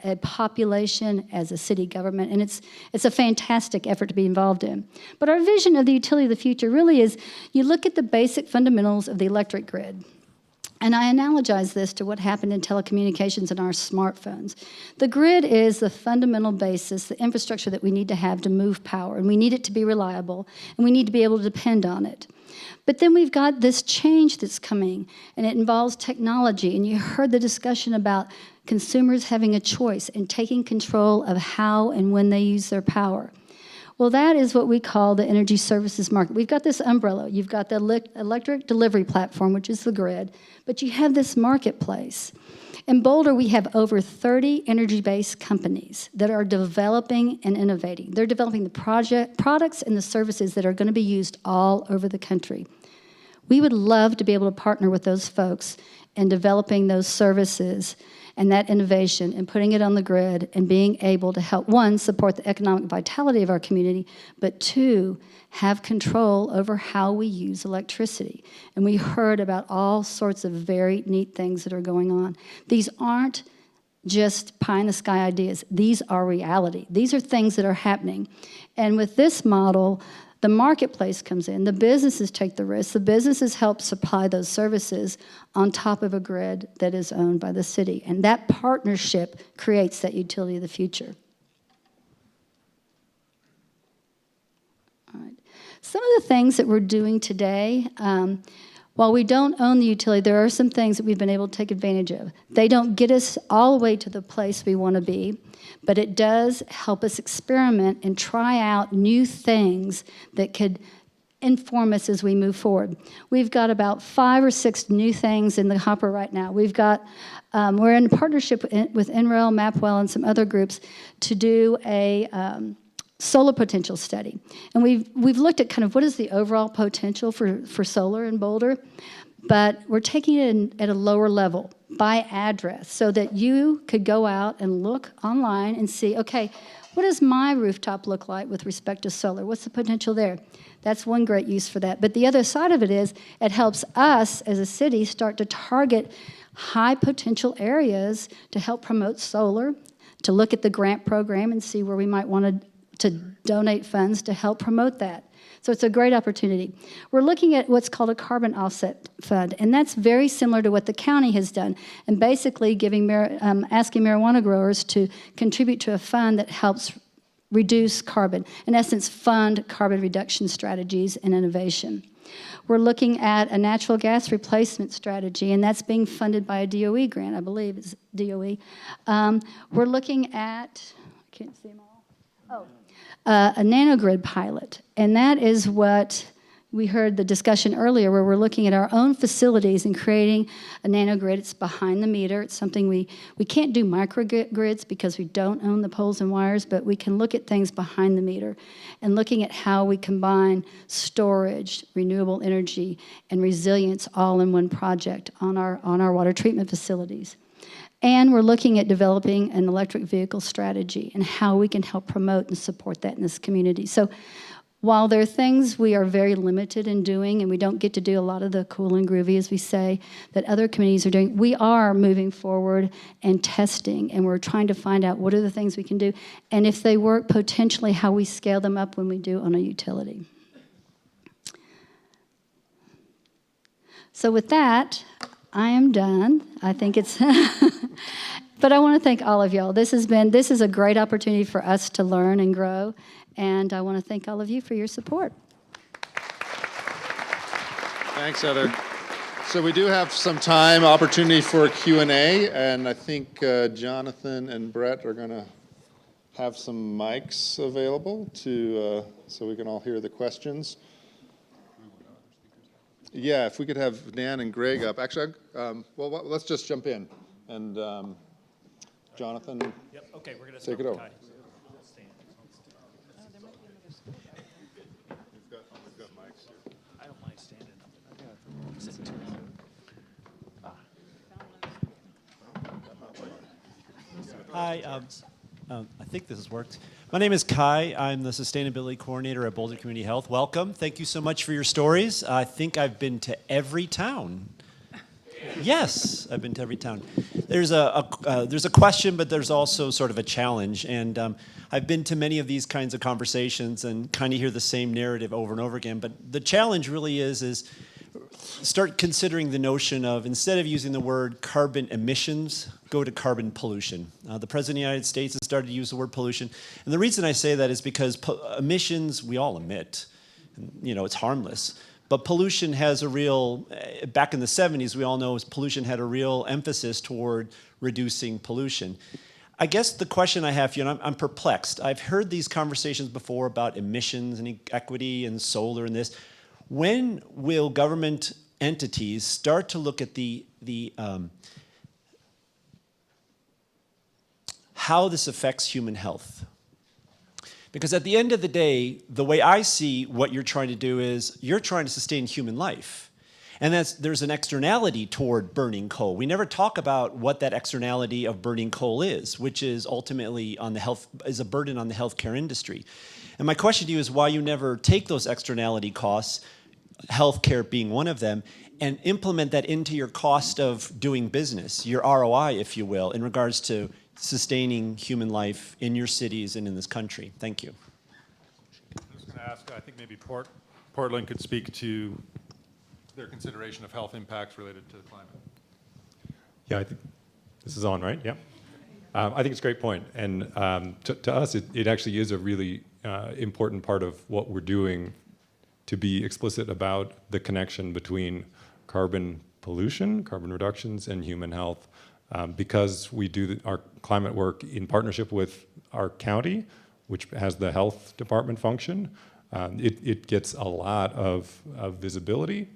a population, as a city government, and it's a fantastic effort to be involved in. But our vision of the utility of the future really is, you look at the basic fundamentals of the electric grid. And I analogize this to what happened in telecommunications and our smartphones. The grid is the fundamental basis, the infrastructure that we need to have to move power, and we need it to be reliable, and we need to be able to depend on it. But then we've got this change that's coming, and it involves technology, and you heard the discussion about consumers having a choice and taking control of how and when they use their power. Well, that is what we call the energy services market. We've got this umbrella. You've got the electric delivery platform, which is the grid, but you have this marketplace. In Boulder, we have over 30 energy-based companies that are developing and innovating. They're developing the products and the services that are going to be used all over the country. We would love to be able to partner with those folks in developing those services and that innovation and putting it on the grid and being able to help, one, support the economic vitality of our community, but two, have control over how we use electricity. And we heard about all sorts of very neat things that are going on. These aren't just pie-in-the-sky ideas. These are reality. These are things that are happening. And with this model, the marketplace comes in, the businesses take the risk, the businesses help supply those services on top of a grid that is owned by the city. And that partnership creates that utility of the future. All right. Some of the things that we're doing today, while we don't own the utility, there are some things that we've been able to take advantage of. They don't get us all the way to the place we want to be, but it does help us experiment and try out new things that could inform us as we move forward. We've got about 5 or 6 new things in the hopper right now. We've got, we're in partnership with NREL, Mapwell, and some other groups to do a solar potential study. And we've looked at kind of what is the overall potential for solar in Boulder, but we're taking it at a lower level by address so that you could go out and look online and see, okay, what does my rooftop look like with respect to solar? What's the potential there? That's one great use for that. But the other side of it is it helps us as a city start to target high potential areas to help promote solar, to look at the grant program and see where we might want to donate funds to help promote that. So it's a great opportunity. We're looking at what's called a carbon offset fund, and that's very similar to what the county has done, and basically asking marijuana growers to contribute to a fund that helps reduce carbon, in essence, fund carbon reduction strategies and innovation. We're looking at a natural gas replacement strategy, and that's being funded by a DOE grant, I believe it's DOE. We're looking at, I can't see them all. A nanogrid pilot, and that is what we heard the discussion earlier, where we're looking at our own facilities and creating a nanogrid. It's behind the meter. It's something we can't do microgrids because we don't own the poles and wires, but we can look at things behind the meter and looking at how we combine storage, renewable energy, and resilience all in one project on our water treatment facilities. And we're looking at developing an electric vehicle strategy and how we can help promote and support that in this community. So while there are things we are very limited in doing, and we don't get to do a lot of the cool and groovy, as we say, that other communities are doing, we are moving forward and testing, and we're trying to find out what are the things we can do, and if they work, potentially how we scale them up when we do on a utility. So with that, I am done. I think it's, but I want to thank all of y'all. This is a great opportunity for us to learn and grow, and I want to thank all of you for your support. Thanks, Heather. So we do have some time, opportunity for Q&A, and I think Jonathan and Brett are going to have some mics available so we can all hear the questions. Yeah, if we could have Dan and Greg up. Actually, well, let's just jump in. And Jonathan, yep. Okay, we're going to take it over. We've got mics here. I don't mind standing up. Hi, I think this has worked. My name is Kai. I'm the Sustainability Coordinator at Boulder Community Health. Welcome. Thank you so much for your stories. I think I've been to every town. Yes, I've been to every town. There's a question, but there's also sort of a challenge. And I've been to many of these kinds of conversations and kind of hear the same narrative over and over again. But the challenge really is start considering the notion of, instead of using the word carbon emissions, go to carbon pollution. The President of the United States has started to use the word pollution. And the reason I say that is because emissions, we all emit. It's harmless. But pollution has a real, back in the 70s, we all know pollution had a real emphasis toward reducing pollution. I guess the question I have for you, and I'm perplexed. I've heard these conversations before about emissions and equity and solar and this. When will government entities start to look at how this affects human health? Because at the end of the day, the way I see what you're trying to do is you're trying to sustain human life. And there's an externality toward burning coal. We never talk about what that externality of burning coal is, which is ultimately is a burden on the healthcare industry. And my question to you is why you never take those externality costs, healthcare being one of them, and implement that into your cost of doing business, your ROI, if you will, in regards to sustaining human life in your cities and in this country. Thank you. I was going to ask, I think maybe Portland could speak to their consideration of health impacts related to the climate. Yeah, I think this is on, right? Yeah. I think it's a great point. And to us, it actually is a really important part of what we're doing to be explicit about the connection between carbon pollution, carbon reductions, and human health. Because we do our climate work in partnership with our county, which has the health department function, it gets a lot of visibility,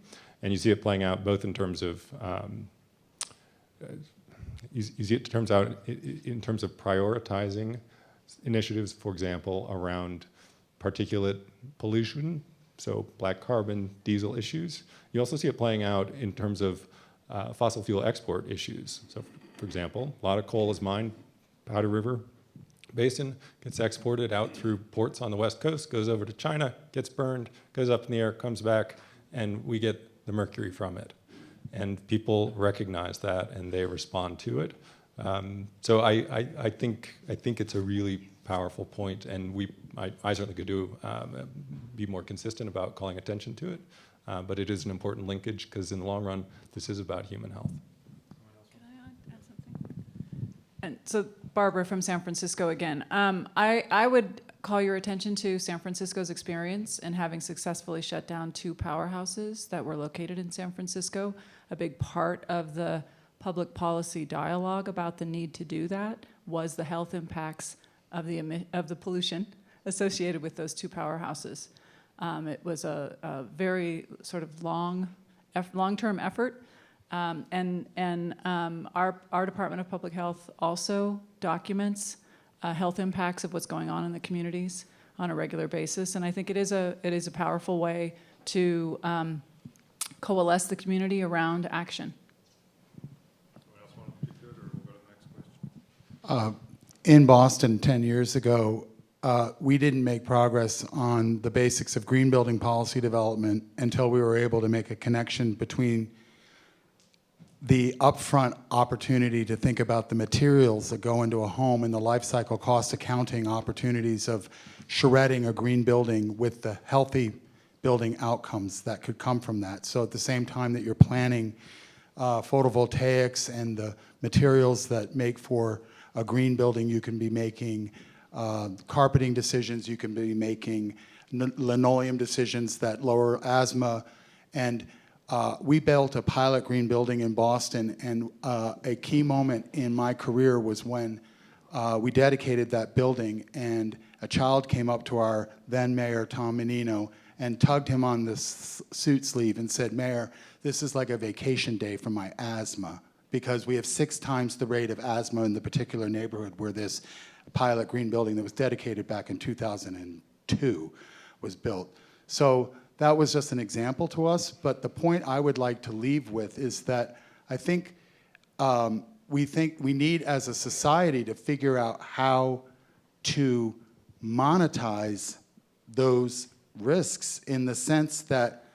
and you see it playing out both in terms of you see it turns out in terms of prioritizing initiatives, for example, around particulate pollution, so black carbon, diesel issues. You also see it playing out in terms of fossil fuel export issues. So, for example, a lot of coal is mined, Powder River Basin, gets exported out through ports on the West Coast, goes over to China, gets burned, goes up in the air, comes back, and we get the mercury from it. And people recognize that, and they respond to it. So I think it's a really powerful point, and I certainly could be more consistent about calling attention to it. But it is an important linkage because in the long run, this is about human health. Can I add something? And so Barbara from San Francisco again. I would call your attention to San Francisco's experience in having successfully shut down 2 powerhouses that were located in San Francisco. A big part of the public policy dialogue about the need to do that was the health impacts of the pollution associated with those 2 powerhouses. It was a very sort of long-term effort, and our Department of Public Health also documents health impacts of what's going on in the communities on a regular basis, and I think it is a powerful way to coalesce the community around action. In Boston 10 years ago, we didn't make progress on the basics of green building policy development until we were able to make a connection between the upfront opportunity to think about the materials that go into a home and the life cycle cost accounting opportunities of shredding a green building with the healthy building outcomes that could come from that. So at the same time that you're planning photovoltaics and the materials that make for a green building, you can be making carpeting decisions, you can be making linoleum decisions that lower asthma. And we built a pilot green building in Boston, and a key moment in my career was when we dedicated that building, and a child came up to our then mayor, Tom Menino, and tugged him on the suit sleeve and said, "Mayor, this is like a vacation day for my asthma," because we have 6 times the rate of asthma in the particular neighborhood where this pilot green building that was dedicated back in 2002 was built. So that was just an example to us, but the point I would like to leave with is that I think we need as a society to figure out how to monetize those risks in the sense that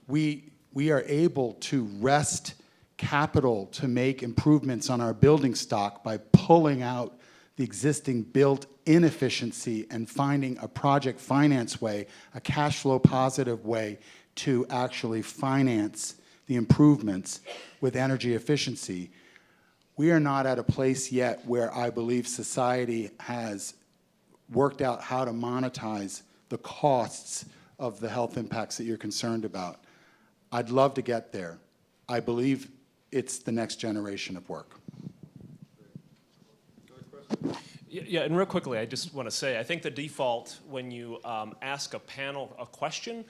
we are able to wrest capital to make improvements on our building stock by pulling out the existing built inefficiency and finding a project finance way, a cash flow positive way to actually finance the improvements with energy efficiency. We are not at a place yet where I believe society has worked out how to monetize the costs of the health impacts that you're concerned about. I'd love to get there. I believe it's the next generation of work. Yeah, and real quickly, I just want to say, I think the default when you ask a panel a question,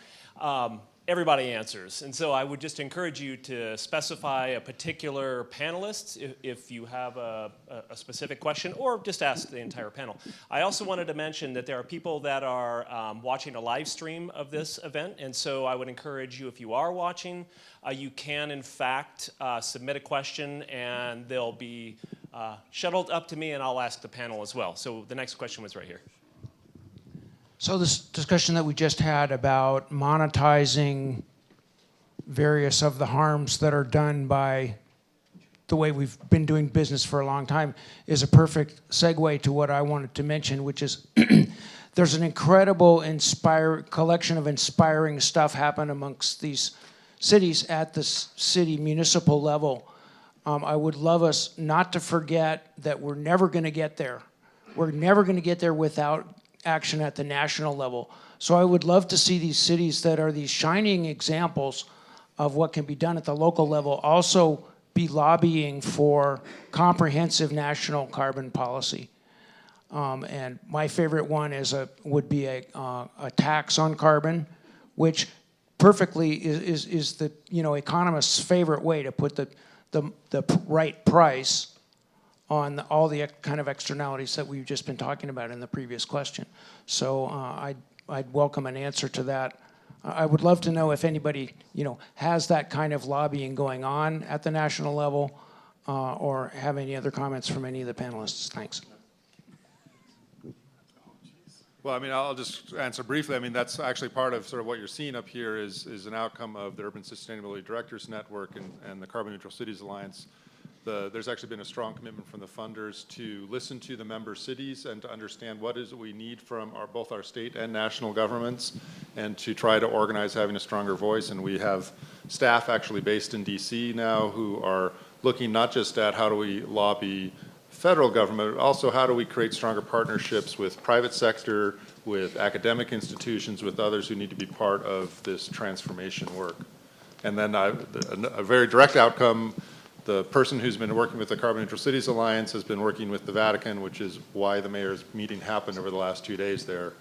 everybody answers. And so I would just encourage you to specify a particular panelist if you have a specific question, or just ask the entire panel. I also wanted to mention that there are people that are watching a live stream of this event, and so I would encourage you, if you are watching, you can in fact submit a question, and they'll be shuttled up to me, and I'll ask the panel as well. So the next question was right here. So this discussion that we just had about monetizing various of the harms that are done by the way we've been doing business for a long time is a perfect segue to what I wanted to mention, which is there's an incredible collection of inspiring stuff happen amongst these cities at the city municipal level. I would love us not to forget that we're never going to get there. We're never going to get there without action at the national level. So I would love to see these cities that are these shining examples of what can be done at the local level also be lobbying for comprehensive national carbon policy. And my favorite one would be a tax on carbon, which perfectly is the economist's favorite way to put the right price on all the kind of externalities that we've just been talking about in the previous question. So I'd welcome an answer to that. I would love to know if anybody has that kind of lobbying going on at the national level, or have any other comments from any of the panelists. Thanks. Well, I mean, I'll just answer briefly. I mean, that's actually part of sort of what you're seeing up here is an outcome of the Urban Sustainability Directors Network and the Carbon Neutral Cities Alliance. There's actually been a strong commitment from the funders to listen to the member cities and to understand what is it we need from both our state and national governments, and to try to organize having a stronger voice. And we have staff actually based in DC now who are looking not just at how do we lobby federal government, but also how do we create stronger partnerships with private sector, with academic institutions, with others who need to be part of this transformation work. And then a very direct outcome, the person who's been working with the Carbon Neutral Cities Alliance has been working with the Vatican, which is why the mayor's meeting happened over the last 2 days there.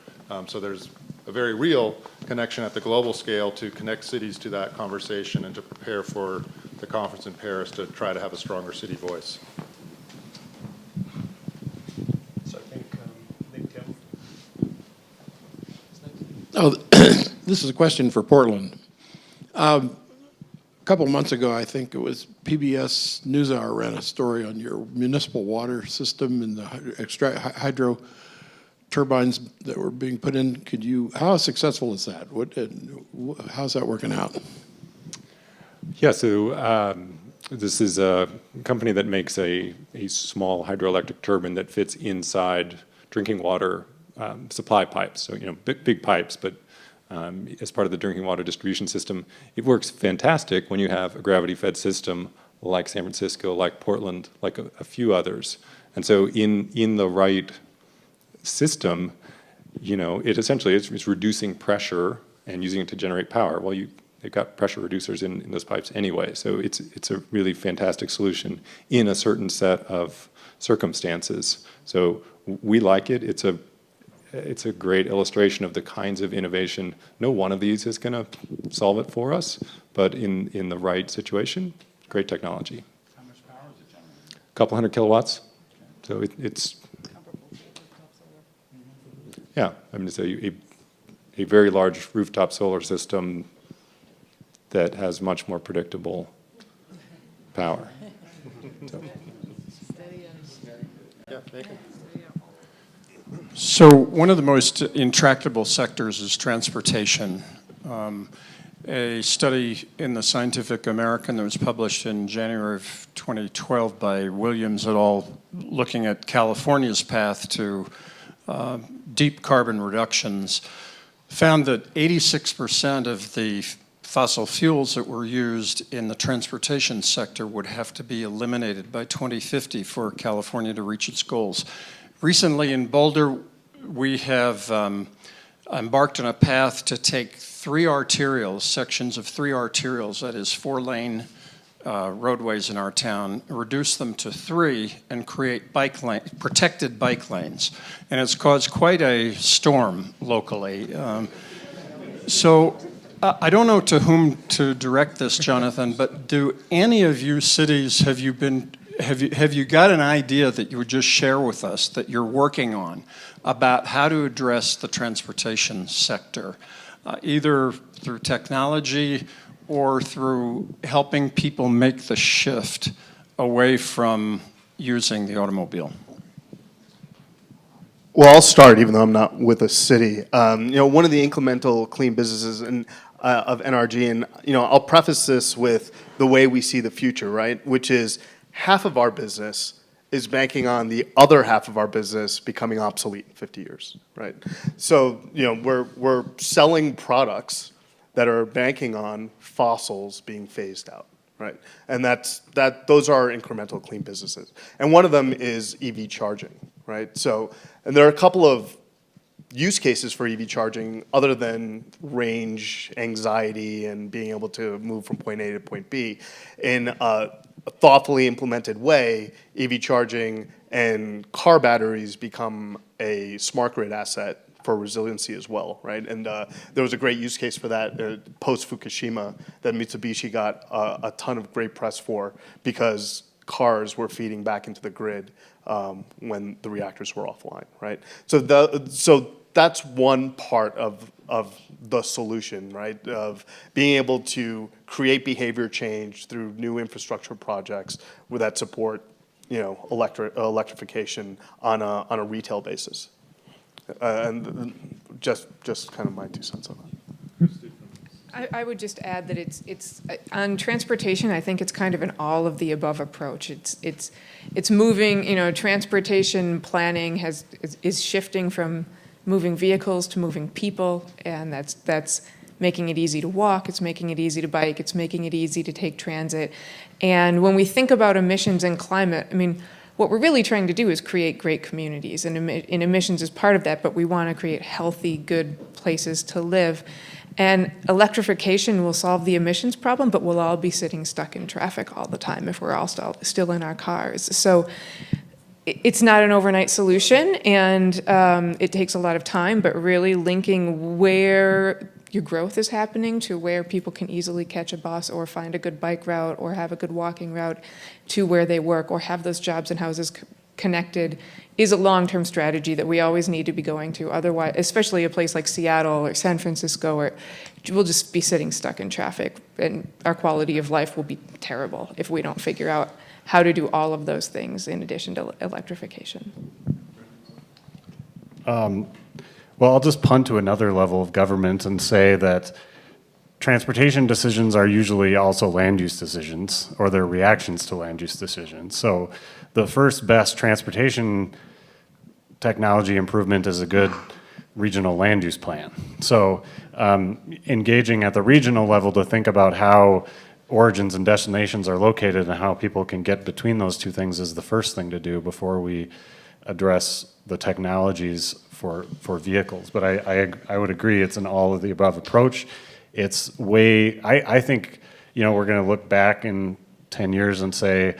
So there's a very real connection at the global scale to connect cities to that conversation and to prepare for the conference in Paris to try to have a stronger city voice. So I think Tim. Oh, this is a question for Portland. A couple of months ago, I think it was PBS NewsHour ran a story on your municipal water system and the hydro turbines that were being put in. How successful is that? How's that working out? Yeah, so this is a company that makes a small hydroelectric turbine that fits inside drinking water supply pipes. So, big pipes, but as part of the drinking water distribution system, it works fantastic when you have a gravity-fed system like San Francisco, like Portland, like a few others. And so in the right system, it essentially is reducing pressure and using it to generate power. Well, they've got pressure reducers in those pipes anyway, so it's a really fantastic solution in a certain set of circumstances. So we like it. It's a great illustration of the kinds of innovation. No one of these is going to solve it for us, but in the right situation, great technology. How much power is it generating? A couple hundred kilowatts. So it's yeah, I mean, it's a very large rooftop solar system that has much more predictable power. So. Yeah, thank you. So one of the most intractable sectors is transportation. A study in the Scientific American that was published in January of 2012 by Williams et al. Looking at California's path to deep carbon reductions found that 86% of the fossil fuels that were used in the transportation sector would have to be eliminated by 2050 for California to reach its goals. Recently in Boulder, we have embarked on a path to take sections of 3 arterials, that is 4-lane roadways in our town, reduce them to 3 and create protected bike lanes. And it's caused quite a storm locally. So I don't know to whom to direct this, Jonathan, but do any of you cities, have you got an idea that you would just share with us that you're working on about how to address the transportation sector, either through technology or through helping people make the shift away from using the automobile? Well, I'll start, even though I'm not with a city. One of the incremental clean businesses of NRG, and I'll preface this with the way we see the future, right? Which is half of our business is banking on the other half of our business becoming obsolete in 50 years, right? So, we're selling products that are banking on fossils being phased out, right? And those are incremental clean businesses. And one of them is EV charging, right? So, and there are a couple of use cases for EV charging other than range anxiety and being able to move from point A to point B. In a thoughtfully implemented way, EV charging and car batteries become a smart grid asset for resiliency as well, right? And there was a great use case for that post-Fukushima that Mitsubishi got a ton of great press for because cars were feeding back into the grid when the reactors were offline, right? So that's one part of the solution, right? Of being able to create behavior change through new infrastructure projects that support, electrification on a retail basis. And just kind of my 2 cents on that. I would just add that it's on transportation. I think it's kind of an all of the above approach. It's moving. Transportation planning is shifting from moving vehicles to moving people, and that's making it easy to walk. It's making it easy to bike. It's making it easy to take transit. And when we think about emissions and climate, what we're really trying to do is create great communities, and emissions is part of that, but we want to create healthy, good places to live. And electrification will solve the emissions problem, but we'll all be sitting stuck in traffic all the time if we're all still in our cars. So it's not an overnight solution, and it takes a lot of time, but really linking where your growth is happening to where people can easily catch a bus or find a good bike route or have a good walking route to where they work or have those jobs and houses connected is a long-term strategy that we always need to be going to. Otherwise, especially a place like Seattle or San Francisco, where we'll just be sitting stuck in traffic, and our quality of life will be terrible if we don't figure out how to do all of those things in addition to electrification. Well, I'll just punt to another level of government and say that transportation decisions are usually also land use decisions, or they're reactions to land use decisions. So the first best transportation technology improvement is a good regional land use plan. So engaging at the regional level to think about how origins and destinations are located and how people can get between those two things is the first thing to do before we address the technologies for vehicles. But I would agree it's an all of the above approach. It's I think, we're going to look back in 10 years and say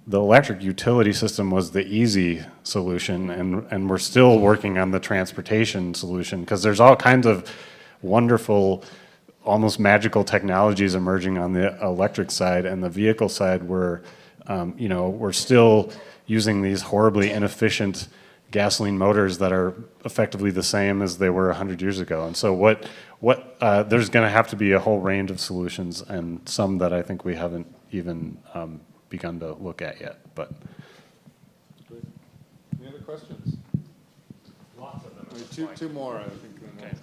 the electric utility system was the easy solution, and we're still working on the transportation solution, because there's all kinds of wonderful, almost magical technologies emerging on the electric side, and the vehicle side we're still using these horribly inefficient gasoline motors that are effectively the same as they were 100 years ago. And so there's going to have to be a whole range of solutions, and some that I think we haven't even begun to look at yet. But any other questions? Lots of them. Two more, I think. Okay.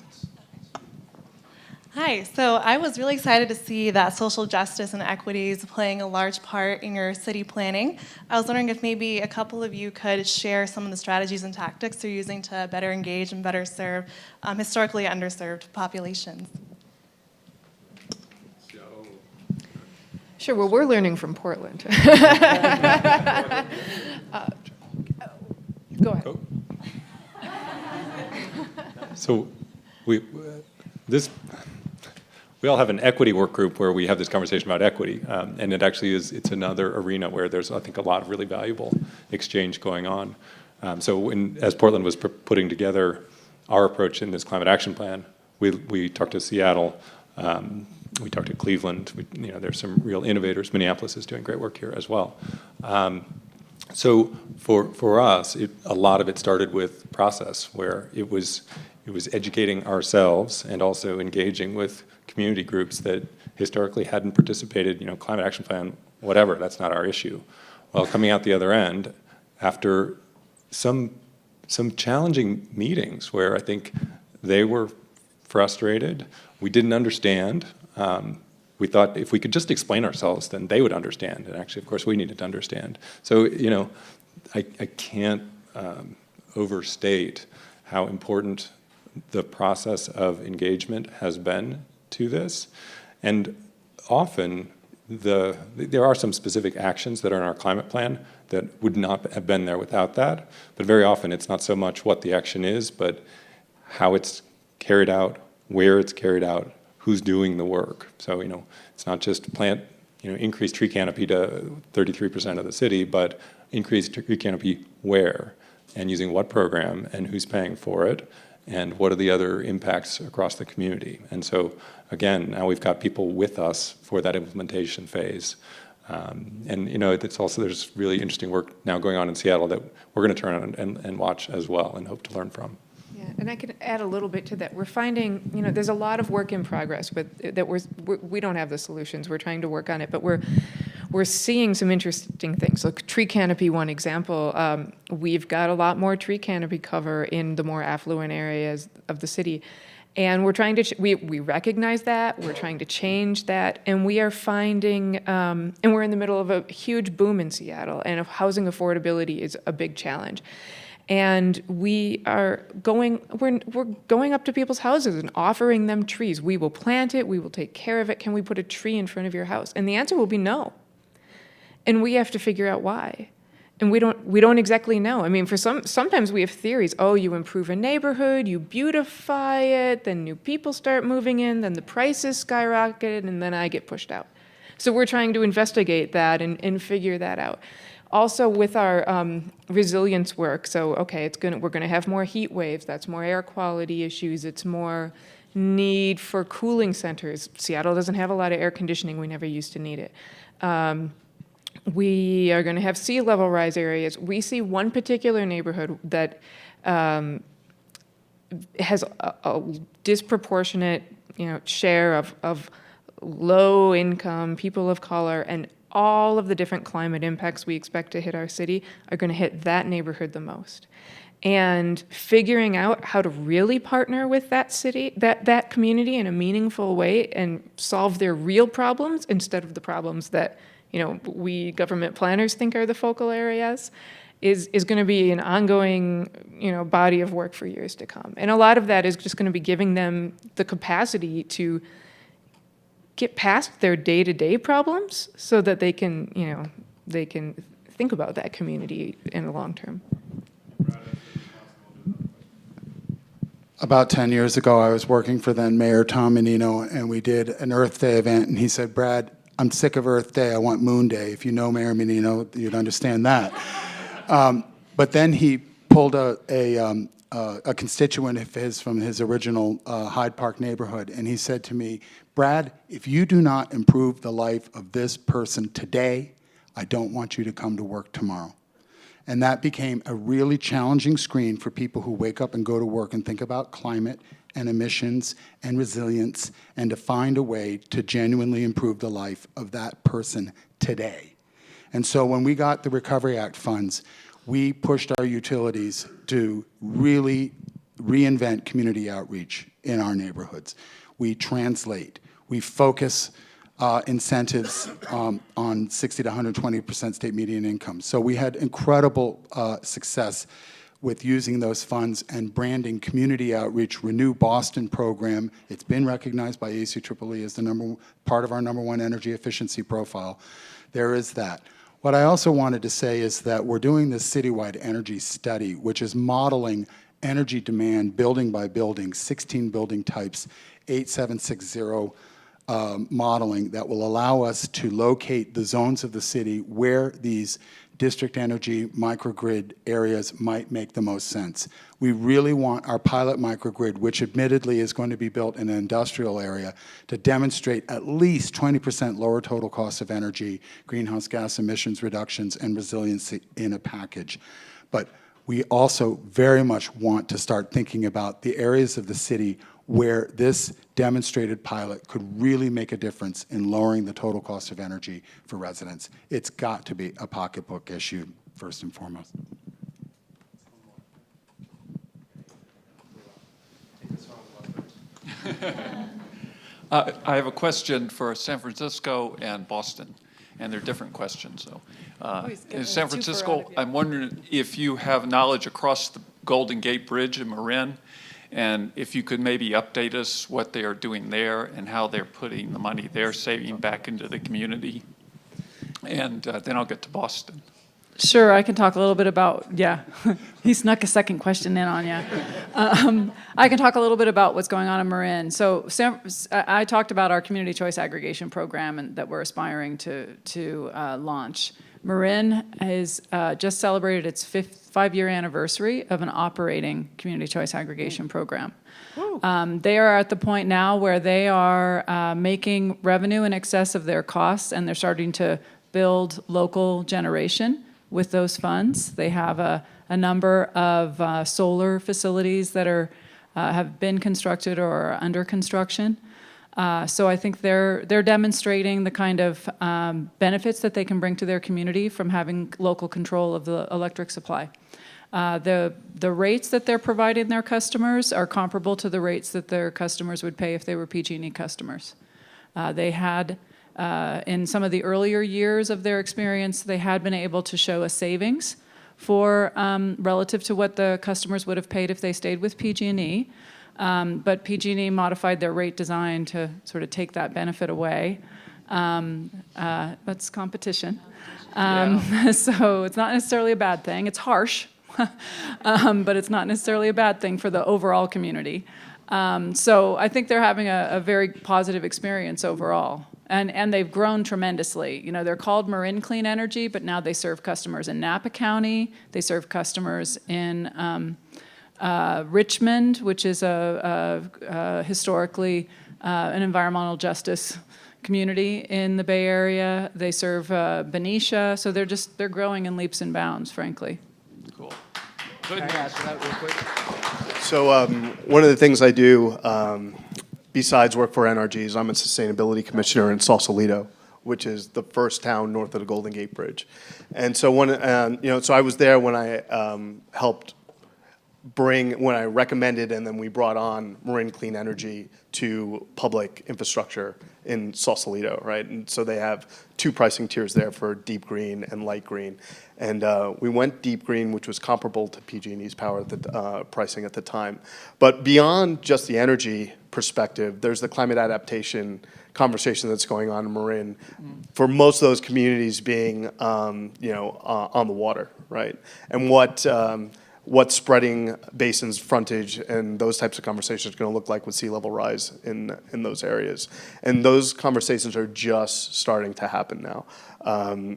Hi, so I was really excited to see that social justice and equity is playing a large part in your city planning. I was wondering if maybe a couple of you could share some of the strategies and tactics you're using to better engage and better serve historically underserved populations. Sure, well, we're learning from Portland. Go ahead. So we all have an equity work group where we have this conversation about equity, and it's another arena where there's, I think, a lot of really valuable exchange going on. As Portland was putting together our approach in this climate action plan, we talked to Seattle, we talked to Cleveland. There's some real innovators. Minneapolis is doing great work here as well. So for us, a lot of it started with process, where it was educating ourselves and also engaging with community groups that historically hadn't participated. Climate action plan, whatever, that's not our issue. Well, coming out the other end, after some challenging meetings where I think they were frustrated, we didn't understand. We thought if we could just explain ourselves, then they would understand. And actually, of course, we needed to understand. So, I can't overstate how important the process of engagement has been to this. And often, there are some specific actions that are in our climate plan that would not have been there without that. But very often, it's not so much what the action is, but how it's carried out, where it's carried out, who's doing the work. So, it's not just increase tree canopy to 33% of the city, but increase tree canopy where, and using what program, and who's paying for it, and what are the other impacts across the community. And so, again, now we've got people with us for that implementation phase. It's also, there's really interesting work now going on in Seattle that we're going to turn on and watch as well and hope to learn from. Yeah, and I could add a little bit to that. We're finding, there's a lot of work in progress, but we don't have the solutions. We're trying to work on it, but we're seeing some interesting things. Like tree canopy, one example. We've got a lot more tree canopy cover in the more affluent areas of the city, and we're trying to. We recognize that. We're trying to change that, and we are finding. And we're in the middle of a huge boom in Seattle, and housing affordability is a big challenge. And we're going up to people's houses and offering them trees. We will plant it, we will take care of it. Can we put a tree in front of your house? And the answer will be no. And we have to figure out why. And we don't exactly know. I mean, sometimes we have theories. Oh, you improve a neighborhood, you beautify it, then new people start moving in, then the prices skyrocket, and then I get pushed out. So we're trying to investigate that and figure that out. Also with our resilience work, so okay, we're gonna have more heat waves, that's more air quality issues, it's more need for cooling centers. Seattle doesn't have a lot of air conditioning, we never used to need it. We are gonna have sea level rise areas. We see one particular neighborhood that has a disproportionate, share of low income, people of color, and all of the different climate impacts we expect to hit our city are going to hit that neighborhood the most. And figuring out how to really partner with that city, that community in a meaningful way and solve their real problems instead of the problems that, we government planners think are the focal areas is going to be an ongoing, body of work for years to come. And a lot of that is just going to be giving them the capacity to get past their day-to-day problems so that they can, they can think about that community in the long term. About 10 years ago, I was working for then Mayor Tom Menino, and we did an Earth Day event, and he said, Brad, I'm sick of Earth Day, I want Moon Day. If you know Mayor Menino, you'd understand that. But then he pulled a constituent of his from his original Hyde Park neighborhood, and he said to me, Brad, if you do not improve the life of this person today, I don't want you to come to work tomorrow. And that became a really challenging screen for people who wake up and go to work and think about climate and emissions and resilience and to find a way to genuinely improve the life of that person today. And so when we got the Recovery Act funds, we pushed our utilities to really reinvent community outreach in our neighborhoods. We translate, we focus incentives on 60 to 120% state median income. So we had incredible success with using those funds and branding community outreach. Renew Boston program, it's been recognized by ACEEE as the part of our #1 energy efficiency profile. There is that. What I also wanted to say is that we're doing this citywide energy study, which is modeling energy demand building by building, 16 building types, 8760 modeling that will allow us to locate the zones of the city where these district energy microgrid areas might make the most sense. We really want our pilot microgrid, which admittedly is going to be built in an industrial area, to demonstrate at least 20% lower total cost of energy, greenhouse gas emissions reductions, and resiliency in a package. But we also very much want to start thinking about the areas of the city where this demonstrated pilot could really make a difference in lowering the total cost of energy for residents. It's got to be a pocketbook issue, first and foremost. I have a question for San Francisco and Boston, and they're different questions. So, in San Francisco, I'm wondering if you have knowledge across the Golden Gate Bridge in Marin, and if you could maybe update us what they are doing there and how they're putting the money they're saving back into the community. And then I'll get to Boston. Sure, I can talk a little bit about, he snuck a second question in on you. I can talk a little bit about what's going on in Marin. So I talked about our community choice aggregation program that we're aspiring to launch. Marin has just celebrated its 5-year anniversary of an operating community choice aggregation program. They are at the point now where they are making revenue in excess of their costs, and they're starting to build local generation with those funds. They have a number of solar facilities that have been constructed or are under construction. So I think they're demonstrating the kind of benefits that they can bring to their community from having local control of the electric supply. The rates that they're providing their customers are comparable to the rates that their customers would pay if they were PG&E customers. They had, in some of the earlier years of their experience, they had been able to show a savings for relative to what the customers would have paid if they stayed with PG&E. But PG&E modified their rate design to sort of take that benefit away. That's competition. So it's not necessarily a bad thing. It's harsh, but it's not necessarily a bad thing for the overall community. So I think they're having a very positive experience overall. And they've grown tremendously. You know, they're called Marin Clean Energy, but now they serve customers in Napa County. They serve customers in Richmond, which is a historically an environmental justice community in the Bay Area. They serve Benicia, so they're growing in leaps and bounds, frankly. Cool. Good. Can I answer that real quick? So one of the things I do, besides work for NRG, is I'm a sustainability commissioner in Sausalito, which is the first town north of the Golden Gate Bridge. And so so I was there when I helped when I recommended and then we brought on Marin Clean Energy to public infrastructure in Sausalito, right? And so they have two pricing tiers there for deep green and light green. And we went deep green, which was comparable to PG&E's power at the pricing at the time. But beyond just the energy perspective, there's the climate adaptation conversation that's going on in Marin for most of those communities being, on the water, right? And what spreading basins frontage and those types of conversations are going to look like with sea level rise in those areas. And those conversations are just starting to happen now.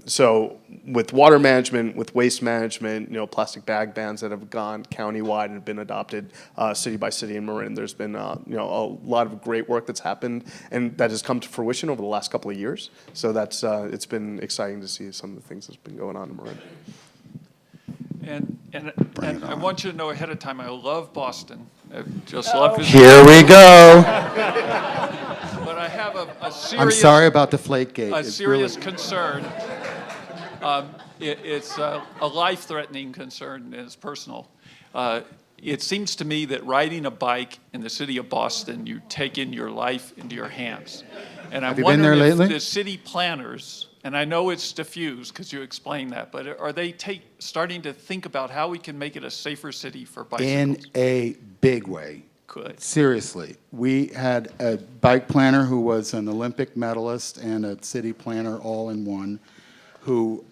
So with water management, with waste management, plastic bag bans that have gone countywide and have been adopted city by city in Marin, there's been a lot of great work that's happened and that has come to fruition over the last couple of years. So that's it's been exciting to see some of the things that's been going on in Marin. And I want you to know ahead of time, I love Boston. I just love visiting. Here we go. But I have a serious... I'm sorry about Deflategate. A serious concern. It's a life-threatening concern, and it's personal. It seems to me that riding a bike in the city of Boston, you take in your life into your hands. And I'm Have you been there wondering if lately? the city planners, and I know it's diffused because you explained that, but are they starting to think about how we can make it a safer city for bicycles? In a big way. Good. Seriously. We had a bike planner who was an Olympic medalist and a city planner all in one who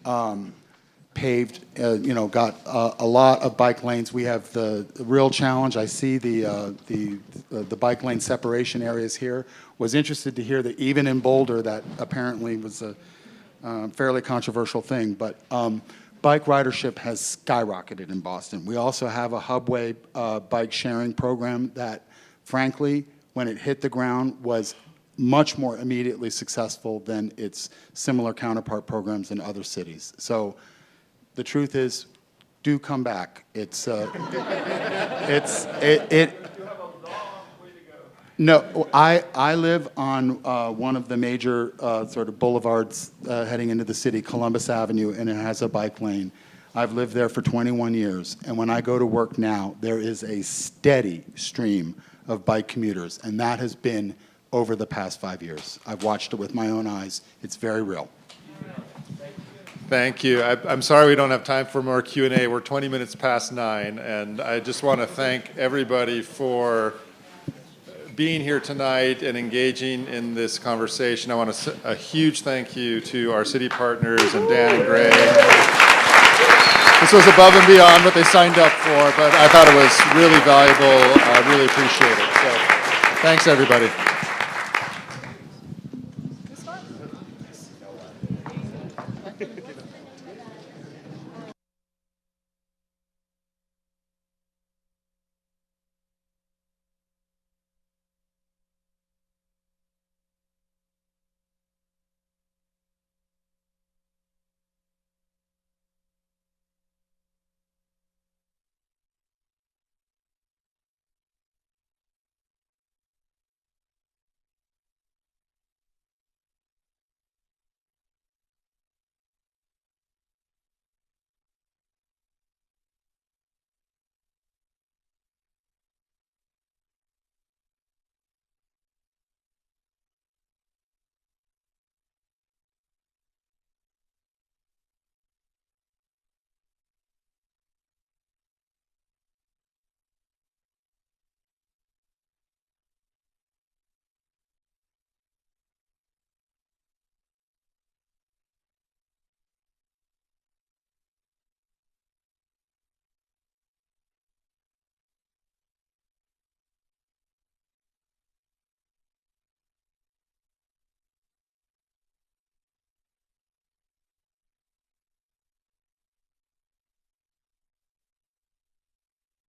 paved, got a lot of bike lanes. We have the real challenge. I see the bike lane separation areas here. Was interested to hear that even in Boulder, that apparently was a fairly controversial thing, but bike ridership has skyrocketed in Boston. We also have a Hubway bike sharing program that, frankly, when it hit the ground, was much more immediately successful than its similar counterpart programs in other cities. So the truth is, do come back. No, I live on one of the major sort of boulevards heading into the city, Columbus Avenue, and it has a bike lane. I've lived there for 21 years, and when I go to work now, there is a steady stream of bike commuters, and that has been over the past 5 years. I've watched it with my own eyes. It's very real. Thank you. I'm sorry we don't have time for more Q&A. We're 20 minutes past 9, and I just want to thank everybody for being here tonight and engaging in this conversation. I want to say a huge thank you to our city partners and Dan and Greg. This was above and beyond what they signed up for, but I thought it was really valuable. I really appreciate it. So thanks, everybody.